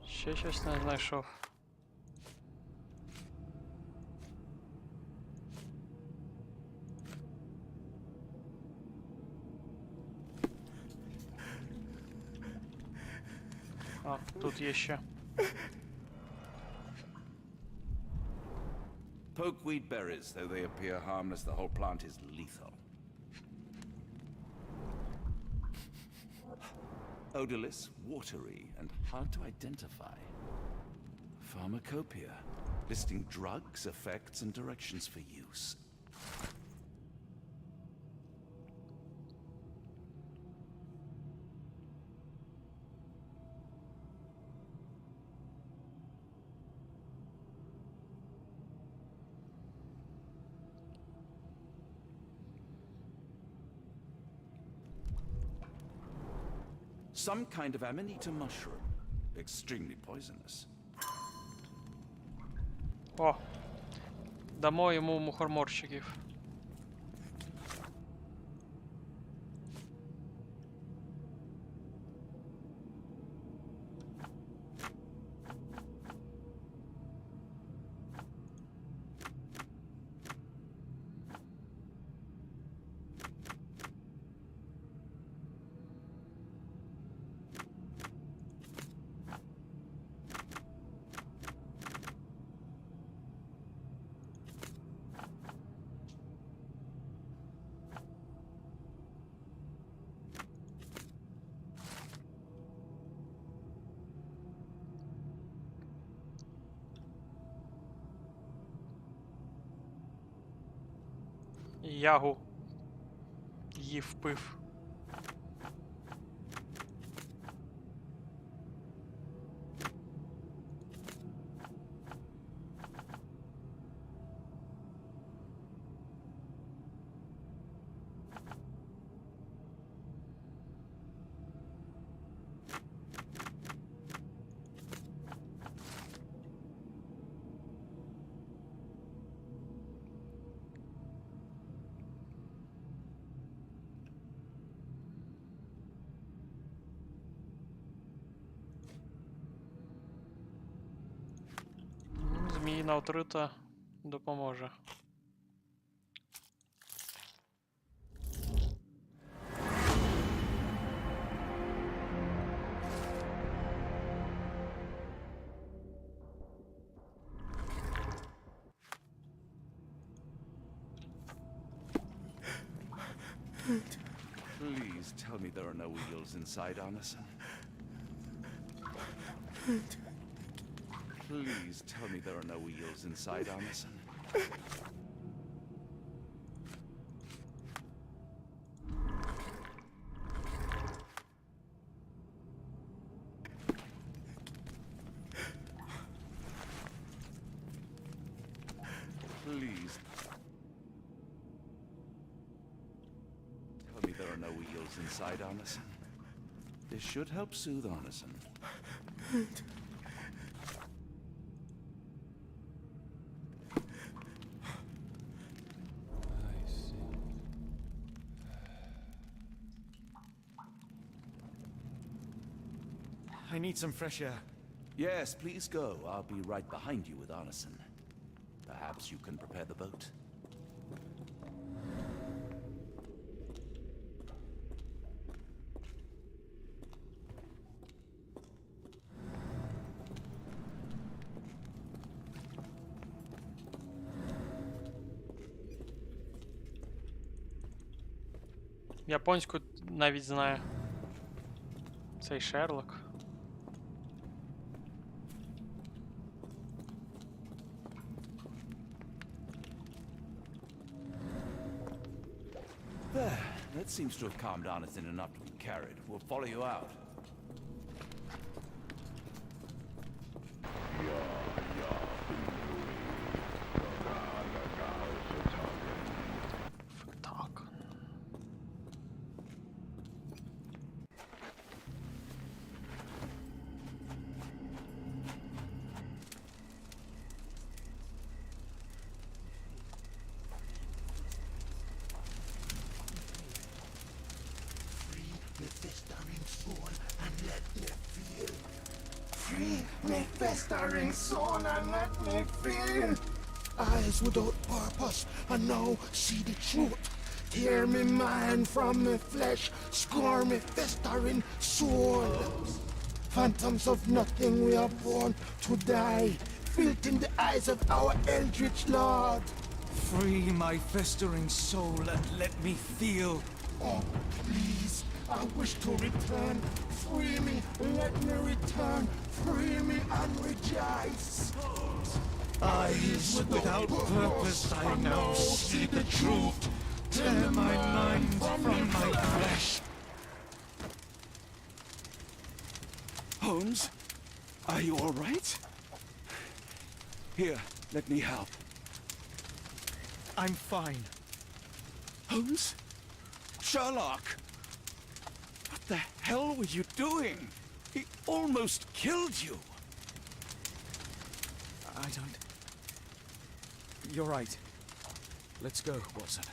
Ще щось не знайшов. А, тут є ще. Pokeweed berries, though they appear harmless, the whole plant is lethal. Odorless, watery, and hard to identify. Pharmacopoeia, listing drugs, effects, and directions for use. Some kind of amanita mushroom. Extremely poisonous. О! Дамо йому мухоморщиків. Ягу її впив. Зміїна отрута допоможе. Please tell me there are no eels inside, Arneson. Please tell me there are no eels inside, Arneson. Please. Tell me there are no eels inside, Arneson. This should help soothe Arneson. I need some fresh air. Yes, please go. I'll be right behind you with Arneson. Perhaps you can prepare the boat. Японську навіть знає. Цей Шерлок. There. That seems to have calmed Arneson enough to be carried. We'll follow you out. Фтагн. festering soul and let me feel. Eyes without purpose, and now see the truth. Tear me mind from me flesh, score me festering soul. Phantoms of nothing, we are born to die, built in the eyes of our eldritch lord. Free my festering soul and let me feel. Oh, please, I wish to return. Free me, let me return. Free me and rejoice. Eyes without purpose, I now see the truth. Tear my mind from my flesh. Holmes, are you all right? Here, let me help. I'm fine. Holmes? Sherlock! What the hell were you doing? He almost killed you. I don't... You're right. Let's go, Watson.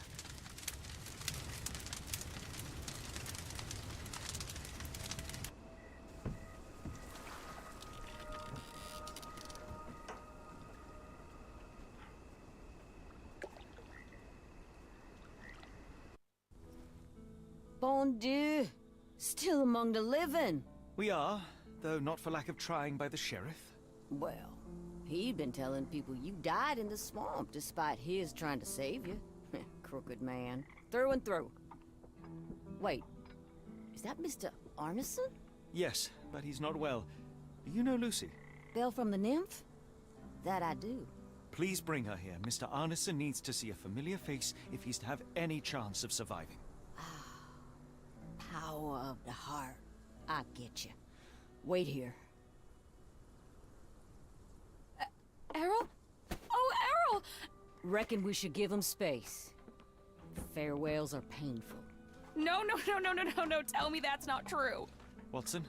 Bon Dieu! Still among the living. We are, though not for lack of trying by the sheriff. Well, he'd been telling people you died in the swamp despite his trying to save you. Crooked man. Through and through. Wait, is that Mr. Arneson? Yes, but he's not well. You know Lucy? Belle from the Nymph? That I do. Please bring her here. Mr. Arneson needs to see a familiar face if he's to have any chance of surviving. Power of the heart. I get you. Wait here. Errol? Oh, Errol! Reckon we should give him space. Farewells are painful. No, tell me that's not true. Watson?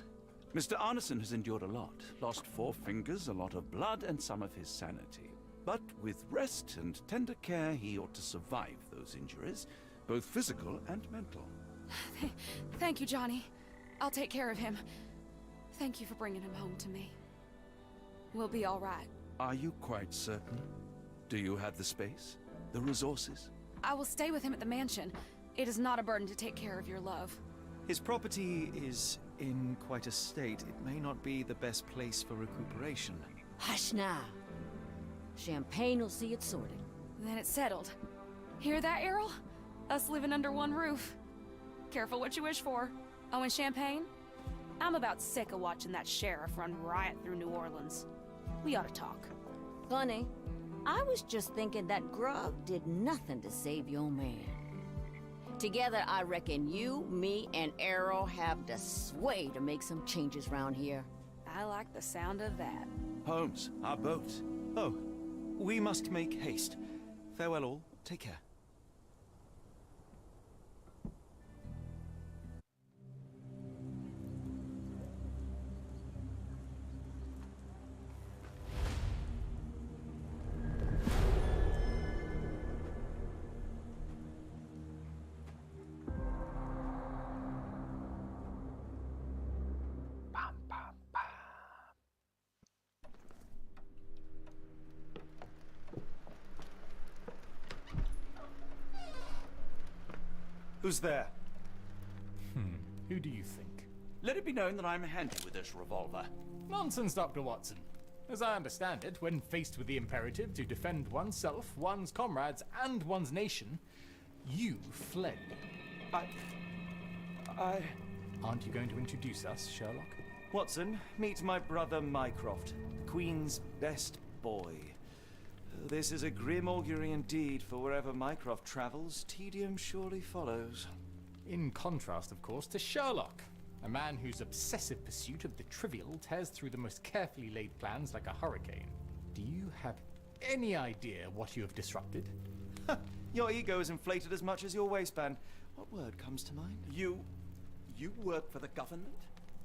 Mr. Arneson has endured a lot. Lost 4 fingers, a lot of blood, and some of his sanity. But with rest and tender care, he ought to survive those injuries, both physical and mental. Thank you, Johnny. I'll take care of him. Thank you for bringing him home to me. We'll be all right. Are you quite certain? Do you have the space? The resources? I will stay with him at the mansion. It is not a burden to take care of your love. His property is in quite a state. It may not be the best place for recuperation. Hush now. Champagne will see it sorted. Then it's settled. Hear that, Errol? Us living under one roof. Careful what you wish for. Oh, and champagne? I'm about sick of watching that sheriff run riot through New Orleans. We ought to talk. Funny, I was just thinking that grub did nothing to save your man. Together, I reckon you, me, and Errol have the sway to make some changes around here. I like the sound of that. Holmes, our boat. Oh, we must make haste. Farewell all. Take care. Who's there? Who do you think? Let it be known that I'm handy with this revolver. Nonsense, Dr. Watson. As I understand it, when faced with the imperative to defend oneself, one's comrades, and one's nation, you fled. Aren't you going to introduce us, Sherlock? Watson, meet my brother Mycroft, the Queen's best boy. This is a grim augury indeed, for wherever Mycroft travels, tedium surely follows. In contrast, of course, to Sherlock, a man whose obsessive pursuit of the trivial tears through the most carefully laid plans like a hurricane. Do you have any idea what you have disrupted? Your ego is inflated as much as your waistband. What word comes to mind? You work for the government?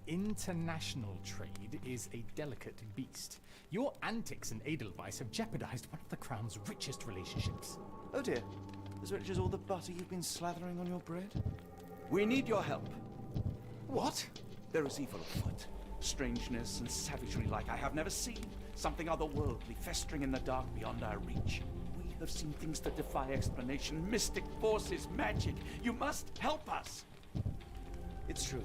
International trade is a delicate beast. Your antics in Edelweiss have jeopardized one of the Crown's richest relationships. Oh dear. As rich as all the butter you've been slathering on your bread? We need your help. What? There is evil afoot. Strangeness and savagery like I have never seen. Something otherworldly festering in the dark beyond our reach. We have seen things that defy explanation. Mystic forces, magic. You must help us! It's true.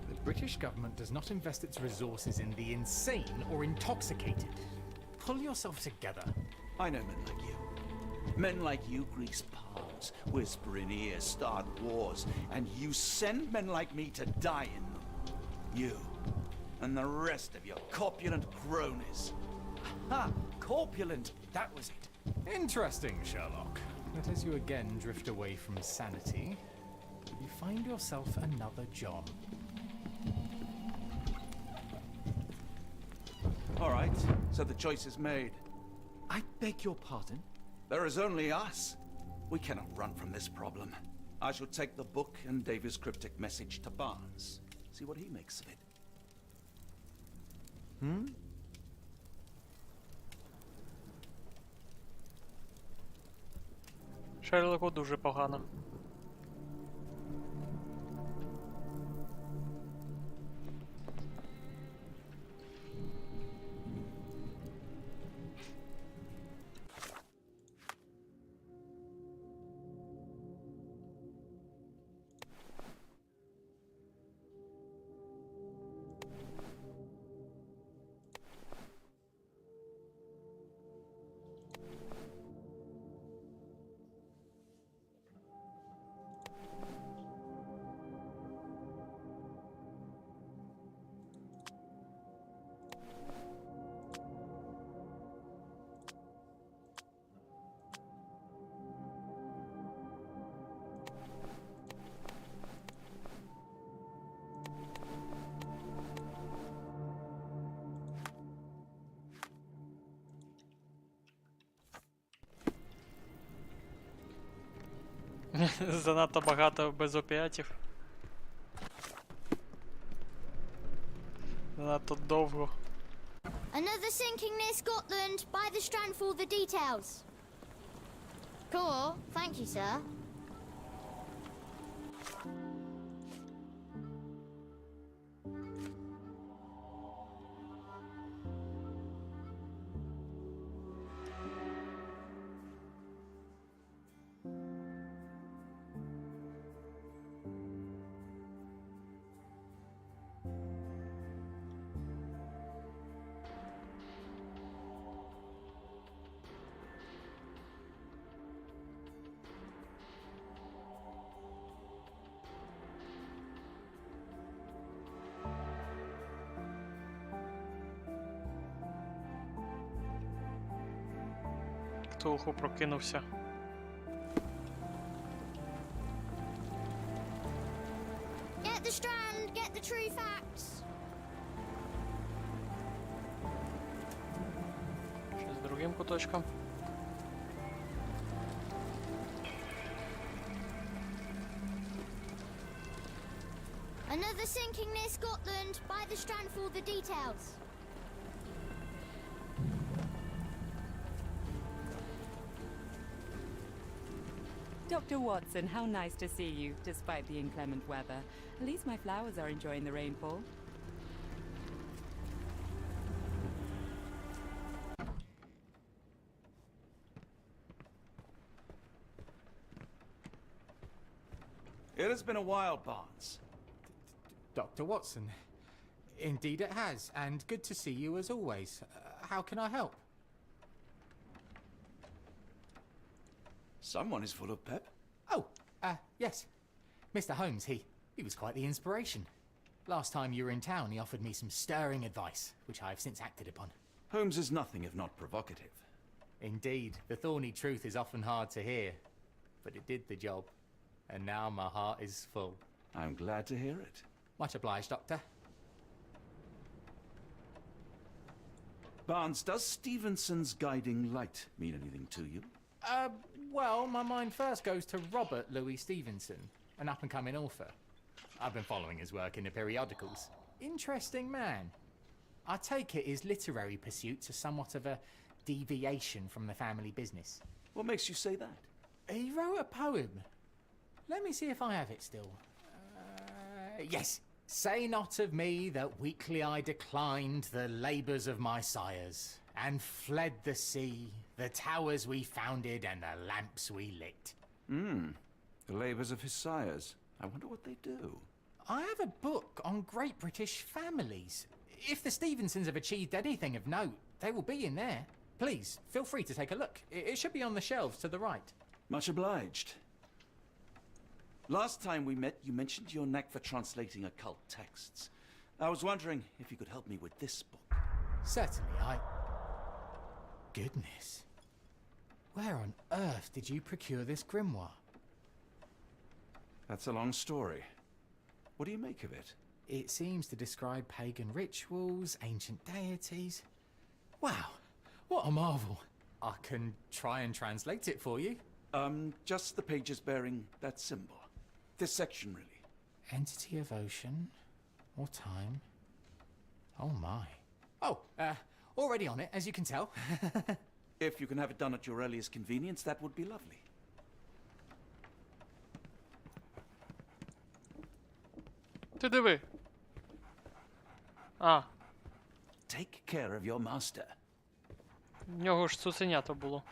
The British government does not invest its resources in the insane or intoxicated. Pull yourself together. I know men like you. Men like you grease palms, whisper in ears, start wars, and you send men like me to die in them. You and the rest of your corpulent cronies. Ha! Corpulent! That was it. Interesting, Sherlock. But as you again drift away from sanity, you find yourself another job. All right, so the choice is made. I beg your pardon? There is only us. We cannot run from this problem. I shall take the book and Davy's cryptic message to Barnes. See what he makes of it. Шерлоку дуже погано. Занадто багато без опіатів. Занадто довго. Another sinking near Scotland. By the strand for all the details. Cool. Thank you, sir. Ктулху прокинувся. Get the strand. Get the true facts. Ще з другим куточком. Another sinking near Scotland. By the strand for all the details. Dr. Watson, how nice to see you, despite the inclement weather. At least my flowers are enjoying the rainfall. It has been a while, Barnes. Dr. Watson. Indeed it has, and good to see you as always. How can I help? Someone is full of pep. Oh, yes. Mr. Holmes, he was quite the inspiration. Last time you were in town, he offered me some stirring advice, which I have since acted upon. Holmes is nothing if not provocative. Indeed, the thorny truth is often hard to hear, but it did the job, and now my heart is full. I'm glad to hear it. Much obliged, Doctor. Barnes, does Stevenson's guiding light mean anything to you? Well, my mind first goes to Robert Louis Stevenson, an up-and-coming author. I've been following his work in the periodicals. Interesting man. I take it his literary pursuits are somewhat of a deviation from the family business. What makes you say that? He wrote a poem. Let me see if I have it still. Yes, Say not of me that weakly I declined the labours of my sires, and fled the sea, the towers we founded, and the lamps we lit. The labours of his sires. I wonder what they do. I have a book on great British families. If the Stevensons have achieved anything of note, they will be in there. Please, feel free to take a look. It should be on the shelves to the right. Much obliged. Last time we met, you mentioned your knack for translating occult texts. I was wondering if you could help me with this book. Certainly, Goodness. Where on earth did you procure this grimoire? That's a long story. What do you make of it? It seems to describe pagan rituals, ancient deities. Wow, what a marvel. I can try and translate it for you. Just the pages bearing that symbol. This section, really. Entity of ocean or time. Oh my. Oh, already on it, as you can tell. If you can have it done at your earliest convenience, that would be lovely. Ти диви. А, Take care of your master. в нього ж цуценято було.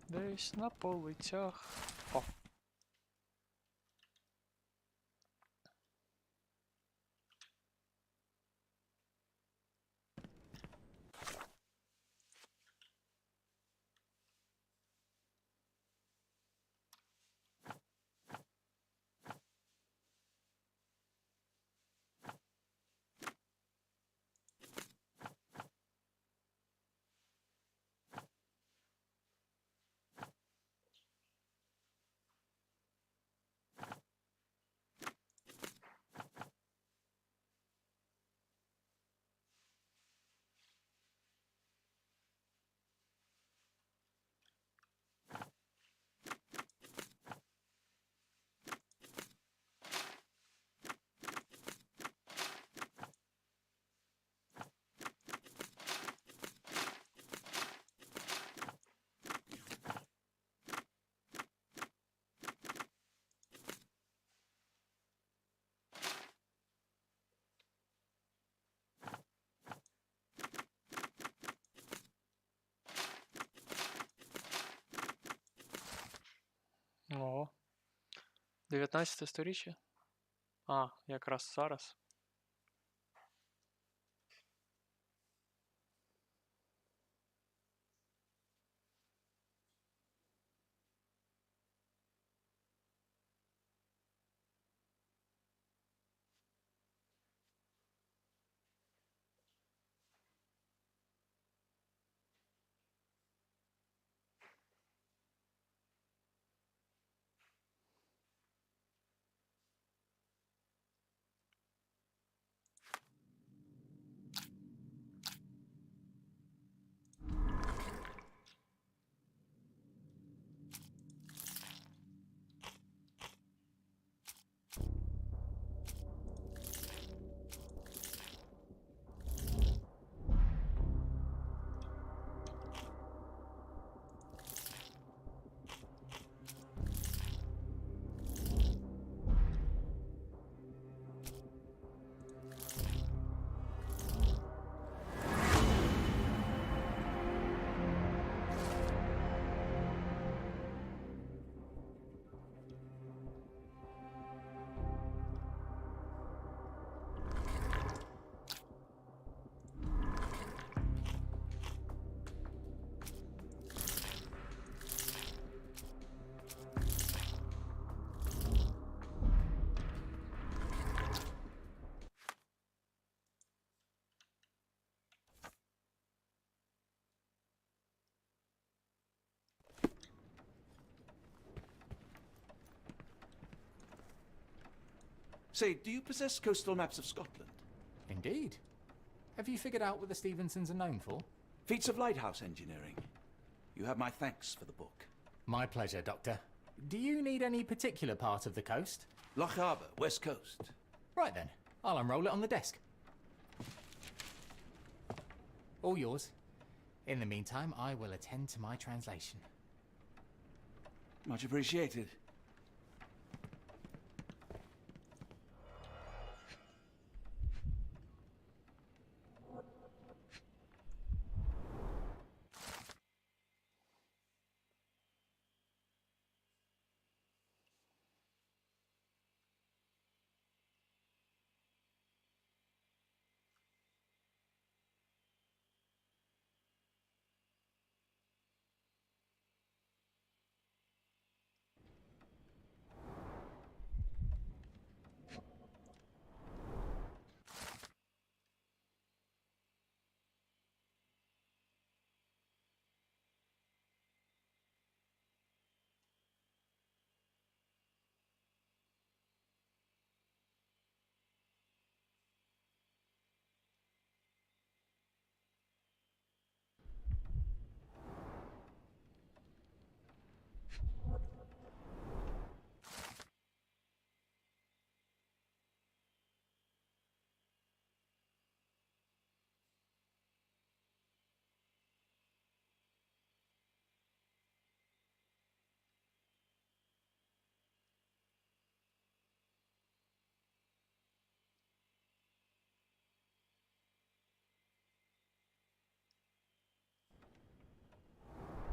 Десь на полицях. О. О, 19 сторіччя. А, якраз зараз. Say, do you possess coastal maps of Scotland? Indeed. Have you figured out what the Stevensons are known for? Feats of lighthouse engineering. You have my thanks for the book. My pleasure, Doctor. Do you need any particular part of the coast? Loch Harbour, West Coast. Right then, I'll unroll it on the desk. All yours. In the meantime, I will attend to my translation. Much appreciated.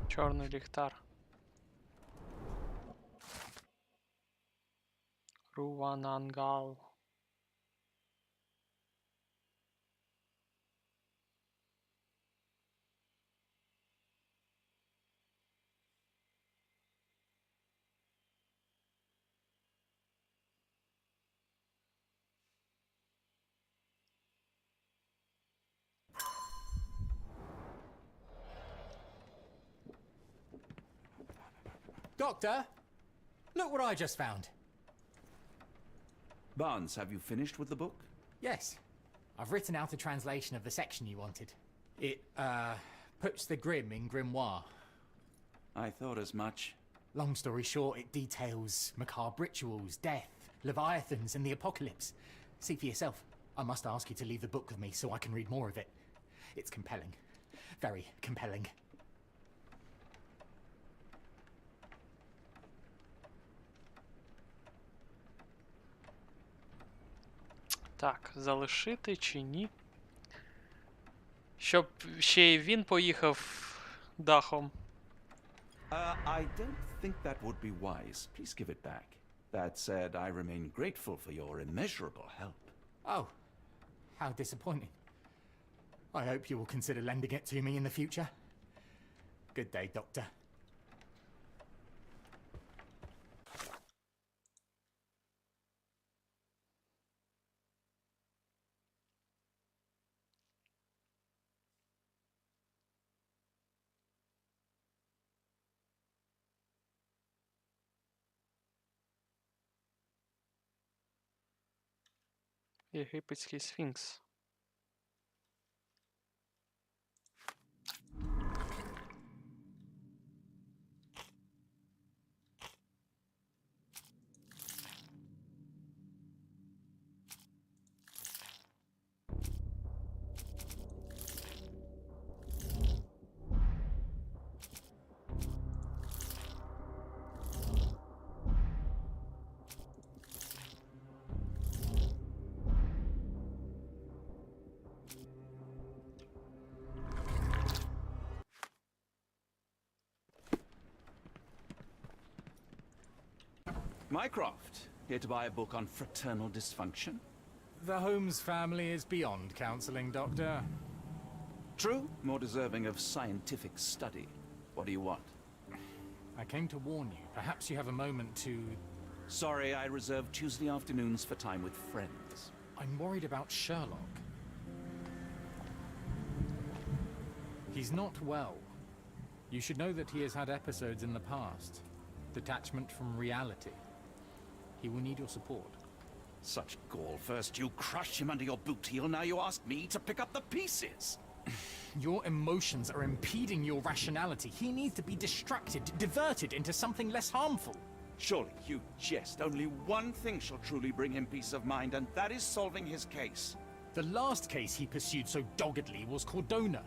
Чорний ліхтар. Руванангал. Doctor, look what I just found. Barnes, have you finished with the book? Yes, I've written out a translation of the section you wanted. It, puts the grim in grimoire. I thought as much. Long story short, it details macabre rituals, death, leviathans, and the apocalypse. See for yourself. I must ask you to leave the book with me so I can read more of it. It's compelling. Very compelling. Так, залишити чи ні? Щоб ще й він поїхав дахом. I don't think that would be wise. Please give it back. That said, I remain grateful for your immeasurable help. Oh, how disappointing. I hope you will consider lending it to me in the future. Good day, Doctor. Єгипетський сфінкс. Mycroft, here to buy a book on fraternal dysfunction? The Holmes family is beyond counseling, Doctor. True, more deserving of scientific study. What do you want? I came to warn you. Perhaps you have a moment to... Sorry, I reserve Tuesday afternoons for time with friends. I'm worried about Sherlock. He's not well. You should know that he has had episodes in the past. Detachment from reality. He will need your support. Such gall. First you crush him under your boot heel, now you ask me to pick up the pieces. Your emotions are impeding your rationality. He needs to be distracted, diverted into something less harmful. Surely you jest. Only one thing shall truly bring him peace of mind, and that is solving his case. The last case he pursued so doggedly was Cordona.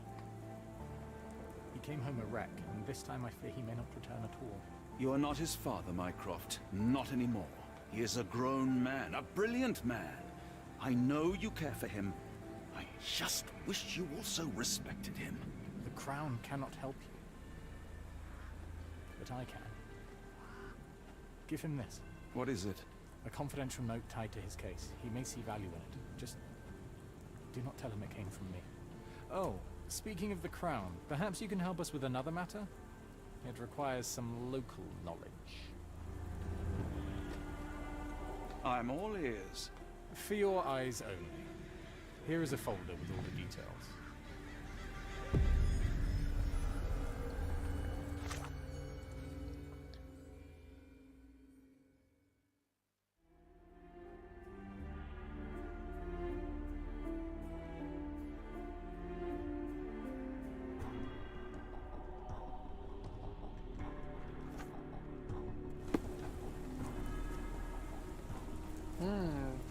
He came home a wreck, and this time I fear he may not return at all. You are not his father, Mycroft. Not anymore. He is a grown man, a brilliant man. I know you care for him. I just wish you also respected him. The Crown cannot help you. But I can. Give him this. What is it? A confidential note tied to his case. He may see value in it. Just do not tell him it came from me. Oh, speaking of the Crown, perhaps you can help us with another matter? It requires some local knowledge. I'm all ears. For your eyes only. Here is a folder with all the details.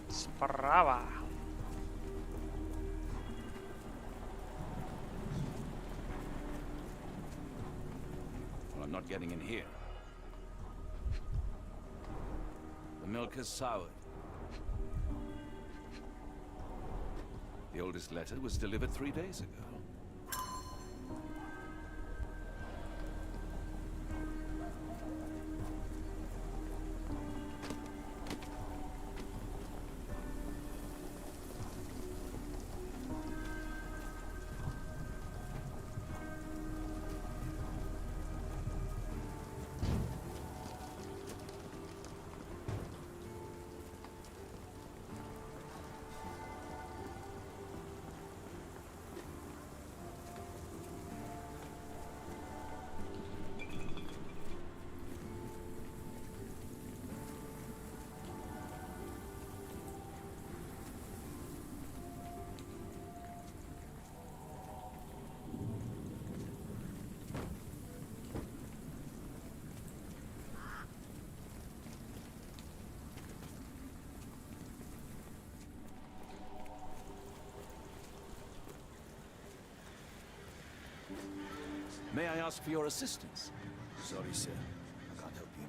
Справа. Well, I'm not getting in here. The milk has soured. The oldest letter was delivered 3 days ago. May I ask for your assistance? Sorry, sir. I can't help you.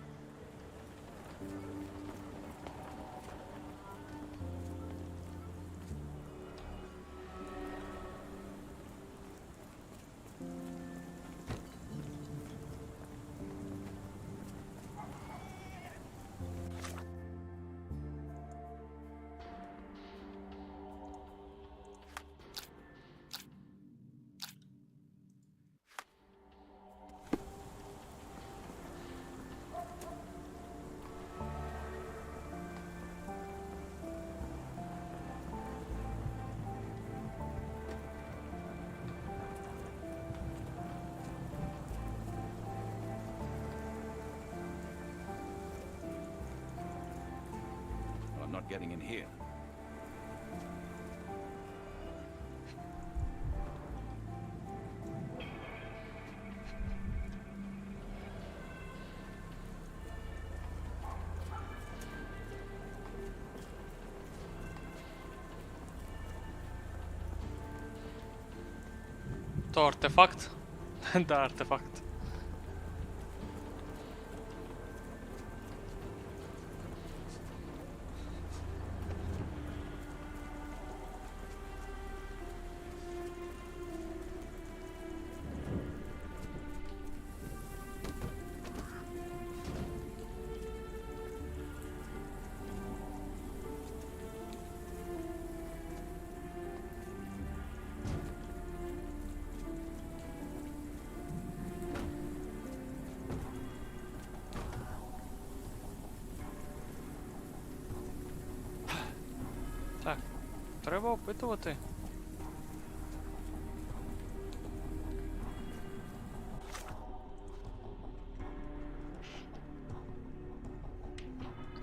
I'm not getting in here. То артефакт? Да, артефакт. Так, треба опитувати.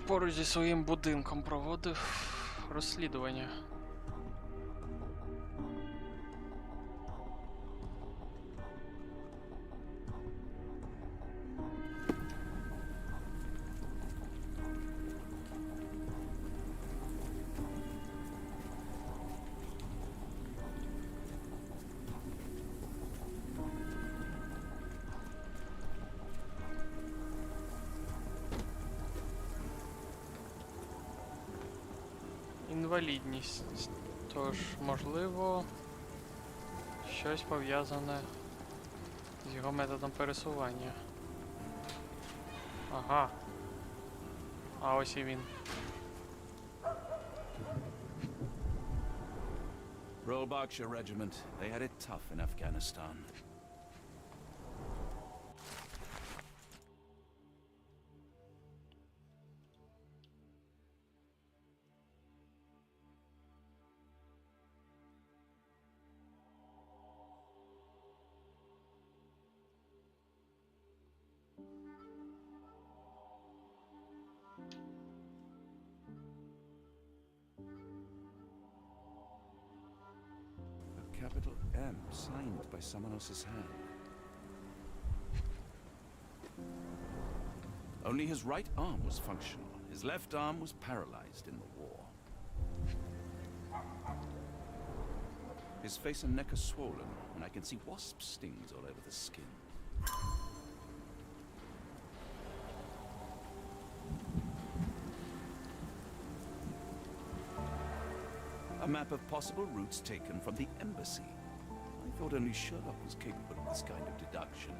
Поруч зі своїм будинком проводив розслідування. інвалідність. Тож, можливо, щось пов'язане з його методом пересування. Ага. А ось і він. Royal Berkshire Regiment. They had it tough in Afghanistan. Capital M, signed by someone else's hand. Only his right arm was functional. His left arm was paralyzed in the war. His face and neck are swollen, and I can see wasp stings all over the skin. A map of possible routes taken from the embassy. I thought only Sherlock was capable of this kind of deduction.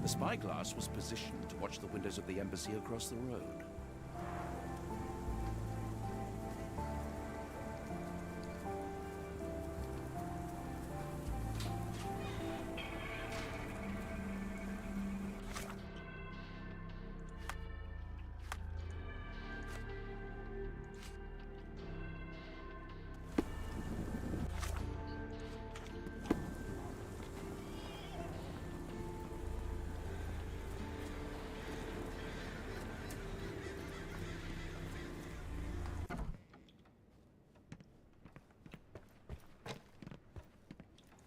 The spyglass was positioned to watch the windows of the embassy across the road.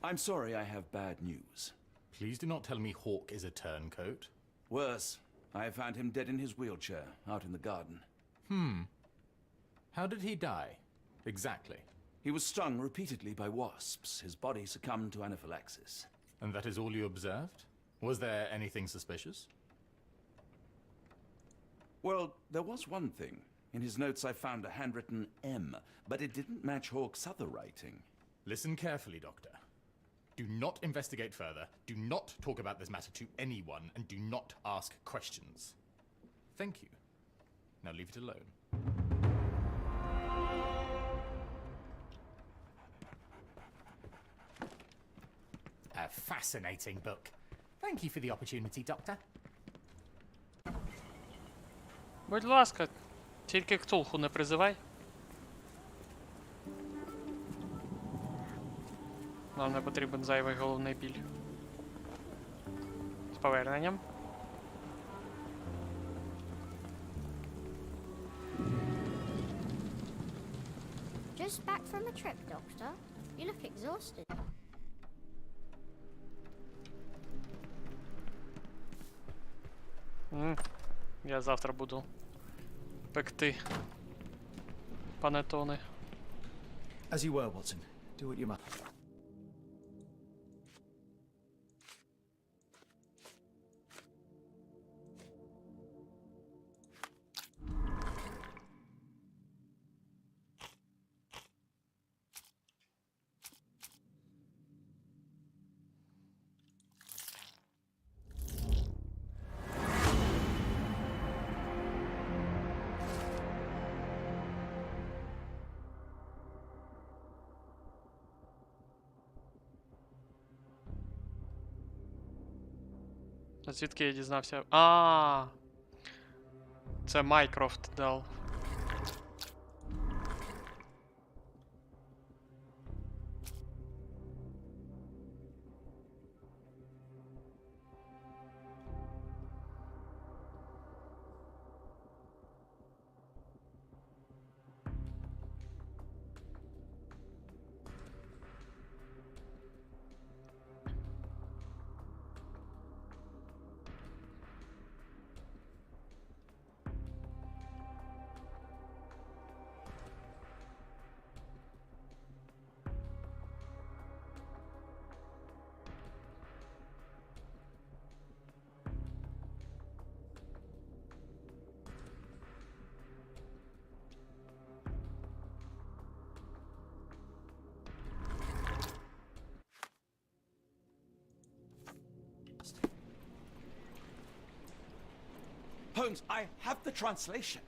I'm sorry, I have bad news. Please do not tell me Hawk is a turncoat. Worse, I have found him dead in his wheelchair, out in the garden. How did he die? Exactly. He was stung repeatedly by wasps. His body succumbed to anaphylaxis. And that is all you observed? Was there anything suspicious? Well, there was one thing. In his notes I found a handwritten M, but it didn't match Hawk's other writing. Listen carefully, Doctor. Do not investigate further, do not talk about this matter to anyone, and do not ask questions. Thank you. Now leave it alone. A fascinating book. Thank you for the opportunity, Doctor. Будь ласка, тільки Ктулху не призивай. Нам не потрібен зайвий головний біль. З поверненням. Just back from a trip, Doctor. You look exhausted. Я завтра буду пекти панетони. As you were, Watson. Do what you must. Звідки я дізнався? А, це Майкрофт дав. Holmes, I have the translation.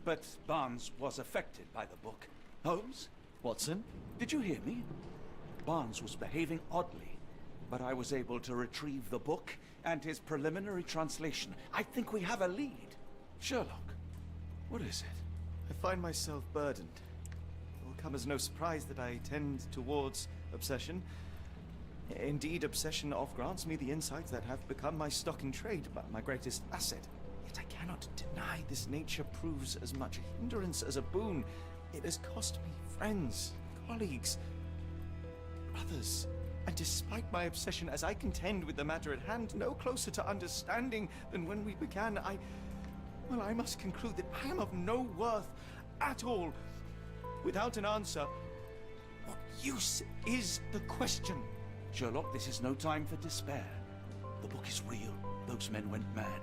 But Barnes was affected by the book. Holmes? Watson? Did you hear me? Barnes was behaving oddly, but I was able to retrieve the book and his preliminary translation. I think we have a lead. Sherlock, what is it? I find myself burdened. It will come as no surprise that I tend towards obsession. Indeed, obsession oft grants me the insights that have become my stock in trade, but my greatest asset. Yet I cannot deny this nature proves as much a hindrance as a boon. It has cost me friends, colleagues, brothers. And despite my obsession, as I contend with the matter at hand, no closer to understanding than when we began, I must conclude that I am of no worth at all. Without an answer, what use is the question? Sherlock, this is no time for despair. The book is real. Those men went mad.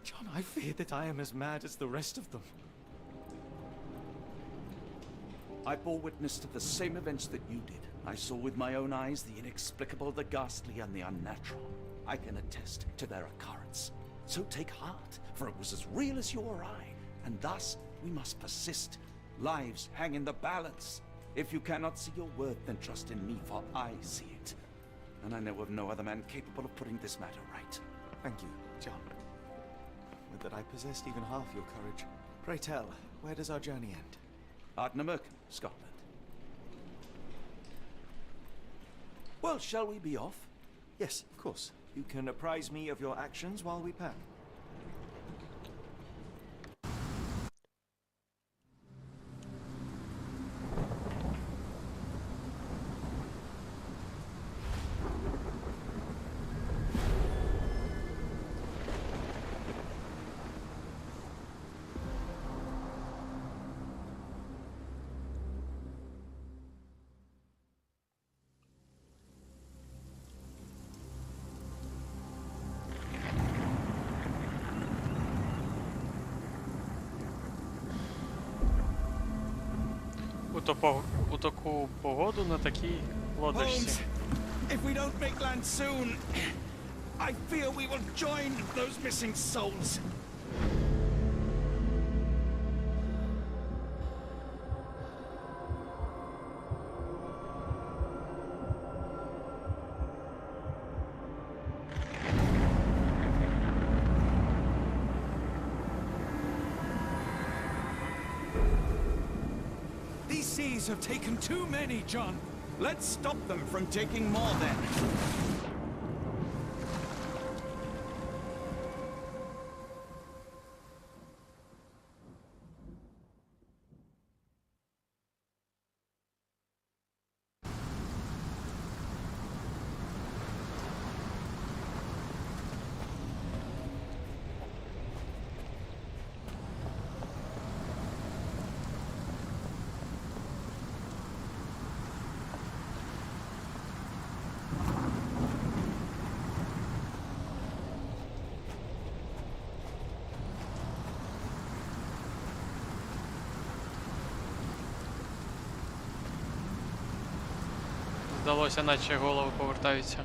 John, I fear that I am as mad as the rest of them. I bore witness to the same events that you did. I saw with my own eyes the inexplicable, the ghastly, and the unnatural. I can attest to their occurrence. So take heart, for it was as real as you or I, and thus we must persist. Lives hang in the balance. If you cannot see your worth, then trust in me, for I see it. And I know of no other man capable of putting this matter right. Thank you, John. Would that I possessed even half your courage. Pray tell, where does our journey end? Ardnamurchan, Scotland. Well, shall we be off? Yes, of course. You can apprise me of your actions while we pack. У таку погоду на такій лодочці. Holmes, if we don't make land soon, I fear we will join those missing souls. Seas have taken too many, John. Let's stop them from taking more then. Здалося, наче голови повертаються.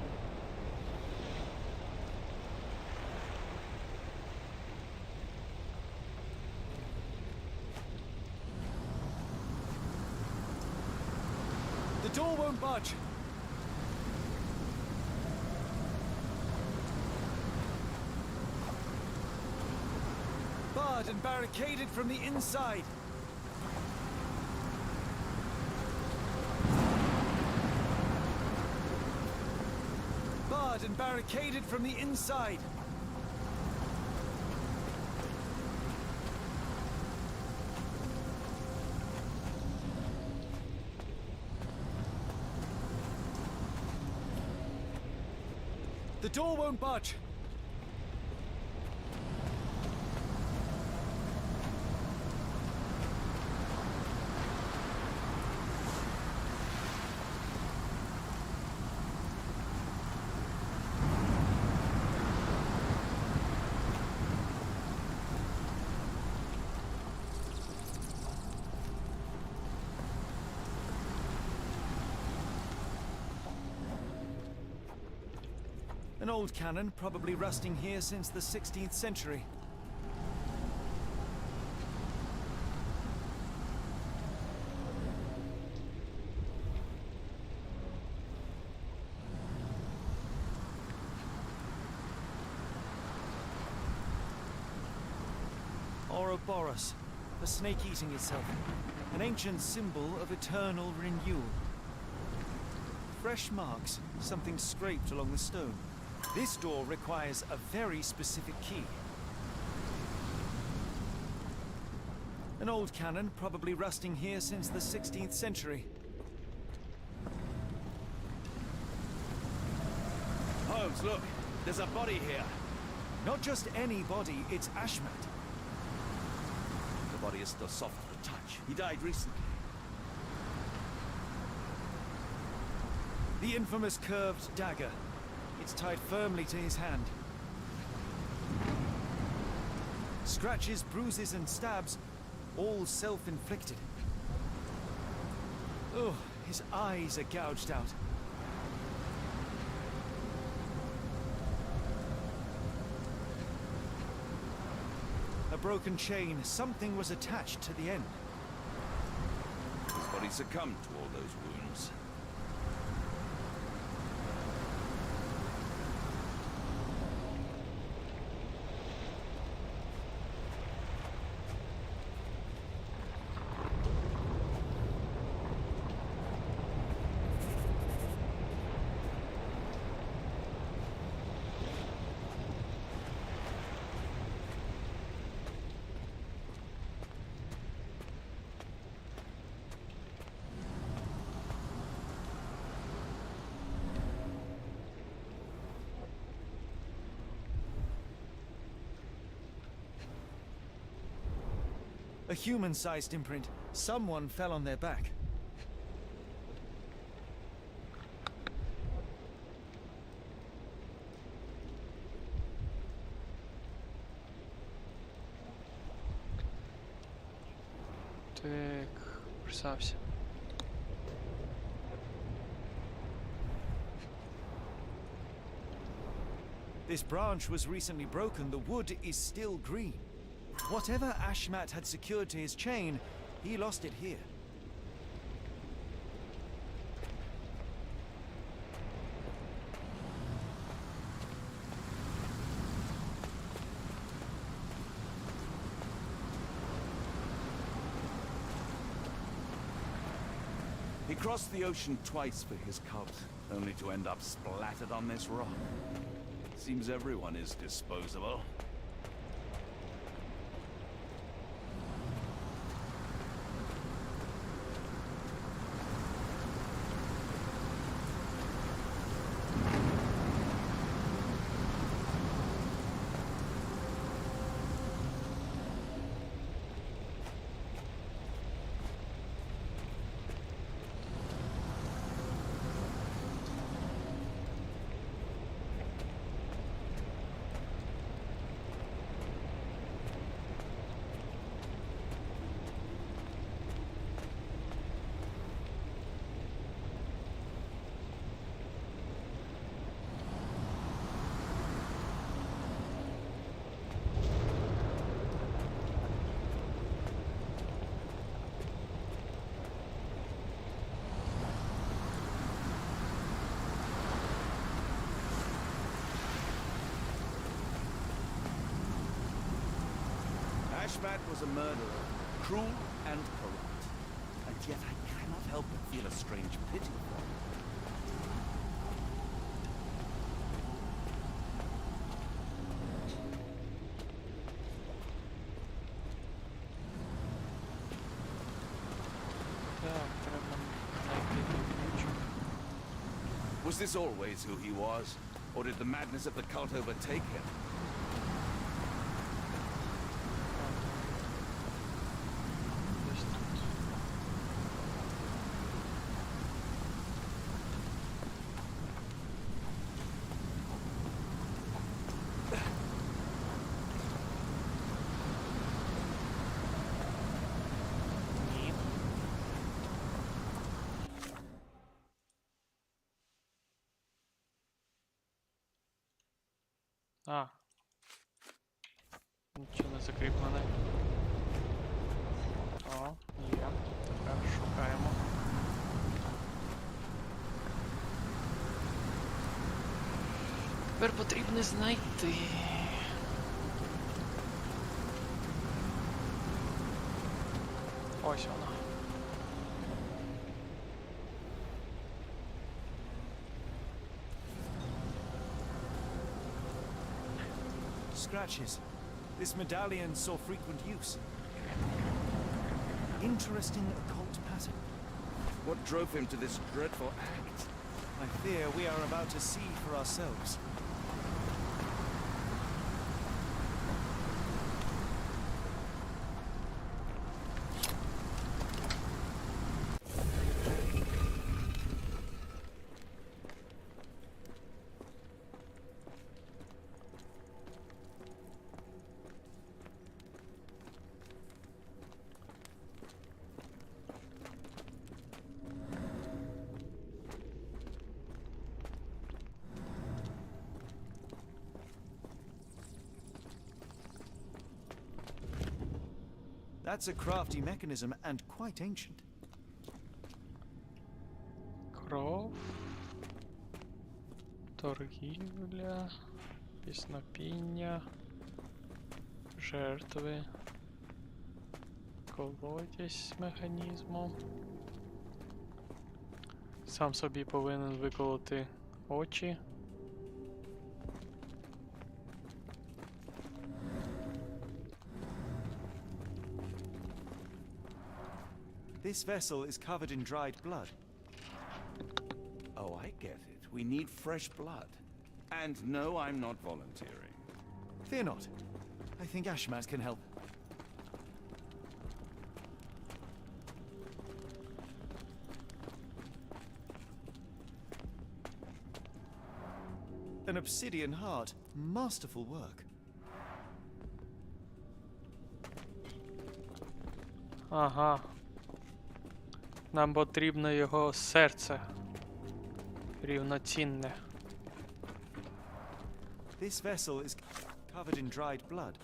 The door won't budge. Barred and barricaded from the inside. Barred and barricaded from the inside. The door won't budge. An old cannon, probably rusting here since the 16th century. Ouroboros, the snake eating itself, an ancient symbol of eternal renewal. Fresh marks, something scraped along the stone. This door requires a very specific key. An old cannon, probably rusting here since the 16th century. Holmes, look! There's a body here! Not just any body, it's Ashmat. The body is still soft to the touch. He died recently. The infamous curved dagger. It's tied firmly to his hand. Scratches, bruises, and stabs, all self-inflicted. Oh, his eyes are gouged out. A broken chain, something was attached to the end. His body succumbed to all those wounds. A human-sized imprint. Someone fell on their back. Так, представься. This branch was recently broken. The wood is still green. Whatever Ashmat had secured to his chain, he lost it here. He crossed the ocean twice for his cult, only to end up splattered on this rock. Seems everyone is disposable. Ashmat was a murderer, cruel and corrupt. And yet I cannot help but feel a strange pity for him. Was this always who he was? Or did the madness of the cult overtake him? А. Нічого не закріплене. О, є. Тепер шукаємо. Тепер потрібно знайти. Ось вона. Scratches. This medallion saw frequent use. Interesting occult pattern. What drove him to this dreadful act? I fear we are about to see for ourselves. That's a crafty mechanism and quite ancient. Кров. Торгівля. Піснопіння. Жертви. Колодязь з механізмом. Сам собі повинен виколоти очі. This vessel is covered in dried blood. Oh, I get it. We need fresh blood. And no, I'm not volunteering. Fear not. I think Ashmat can help. An obsidian heart. Masterful work. Ага. Нам потрібно його серце. Рівноцінне. This vessel is covered in dried blood.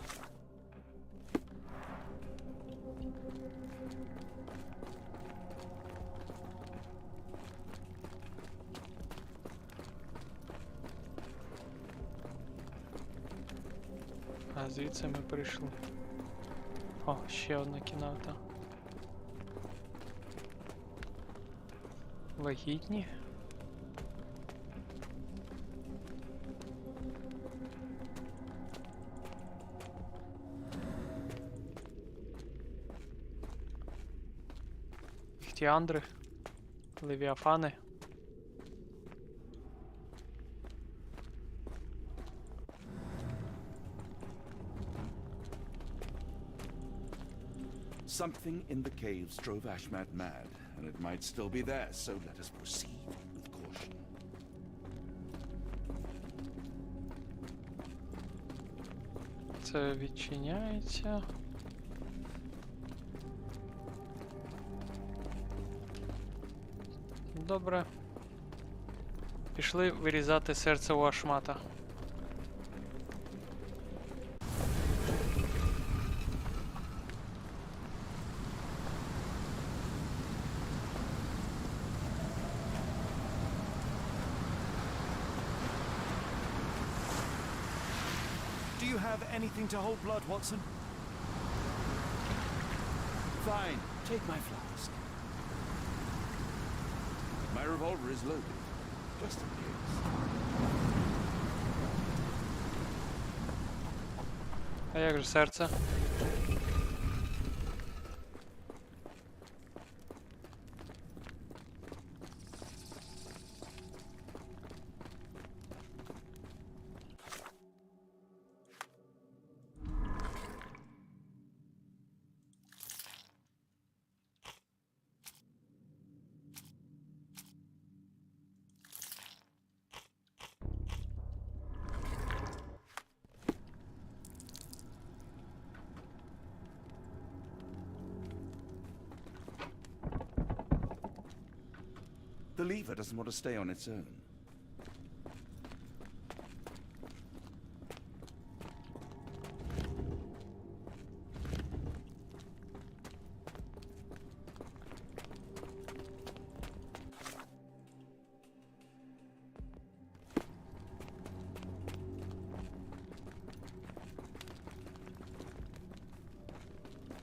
А звідси ми прийшли. О, ще одна кімната. Вагітні. Іхтіандри. Левіафани. Something in the caves drove Ashmat mad, and it might still be there, so let us proceed with caution. Це відчиняється. Добре. Пішли вирізати серце у Ашмата. Do you have anything to hold blood, Watson? Fine, take my flask. My revolver is loaded, just in case. А як же серце? The lever doesn't want to stay on its own.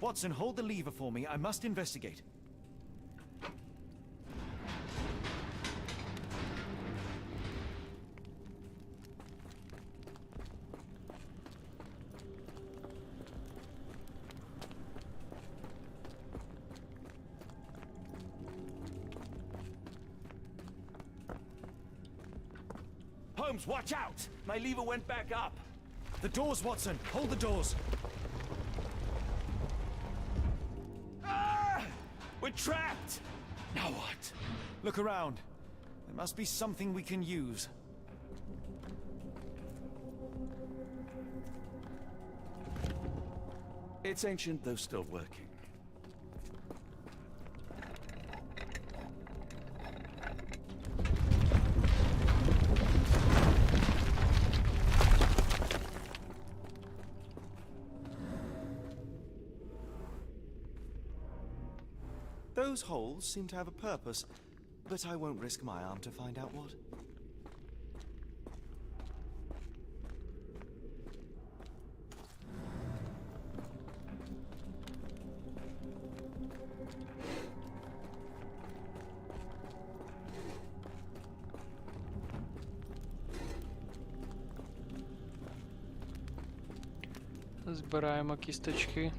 Watson, hold the lever for me. I must investigate. Holmes, watch out! My lever went back up. The doors, Watson. Hold the doors. Ah! We're trapped! Now what? Look around. There must be something we can use. It's ancient, though still working. Those holes seem to have a purpose, but I won't risk my arm to find out what. Збираємо кісточки.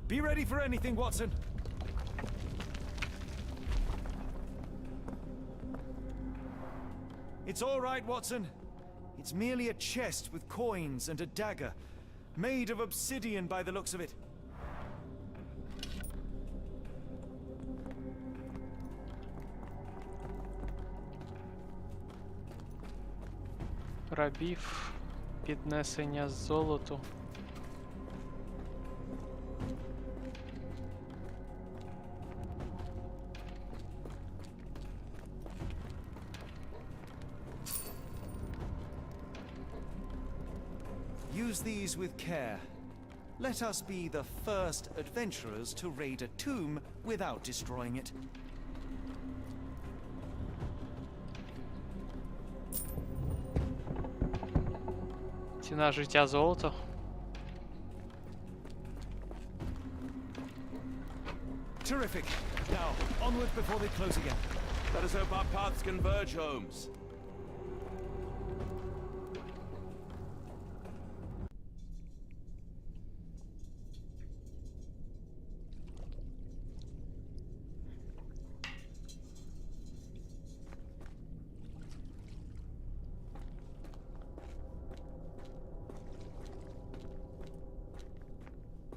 Be ready for anything, Watson. It's all right, Watson. It's merely a chest with coins and a dagger, made of obsidian by the looks of it. Рабів, піднесення золоту. Use these with care. Let us be the first adventurers to raid a tomb without destroying it. Ціна життя золото. Terrific. Now, onward before they close again. Let us hope our paths converge, Holmes.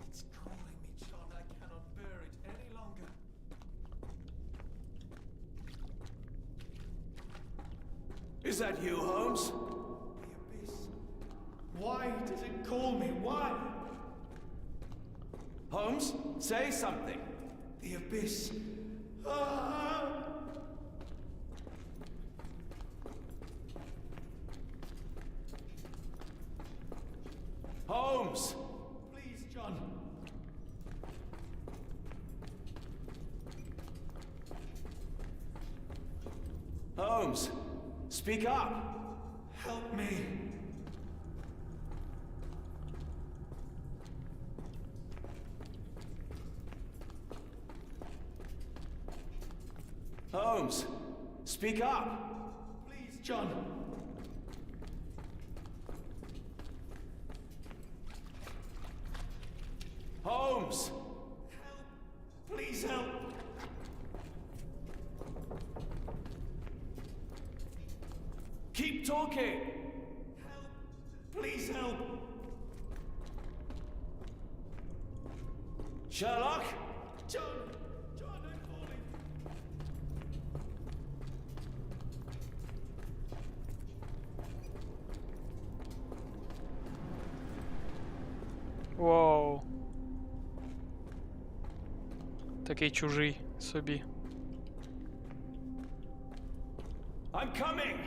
It's calling me, John. I cannot bear it any longer. Is that you, Holmes? The abyss. Why does it call me? Why? Holmes, say something. The abyss. Ah! Holmes! Please, John. Holmes, speak up. Help me. Holmes, speak up. Please, John. Holmes! Help. Please help. Keep talking. Help. Please help. Sherlock? John. John, I'm falling. Такий чужий собі. I'm coming!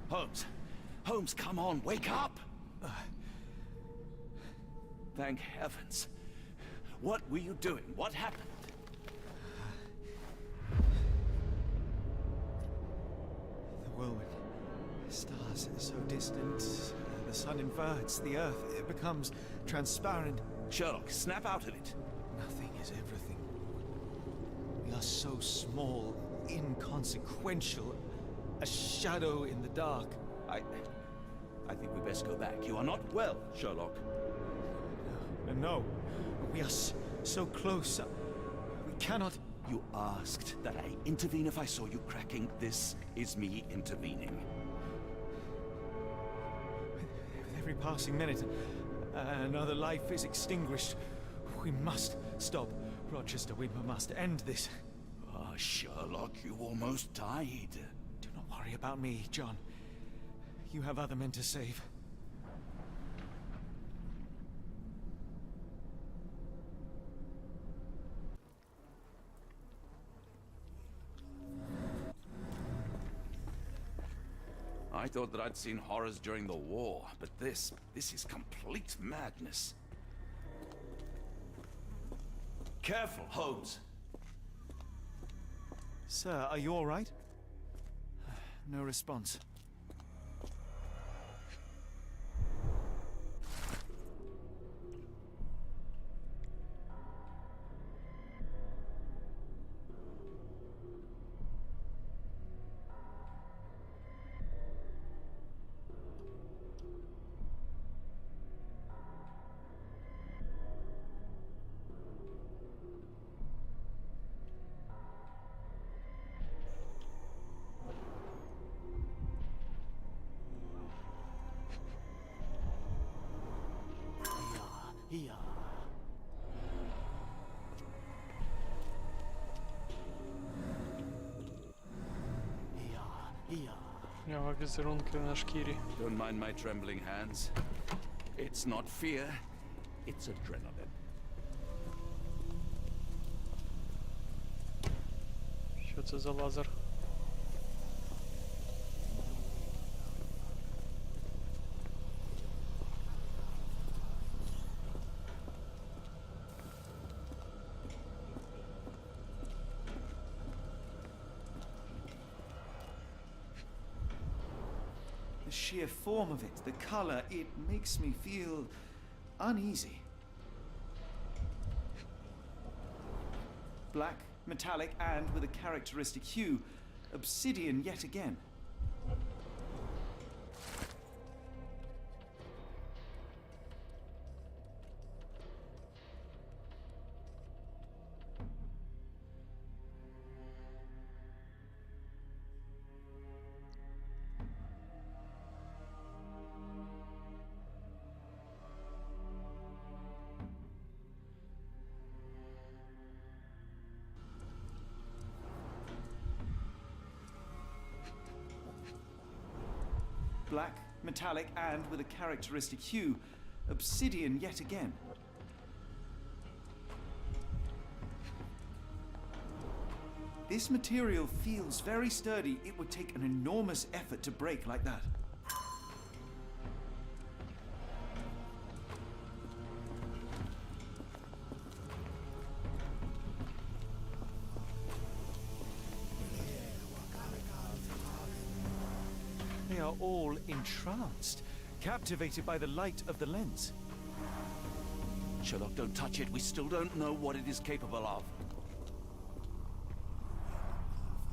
Holmes! Holmes, come on, wake up! Thank heavens. What were you doing? What happened? The whirlwind. Stars so distant. The sun inverts. The earth, it becomes transparent. Sherlock, snap out of it. Nothing is everything. We are so small, inconsequential. A shadow in the dark. I think we best go back. You are not well, Sherlock. No. We are so close. We cannot... You asked that I intervene if I saw you cracking. This is me intervening. With every passing minute, another life is extinguished. We must stop Rochester. We must end this. Ah, Sherlock, you almost died. Do not worry about me, John. You have other men to save. I thought that I'd seen horrors during the war, but this is complete madness. Careful, Holmes. Sir, are you all right? No response. Нього візерунки на шкірі. Don't mind my trembling hands. It's not fear, it's adrenaline. Що це за лазер? The sheer form of it, the color, it makes me feel uneasy. Black, metallic, and with a characteristic hue. Obsidian yet again. Black, metallic, and with a characteristic hue. Obsidian yet again. This material feels very sturdy. It would take an enormous effort to break like that. They are all entranced, captivated by the light of the lens. Sherlock, don't touch it. We still don't know what it is capable of.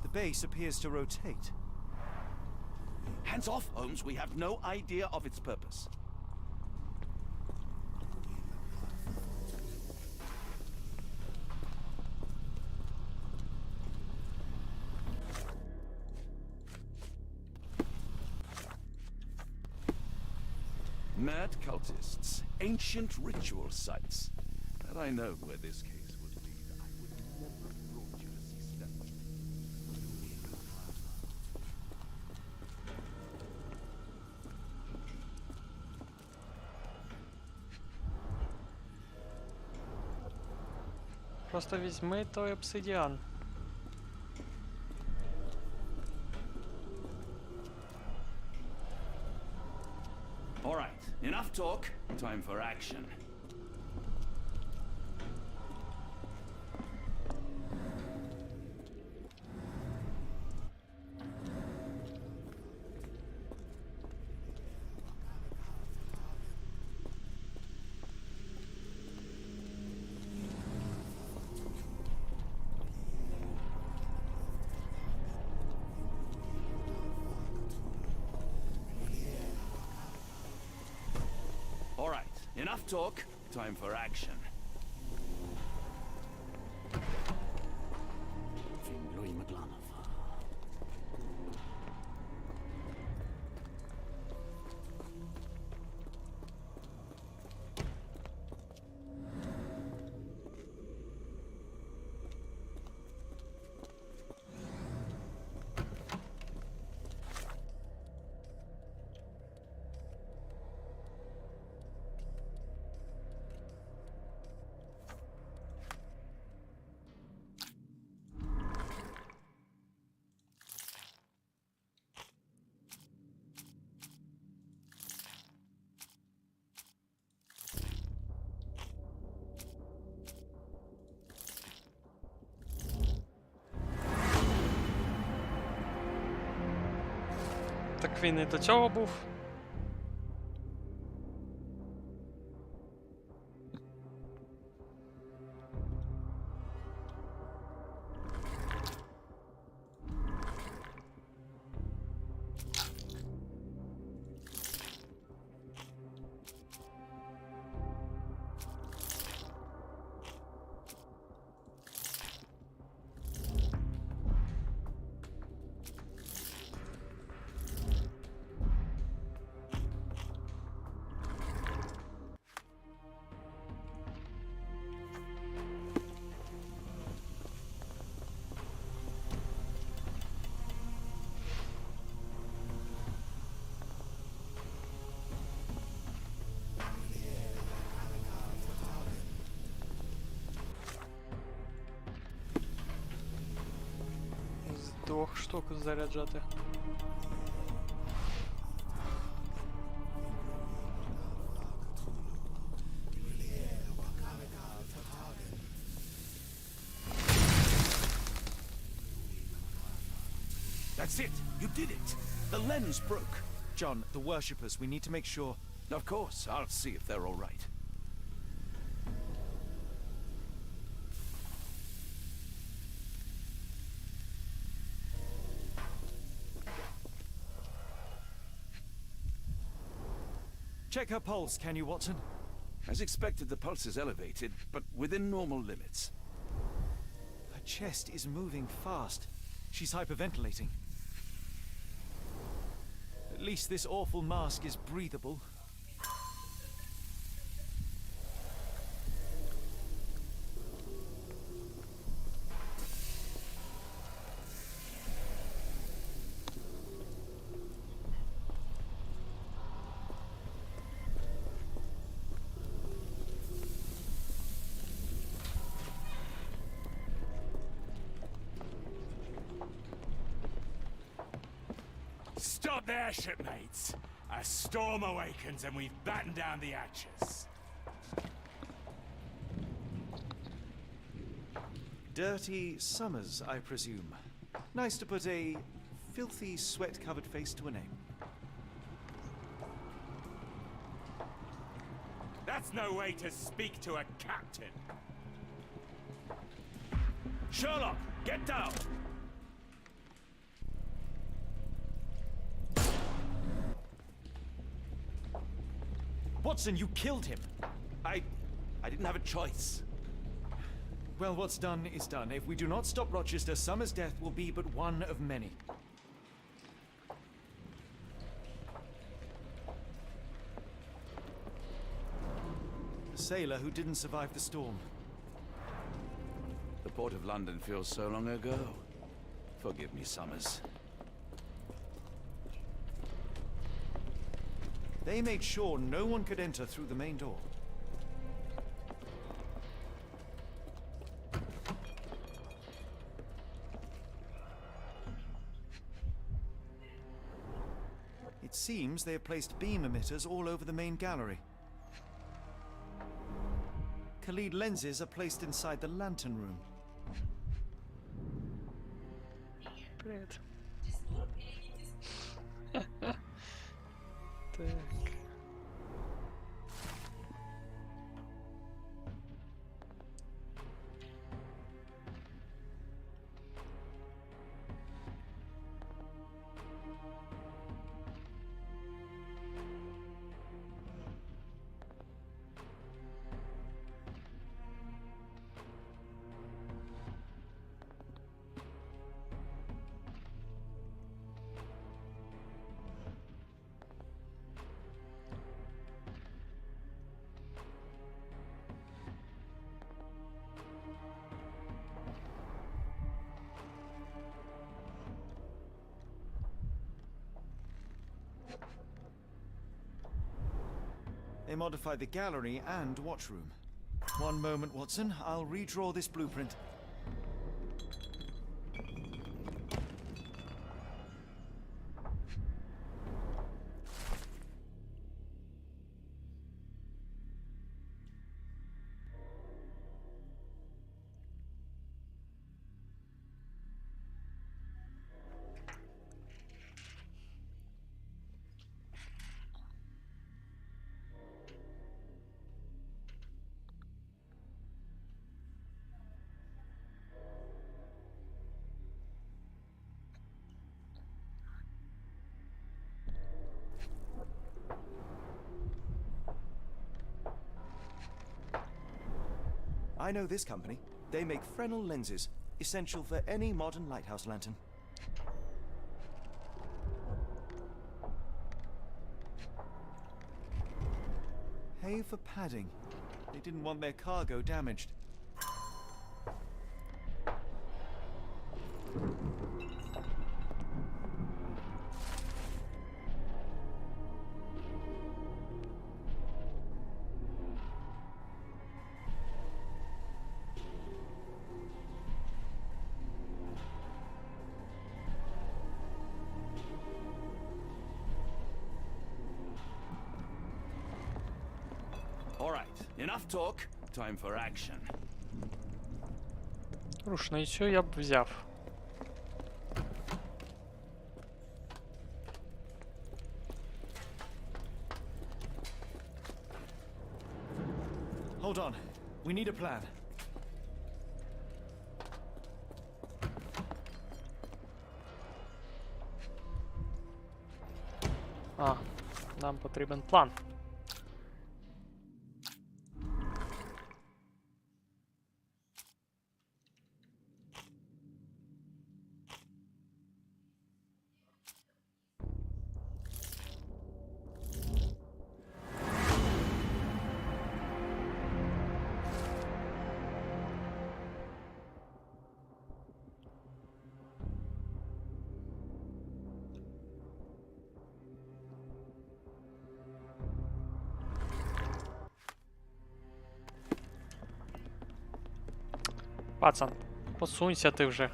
The base appears to rotate. Hands off, Holmes. We have no idea of its purpose. Mad cultists, ancient ritual sites. Had I known where this case would lead, I would never have brought you to see statues. Просто візьми той обсидіан. All right, enough talk. Time for action. All right, enough talk. Time for action. Так він і до цього був. З 2 штук заряджати. That's it. You did it. The lens broke. John, the worshippers, we need to make sure... Of course, I'll see if they're all right. Check her pulse, can you, Watson? As expected, the pulse is elevated, but within normal limits. Her chest is moving fast. She's hyperventilating. At least this awful mask is breathable. Stop there, shipmates! A storm awakens and we've battened down the hatches. Dirty Summers, I presume. Nice to put a filthy, sweat-covered face to a name. That's no way to speak to a captain. Sherlock, get down! Watson, you killed him! I didn't have a choice. Well, what's done is done. If we do not stop Rochester, Summer's death will be but one of many. A sailor who didn't survive the storm. The port of London feels so long ago. Forgive me, Summers. They made sure no one could enter through the main door. seems they have placed beam emitters all over the main gallery. Khalid lenses are placed inside the lantern room. Привет. Так. They modified the gallery and watchroom. One moment, Watson. I'll redraw this blueprint. I know this company. They make Fresnel lenses, essential for any modern lighthouse lantern. Hay for padding. They didn't want their cargo damaged. All right, enough talk. Time for action. Рушницю я б взяв. Hold on. We need a plan. Нам потрібен план. Пацан, посунься ти вже.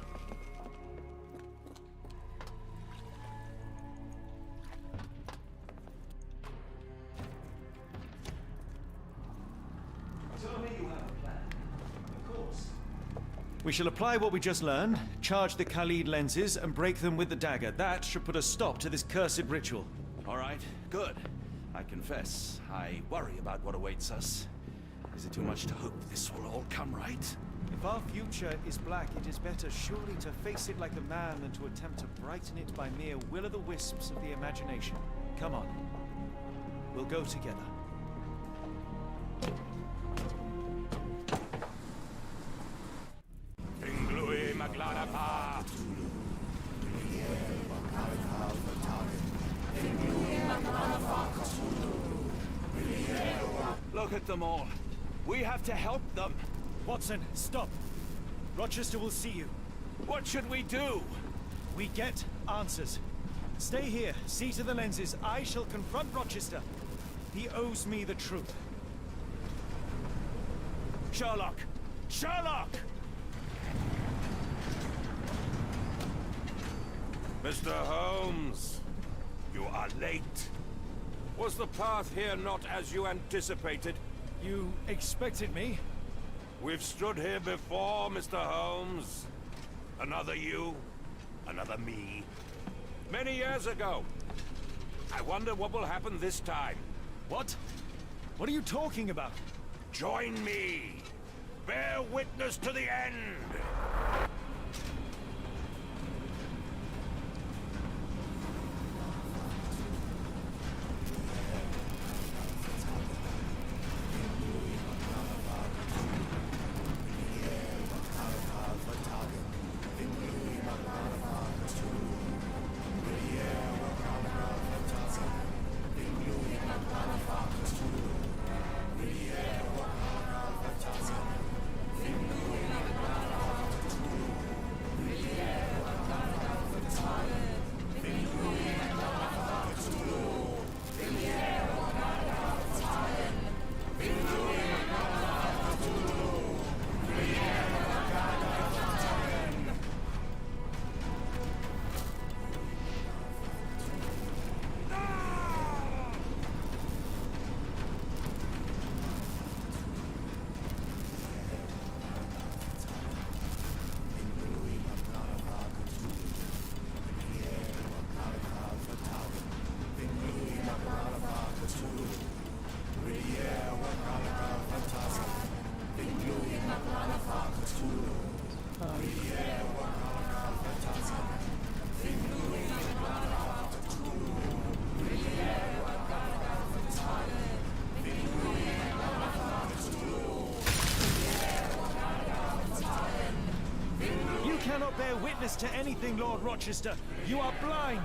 We shall apply what we just learned, charge the Khalid lenses, and break them with the dagger. That should put a stop to this cursed ritual. All right, good. I confess, I worry about what awaits us. Is it too much to hope this will all come right? If our future is black, it is better surely to face it like a man than to attempt to brighten it by mere will-o'-the-wisps of the imagination. Come on. We'll go together. Look at them all. We have to help them. Watson, stop. Rochester will see you. What should we do? We get answers. Stay here, see to the lenses. I shall confront Rochester. He owes me the truth. Sherlock! Sherlock! Mr. Holmes! You are late. Was the path here not as you anticipated? You expected me? We've stood here before, Mr. Holmes. Another you, another me. Many years ago. I wonder what will happen this time. What? What are you talking about? Join me. Bear witness to the end. Cannot bear witness to anything, Lord Rochester. You are blind.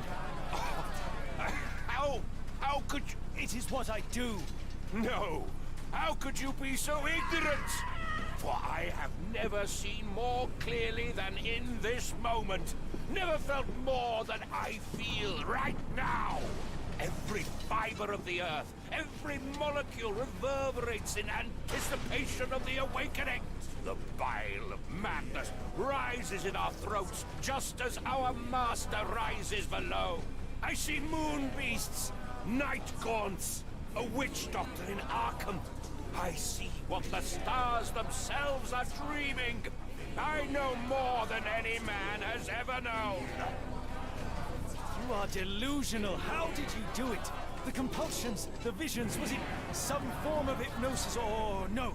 How could you? It is what I do. No. How could you be so ignorant? For I have never seen more clearly than in this moment. Never felt more than I feel right now. Every fiber of the earth, every molecule reverberates in anticipation of the awakening. The bile of madness rises in our throats, just as our master rises below. I see moon beasts, night gaunts, a witch doctor in Arkham. I see what the stars themselves are dreaming. I know more than any man has ever known. You are delusional. How did you do it? The compulsions, the visions, was it some form of hypnosis or no?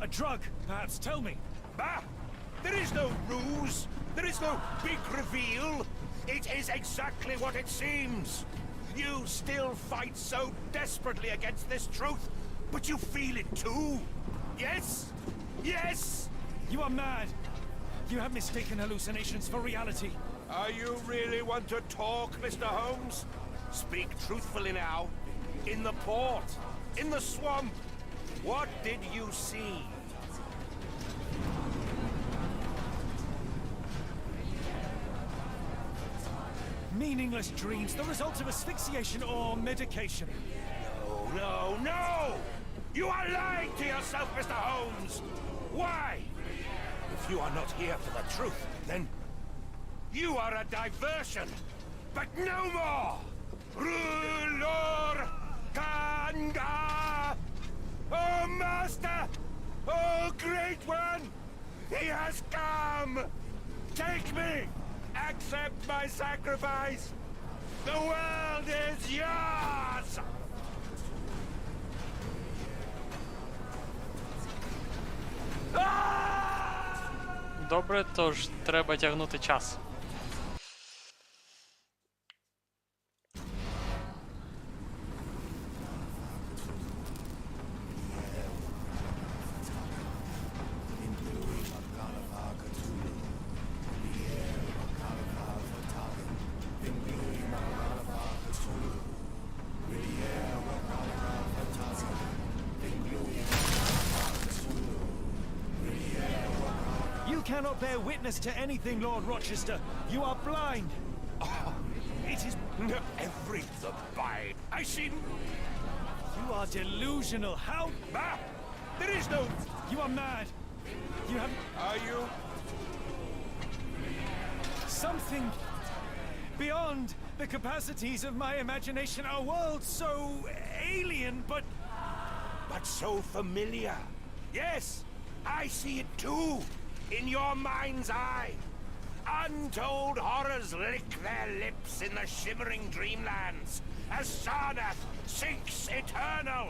A drug, perhaps, tell me. Bah! There is no ruse. There is no big reveal. It is exactly what it seems. You still fight so desperately against this truth, but you feel it too. Yes? Yes? You are mad. You have mistaken hallucinations for reality. Are you really want to talk, Mr. Holmes? Speak truthfully now. In the port, in the swamp, what did you see? Meaningless dreams, the result of asphyxiation or medication. No, no, no! You are lying to yourself, Mr. Holmes! Why? If you are not here for the truth, then you are a diversion, but no more! Rulor Kanga! Oh, Master! Oh, Great One! He has come! Take me! Accept my sacrifice! The world is yours! Добре, тож треба тягнути час. You cannot bear witness to anything, Lord Rochester. You are blind. Oh, it is every the bile. I see. You are delusional. How? Ah, there is no. You are mad. You have. Are you? Something beyond the capacities of my imagination are worlds so alien, but so familiar. Yes, I see it too, in your mind's eye. Untold horrors lick their lips in the shimmering dreamlands as Sarnath sinks eternal.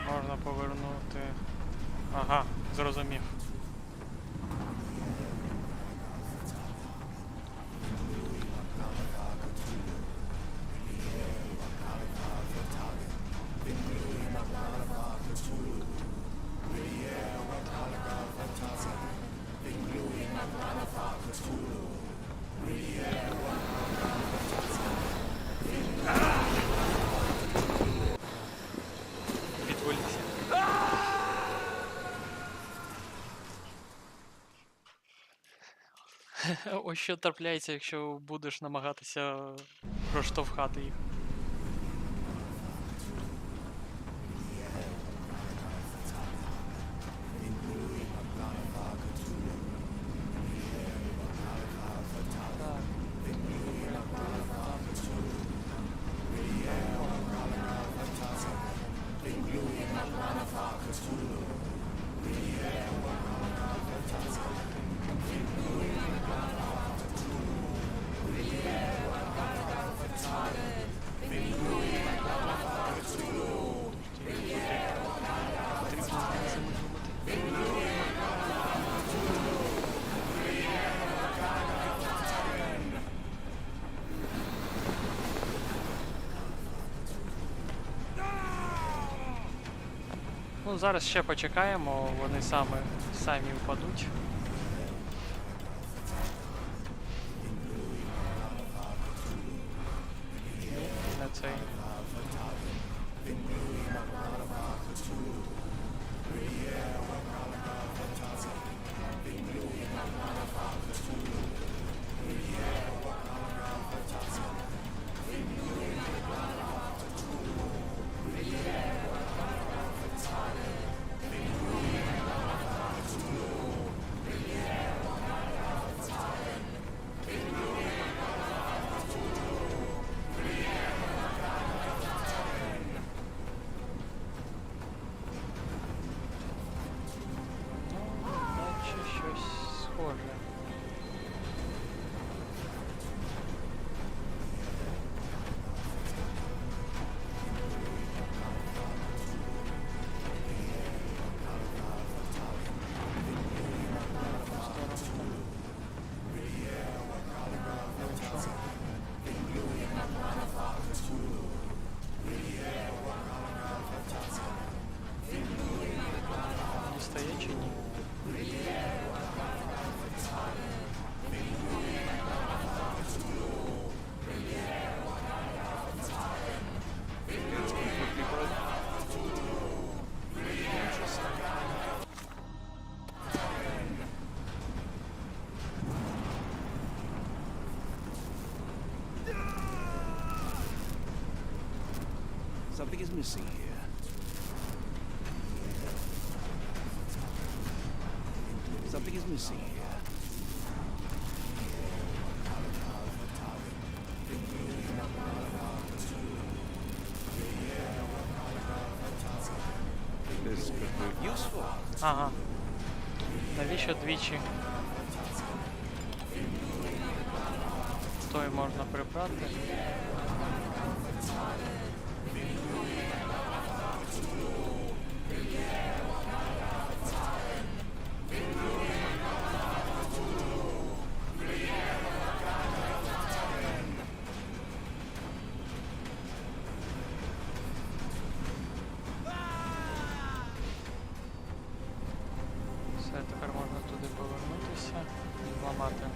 Можна повернути. Ага, зрозумів. Ось що трапляється, якщо будеш намагатися проштовхати їх. Ну, зараз ще почекаємо, вони самі впадуть. Не цей. Something is missing here. Something is missing here. This could prove useful. Ага. Навіщо двічі? Той можна прибрати. Все, тепер можна туди повернутися і зламати.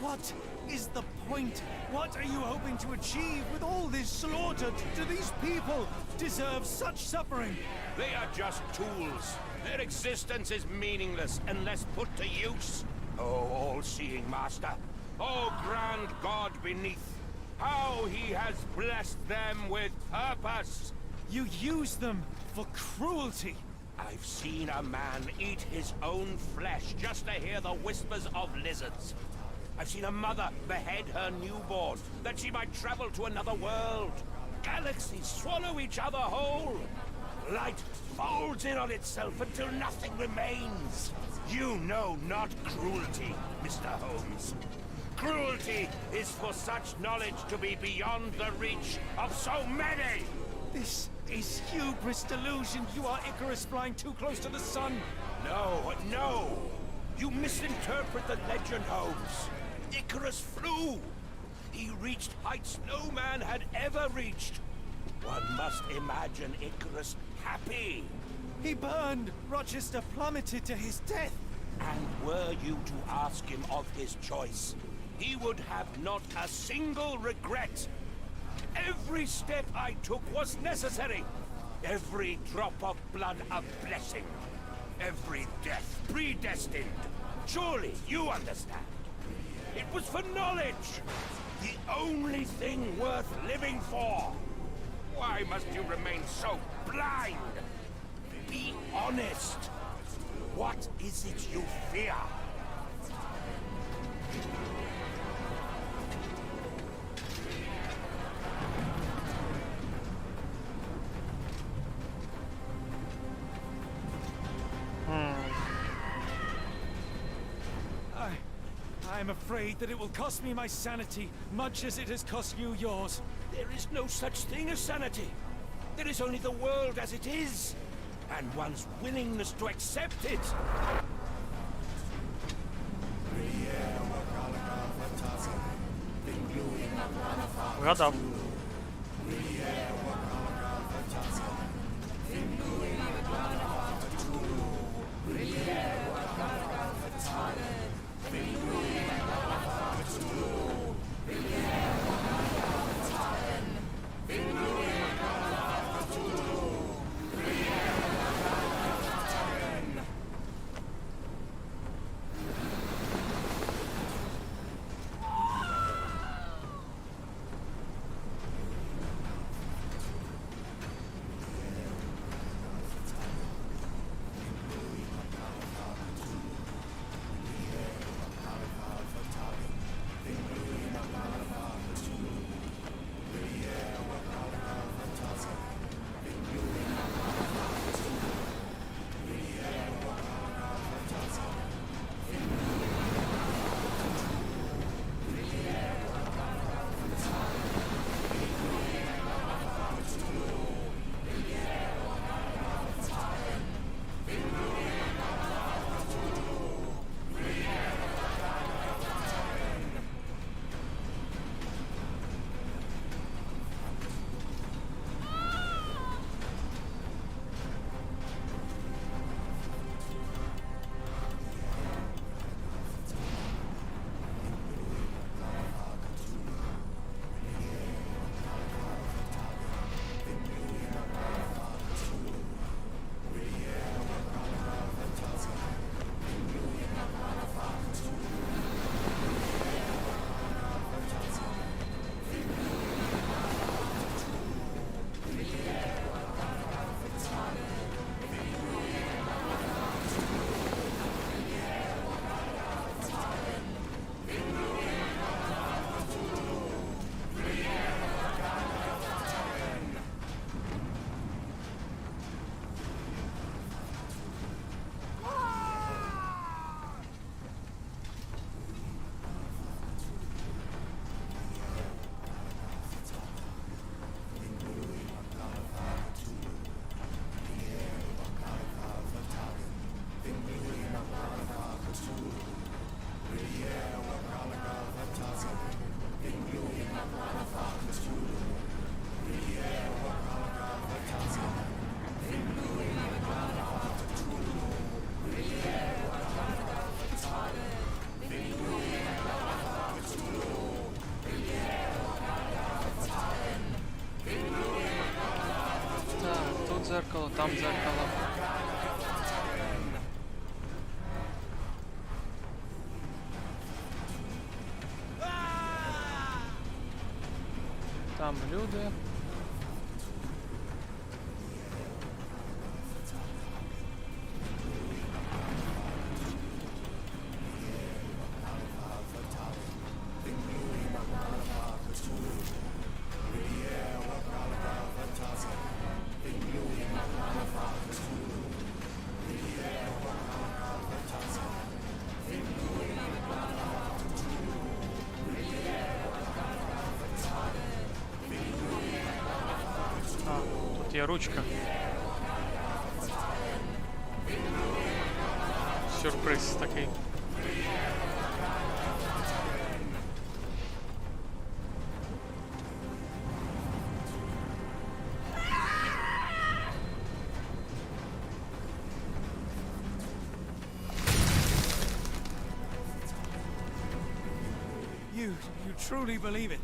What is the point? What are you hoping to achieve with all this slaughter? Do these people deserve such suffering? They are just tools. Their existence is meaningless unless put to use. Oh, all-seeing master. Oh, grand God beneath. How he has blessed them with purpose. You use them for cruelty. I've seen a man eat his own flesh just to hear the whispers of lizards. I've seen a mother behead her newborn, that she might travel to another world. Galaxies swallow each other whole. Light folds in on itself until nothing remains. You know not cruelty, Mr. Holmes. Cruelty is for such knowledge to be beyond the reach of so many. This is hubris delusion. You are Icarus flying too close to the sun. No, no. You misinterpret the legend, Holmes. Icarus flew. He reached heights no man had ever reached. One must imagine Icarus happy. He burned. Rochester plummeted to his death. And were you to ask him of his choice, he would have not a single regret. Every step I took was necessary. Every drop of blood a blessing. Every death predestined. Surely you understand. It was for knowledge. The only thing worth living for. Why must you remain so blind? Be honest. What is it you fear? I'm afraid that it will cost me my sanity, much as it has cost you yours. There is no such thing as sanity. There is only the world as it is, and one's willingness to accept it. Вгадав. Зеркало, там зеркало. Там люди. Є ручка. Сюрприз такий. You truly believe it?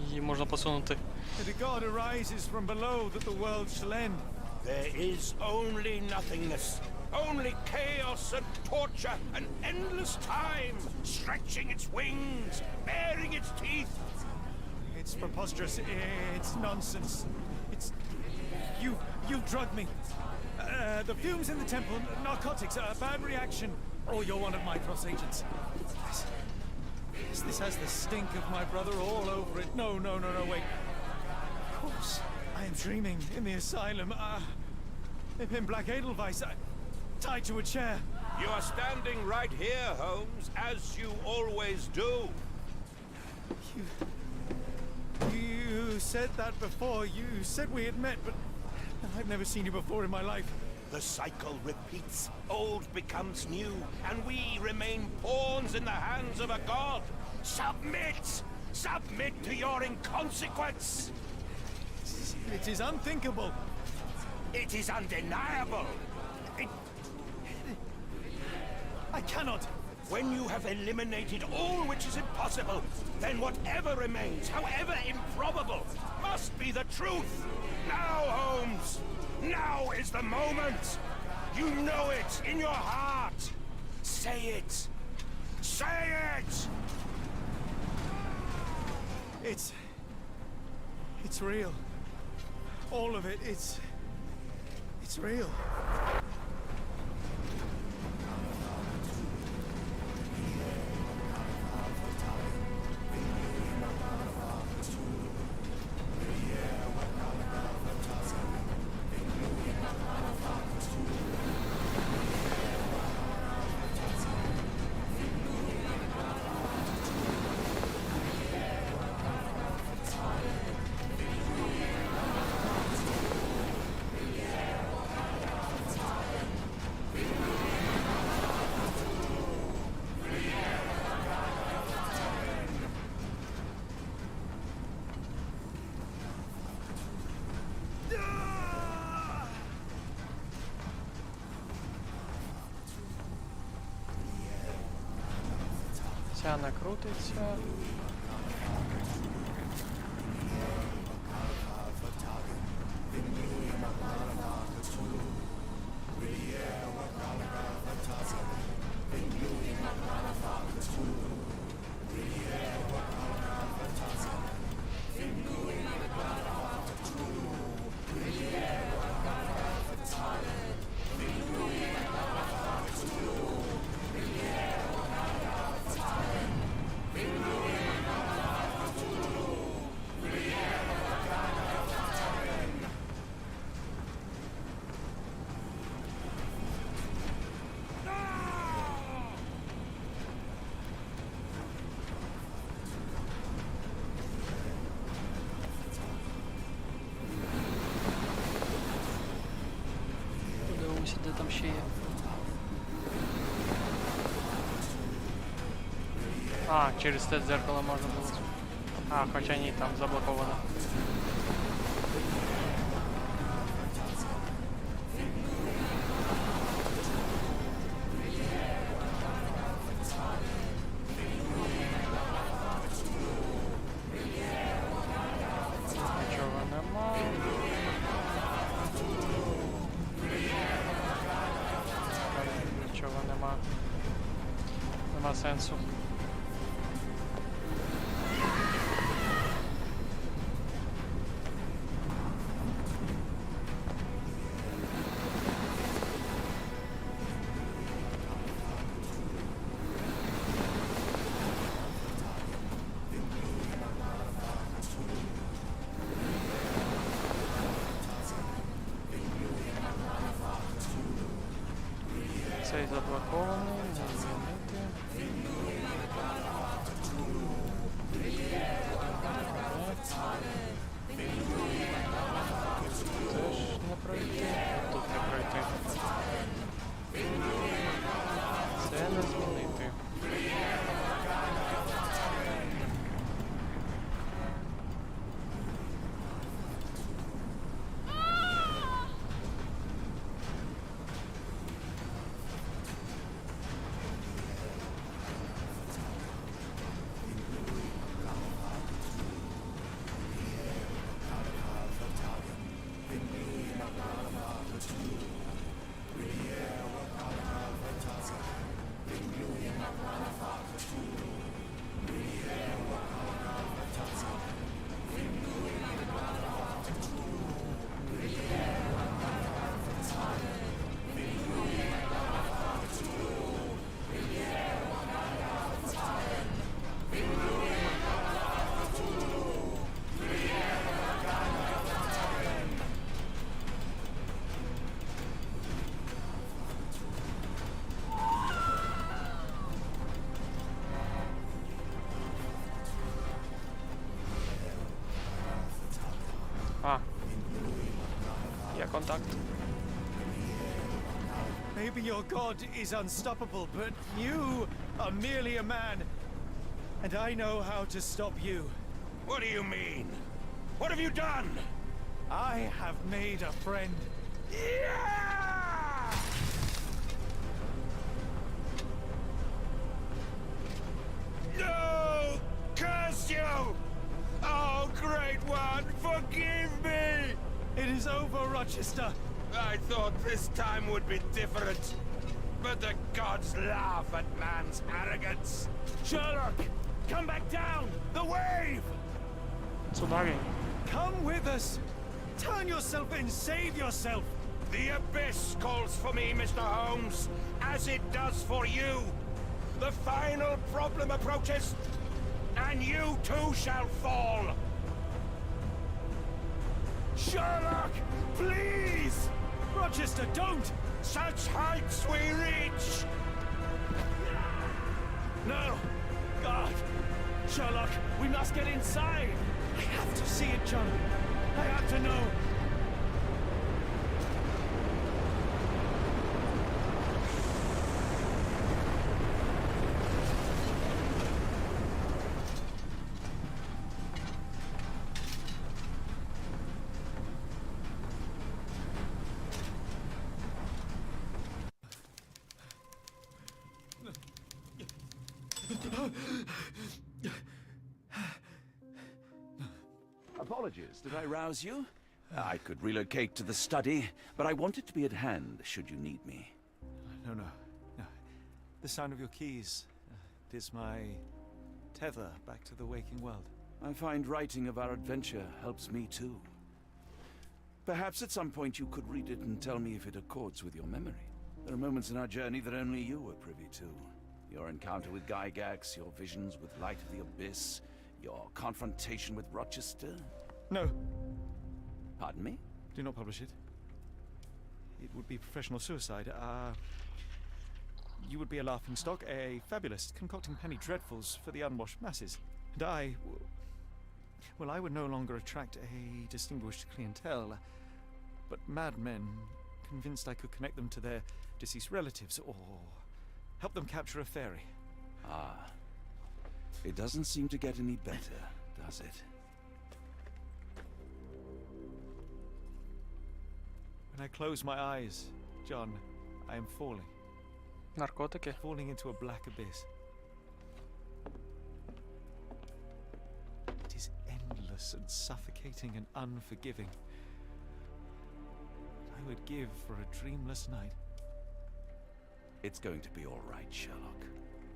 Її можна посунути. That a god arises from below that the world shall end. There is only nothingness. Only chaos and torture and endless time, stretching its wings, baring its teeth. It's preposterous. It's nonsense. It's... You drugged me. The fumes in the temple, narcotics, a bad reaction. Or you're one of my cross agents. This has the stink of my brother all over it. No, wait. Of course, I am dreaming in the asylum. In Black Edelweiss, tied to a chair. You are standing right here, Holmes, as you always do. You said that before. You said we had met, but I've never seen you before in my life. The cycle repeats. Old becomes new, and we remain pawns in the hands of a god. Submit! Submit to your inconsequence! It is unthinkable. It is undeniable. I cannot. When you have eliminated all which is impossible, then whatever remains, however improbable, must be the truth. Now, Holmes! Now is the moment! You know it in your heart! Say it! Say it! It's real. All of it, it's real. Ця не крутиться. Подивимося, де там ще є. А, через те дзеркало можна було. А, хоча ні, там заблоковано. Нічого нема. Нічого нема. Нема сенсу. Цей заблокований, не змінити. Теж не пройти, тут не пройти. Це не змінити. Є контакт. Maybe your god is unstoppable, but you are merely a man. And I know how to stop you. What do you mean? What have you done? I have made a friend. Yeah! No! Curse you! Oh, Great One, forgive me! It is over, Rochester. I thought this time would be different. But the gods laugh at man's arrogance. Sherlock, come back down! The wave! Tsunami. Come with us! Turn yourself in, save yourself! The abyss calls for me, Mr. Holmes, as it does for you. The final problem approaches, and you too shall fall. Sherlock, please! Rochester, don't! Such heights we reach! No! God! Sherlock, we must get inside! I have to see it, John. I have to know. Apologies, did I rouse you? I could relocate to the study, but I wanted to be at hand should you need me. No. The sound of your keys. It is my tether back to the waking world. I find writing of our adventure helps me too. Perhaps at some point you could read it and tell me if it accords with your memory. There are moments in our journey that only you were privy to. Your encounter with Gygax, your visions with Light of the Abyss, your confrontation with Rochester. No. Pardon me? Do not publish it. It would be professional suicide. You would be a laughingstock, a fabulist, concocting penny dreadfuls for the unwashed masses. And I would no longer attract a distinguished clientele, but madmen convinced I could connect them to their deceased relatives or help them capture a fairy. Ah. It doesn't seem to get any better, does it? When I close my eyes, John, I am falling. Наркотики. Falling into a black abyss. It is endless and suffocating and unforgiving. I would give for a dreamless night. It's going to be all right, Sherlock.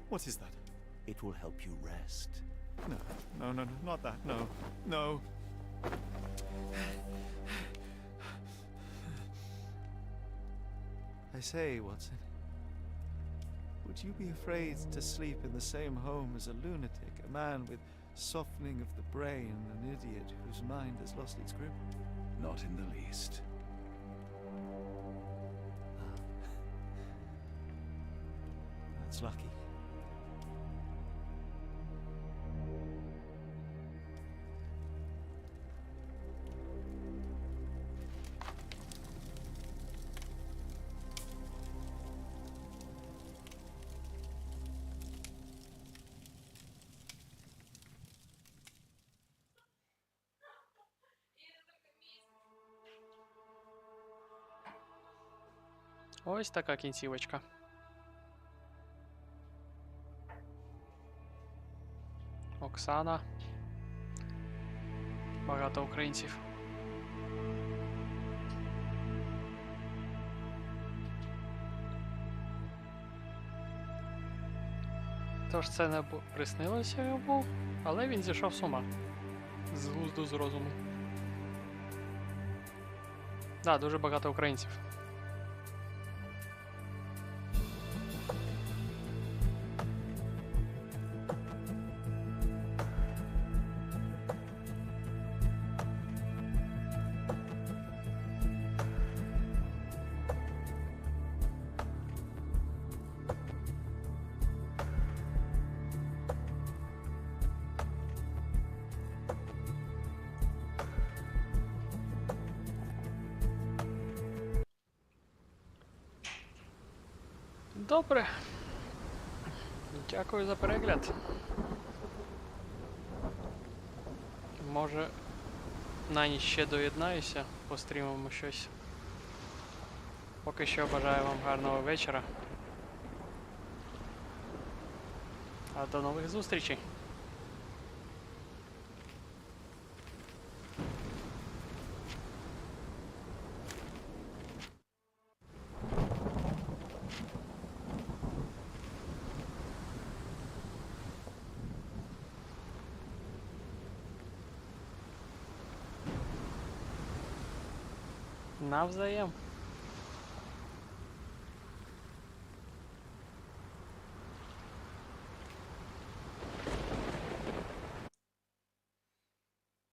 What is that? It will help you rest. No, not that. No. I say, Watson, would you be afraid to sleep in the same home as a lunatic, a man with softening of the brain, an idiot whose mind has lost its grip? Not in the least. That's lucky. Ось така кінцівочка. Оксана. Багато українців. Тож це не приснилося йому, але він зійшов з ума. З глузду, з розуму. Да, дуже багато українців. Добре. Дякую за перегляд. Може, на ніч ще доєднаюся, пострімимо щось. Поки що бажаю вам гарного вечора. А до нових зустрічей! Навзаєм.